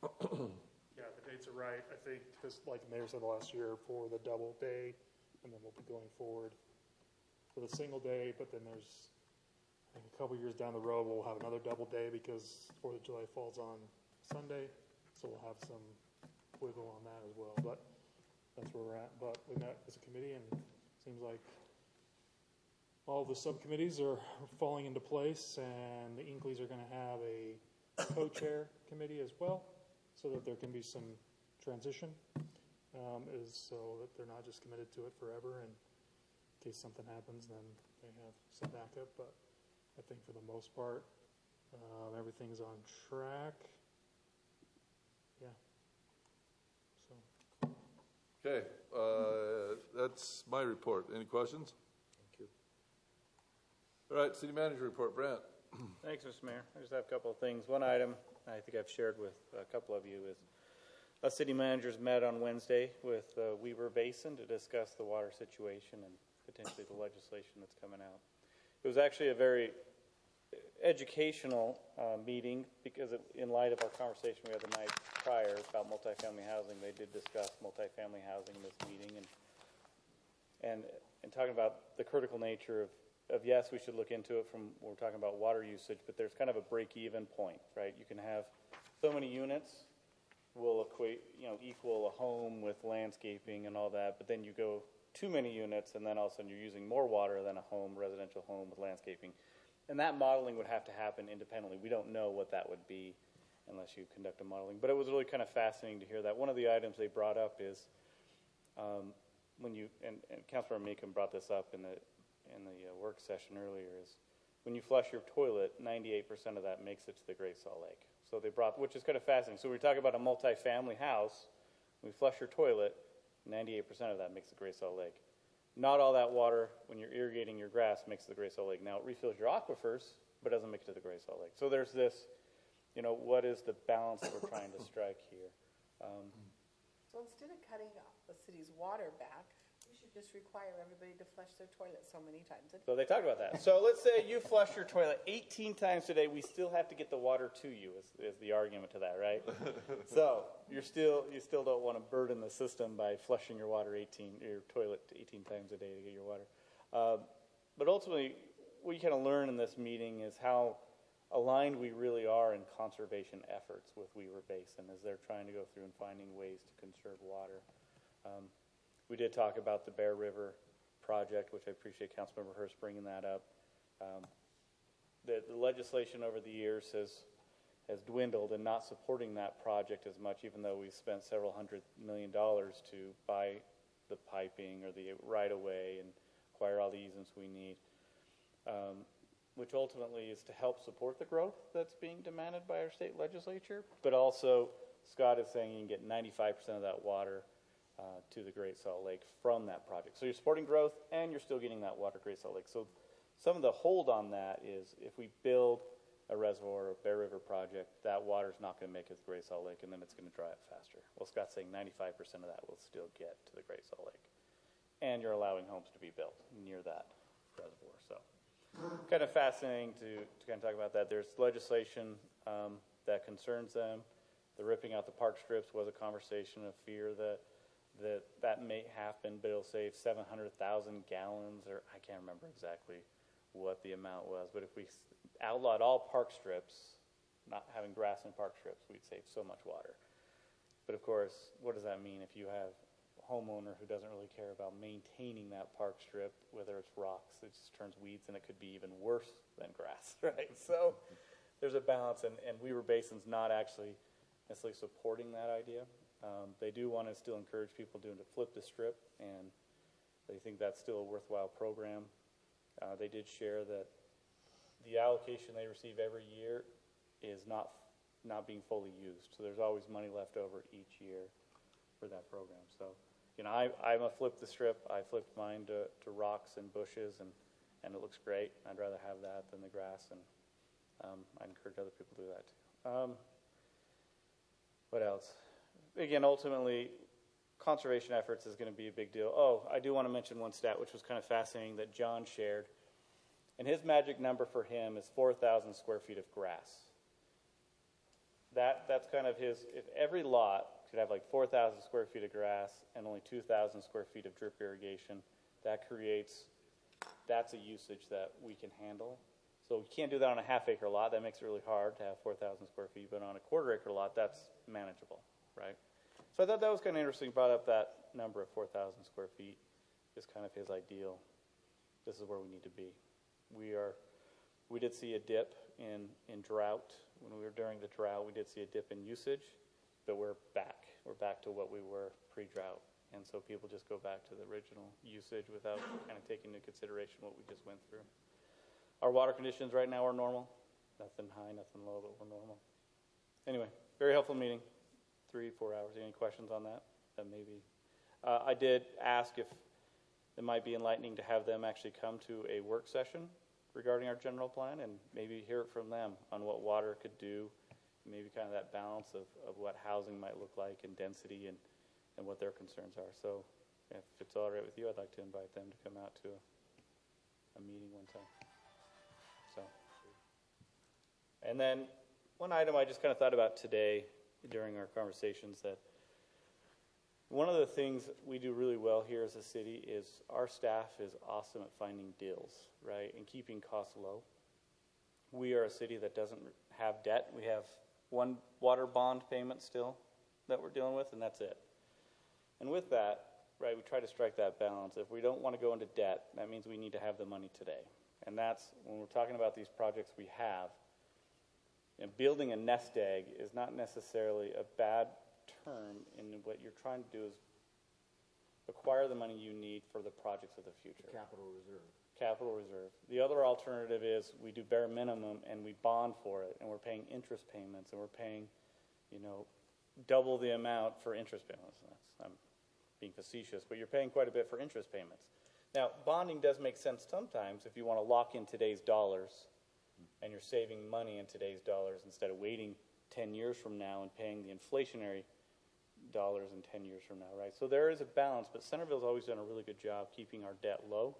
S4: Yeah, the dates are right. I think, just like the mayor said last year, for the double day, and then we'll be going forward for the single day, but then there's, I think a couple years down the road, we'll have another double day because 4th of July falls on Sunday, so we'll have some wiggle on that as well. But that's where we're at. But we met as a committee, and it seems like all the subcommittees are falling into place, and the Inkleys are going to have a co-chair committee as well, so that there can be some transition, so that they're not just committed to it forever, and in case something happens, then they have some backup. But I think for the most part, everything's on track. Yeah. So.
S1: Okay, that's my report. Any questions? All right, city manager report, Brent.
S11: Thanks, Mr. Mayor. I just have a couple of things. One item I think I've shared with a couple of you is city managers met on Wednesday with Weber Basin to discuss the water situation and potentially the legislation that's coming out. It was actually a very educational meeting, because in light of our conversation we had the night prior about multifamily housing, they did discuss multifamily housing in this meeting, and talking about the critical nature of yes, we should look into it from, we're talking about water usage, but there's kind of a break-even point, right? You can have so many units will equal a home with landscaping and all that, but then you go too many units, and then all of a sudden you're using more water than a residential home with landscaping. And that modeling would have to happen independently. We don't know what that would be unless you conduct a modeling. But it was really kind of fascinating to hear that. One of the items they brought up is when you, and Councilmember Meekum brought this up in the work session earlier, is when you flush your toilet, 98% of that makes it to the Great Salt Lake. So they brought, which is kind of fascinating. So we talk about a multi-family house. When you flush your toilet, 98% of that makes the Great Salt Lake. Not all that water, when you're irrigating your grass, makes it to the Great Salt Lake. Now, it refills your aquifers, but doesn't make it to the Great Salt Lake. So there's this, what is the balance that we're trying to strike here?
S12: So instead of cutting the city's water back, we should just require everybody to flush their toilet so many times a day.
S11: So they talked about that. So let's say you flush your toilet 18 times a day. We still have to get the water to you is the argument to that, right? So you still don't want to burden the system by flushing your toilet 18 times a day to get your water. But ultimately, what you kind of learn in this meeting is how aligned we really are in conservation efforts with Weaver Basin as they're trying to go through and finding ways to conserve water. We did talk about the Bear River project, which I appreciate Councilmember Hurst bringing that up. The legislation over the years has dwindled in not supporting that project as much, even though we've spent several $100 million to buy the piping or the right-of-way and acquire all the easements we need, which ultimately is to help support the growth that's being demanded by our state legislature. But also, Scott is saying you can get 95% of that water to the Great Salt Lake from that project. So you're supporting growth and you're still getting that water to Great Salt Lake. So some of the hold on that is if we build a reservoir or Bear River project, that water's not going to make it to the Great Salt Lake, and then it's going to dry up faster. Well, Scott's saying 95% of that will still get to the Great Salt Lake. And you're allowing homes to be built near that reservoir. So kind of fascinating to kind of talk about that. There's legislation that concerns them. The ripping out the park strips was a conversation of fear that may happen, but it'll save 700,000 gallons, or I can't remember exactly what the amount was. But if we outlawed all park strips, not having grass in park strips, we'd save so much water. But of course, what does that mean if you have a homeowner who doesn't really care about maintaining that park strip, whether it's rocks, it just turns weeds, and it could be even worse than grass, right? So there's a balance, and Weaver Basin's not actually necessarily supporting that idea. They do want to still encourage people to flip the strip, and they think that's still a worthwhile program. They did share that the allocation they receive every year is not being fully used. So there's always money left over each year for that program. So, I'm a flip the strip. I flipped mine to rocks and bushes, and it looks great. I'd rather have that than the grass, and I'd encourage other people to do that too. What else? Again, ultimately, conservation efforts is going to be a big deal. Oh, I do want to mention one stat, which was kind of fascinating, that John shared. And his magic number for him is 4,000 square feet of grass. That's kind of his, if every lot could have like 4,000 square feet of grass and only 2,000 square feet of drip irrigation, that's a usage that we can handle. So we can't do that on a half-acre lot. That makes it really hard to have 4,000 square feet. But on a quarter-acre lot, that's manageable, right? So I thought that was kind of interesting. Brought up that number of 4,000 square feet is kind of his ideal. This is where we need to be. We did see a dip in drought. When we were during the drought, we did see a dip in usage, but we're back. We're back to what we were pre-drought. And so people just go back to the original usage without kind of taking into consideration what we just went through. Our water conditions right now are normal. Nothing high, nothing low, but we're normal. Anyway, very helpful meeting. 3-4 hours. Any questions on that? Maybe. I did ask if it might be enlightening to have them actually come to a work session regarding our general plan and maybe hear it from them on what water could do, maybe kind of that balance of what housing might look like and density and what their concerns are. So if it's all right with you, I'd like to invite them to come out to a meeting one time. So And then one item I just kind of thought about today during our conversations, that one of the things we do really well here as a city is our staff is awesome at finding deals, right, and keeping costs low. We are a city that doesn't have debt. We have one water bond payment still that we're dealing with, and that's it. And with that, right, we try to strike that balance. If we don't want to go into debt, that means we need to have the money today. And that's, when we're talking about these projects we have, and building a nest egg is not necessarily a bad term, in what you're trying to do is acquire the money you need for the projects of the future.
S5: Capital reserve.
S11: Capital reserve. The other alternative is we do bare minimum and we bond for it, and we're paying interest payments, and we're paying, double the amount for interest payments. I'm being facetious, but you're paying quite a bit for interest payments. Now, bonding does make sense sometimes if you want to lock in today's dollars and you're saving money in today's dollars instead of waiting 10 years from now and paying the inflationary dollars in 10 years from now, right? So there is a balance, but Centerville's always done a really good job keeping our debt low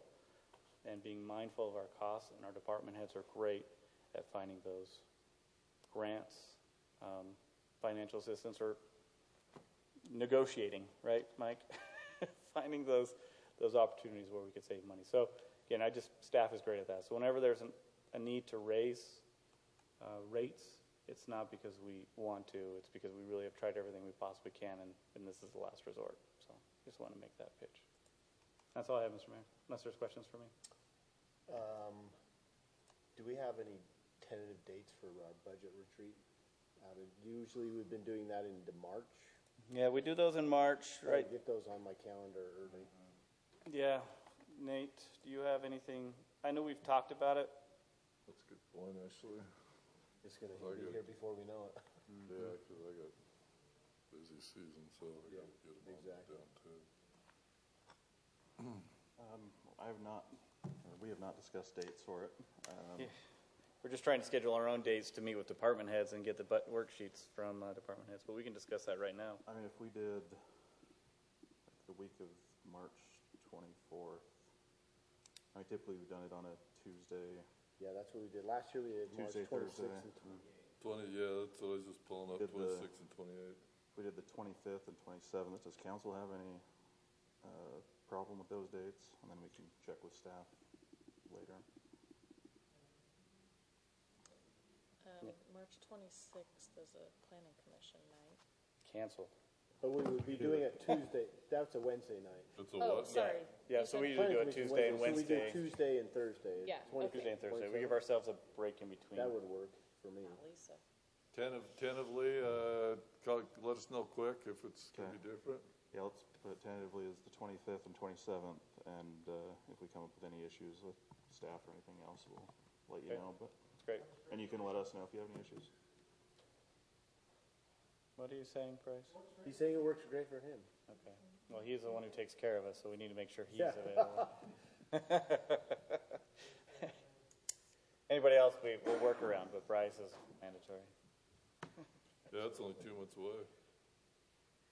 S11: and being mindful of our costs, and our department heads are great at finding those grants, financial assistance, or negotiating, right, Mike? Finding those opportunities where we could save money. So again, staff is great at that. So whenever there's a need to raise rates, it's not because we want to, it's because we really have tried everything we possibly can, and this is the last resort. So just want to make that pitch. That's all I have, Mr. Mayor, unless there's questions for me.
S5: Do we have any tentative dates for our budget retreat? Usually we've been doing that into March.
S11: Yeah, we do those in March, right?
S5: Get those on my calendar early.
S11: Yeah. Nate, do you have anything? I know we've talked about it.
S1: That's a good point, actually.
S5: It's going to be here before we know it.
S1: Yeah, because I got busy season, so I got to get them all down too.
S15: We have not discussed dates for it.
S11: Yeah. We're just trying to schedule our own dates to meet with department heads and get the worksheets from department heads, but we can discuss that right now.
S15: I mean, if we did the week of March 24th, typically we've done it on a Tuesday.
S5: Yeah, that's what we did. Last year we did
S15: Tuesday,
S5: March 26th
S15: Thursday.
S5: and
S1: 20, yeah, that's what I was just pulling up, 26 and 28.
S15: We did the 25th and 27th. Does council have any problem with those dates? And then we can check with staff later.
S3: March 26th is a planning commission night.
S11: Canceled.
S5: But we would be doing it Tuesday. That's a Wednesday night.
S1: That's a what?
S3: Sorry.
S11: Yeah, so we usually do it Tuesday and Wednesday.
S5: So we do Tuesday and Thursday.
S3: Yeah,
S11: Tuesday and Thursday. We give ourselves a break in between.
S5: That would work for me.
S3: Lisa.
S1: Tentatively, let us know quick if it's going to be different.
S15: Yeah, let's put it tentatively as the 25th and 27th, and if we come up with any issues with staff or anything else, we'll let you know. But
S11: that's great.
S15: And you can let us know if you have any issues.
S11: What are you saying, Bryce?
S5: He's saying it works great for him.
S11: Okay. Well, he's the one who takes care of us, so we need to make sure he's available. Anybody else, we'll work around, but Bryce is mandatory.
S1: Yeah, it's only 2 months away.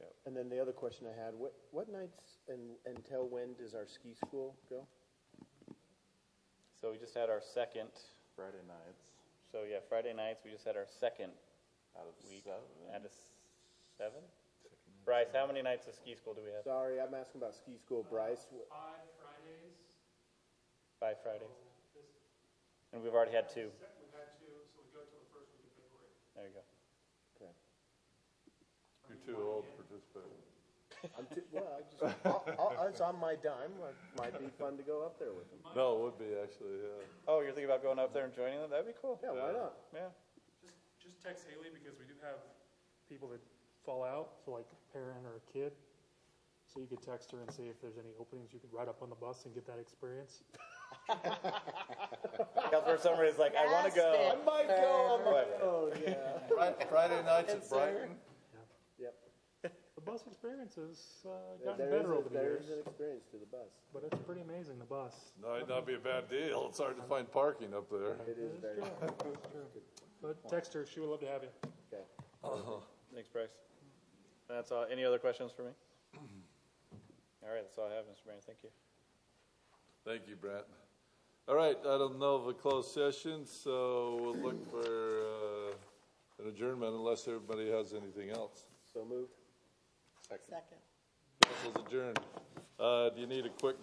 S11: Yep.
S5: And then the other question I had, what nights and until when does our ski school go?
S11: So we just had our second.
S15: Friday nights.
S11: So yeah, Friday nights, we just had our second
S15: Out of
S11: week.
S15: 7.
S11: Out of 7? Bryce, how many nights of ski school do we have?
S5: Sorry, I'm asking about ski school. Bryce?
S13: 5 Fridays.
S11: 5 Fridays. And we've already had 2.
S13: We've had 2, so we go till the first week of February.
S11: There you go.
S5: Okay.
S1: You're too old to participate.
S5: It's on my dime. It might be fun to go up there with them.
S1: No, it would be actually, yeah.
S11: Oh, you're thinking about going up there and joining them? That'd be cool.
S5: Yeah, why not?
S11: Yeah.
S13: Just text Haley, because we do have people that fall out, so like a parent or a kid. So you could text her and see if there's any openings you could ride up on the bus and get that experience.
S11: Councilor Summer is like, I want to go.
S5: I might go on my phone, yeah.
S1: Friday nights at Brighton.
S5: Yep.
S13: The bus experience has gotten
S5: There
S13: better over the
S5: there
S13: years,
S5: is an experience to the bus.
S13: but it's pretty amazing, the bus.
S1: Might not be a bad deal. It's hard to find parking up there.
S5: It is very
S13: It's true. But text her, she would love to have you.
S5: Okay.
S11: Thanks, Bryce. That's all. Any other questions for me? All right, that's all I have, Mr. Mayor. Thank you.
S1: Thank you, Brent. All right, I don't know of a closed session, so we'll look for an adjournment unless everybody has anything else.
S5: So moved.
S12: Second.
S1: Council's adjourned. Do you need a quick break?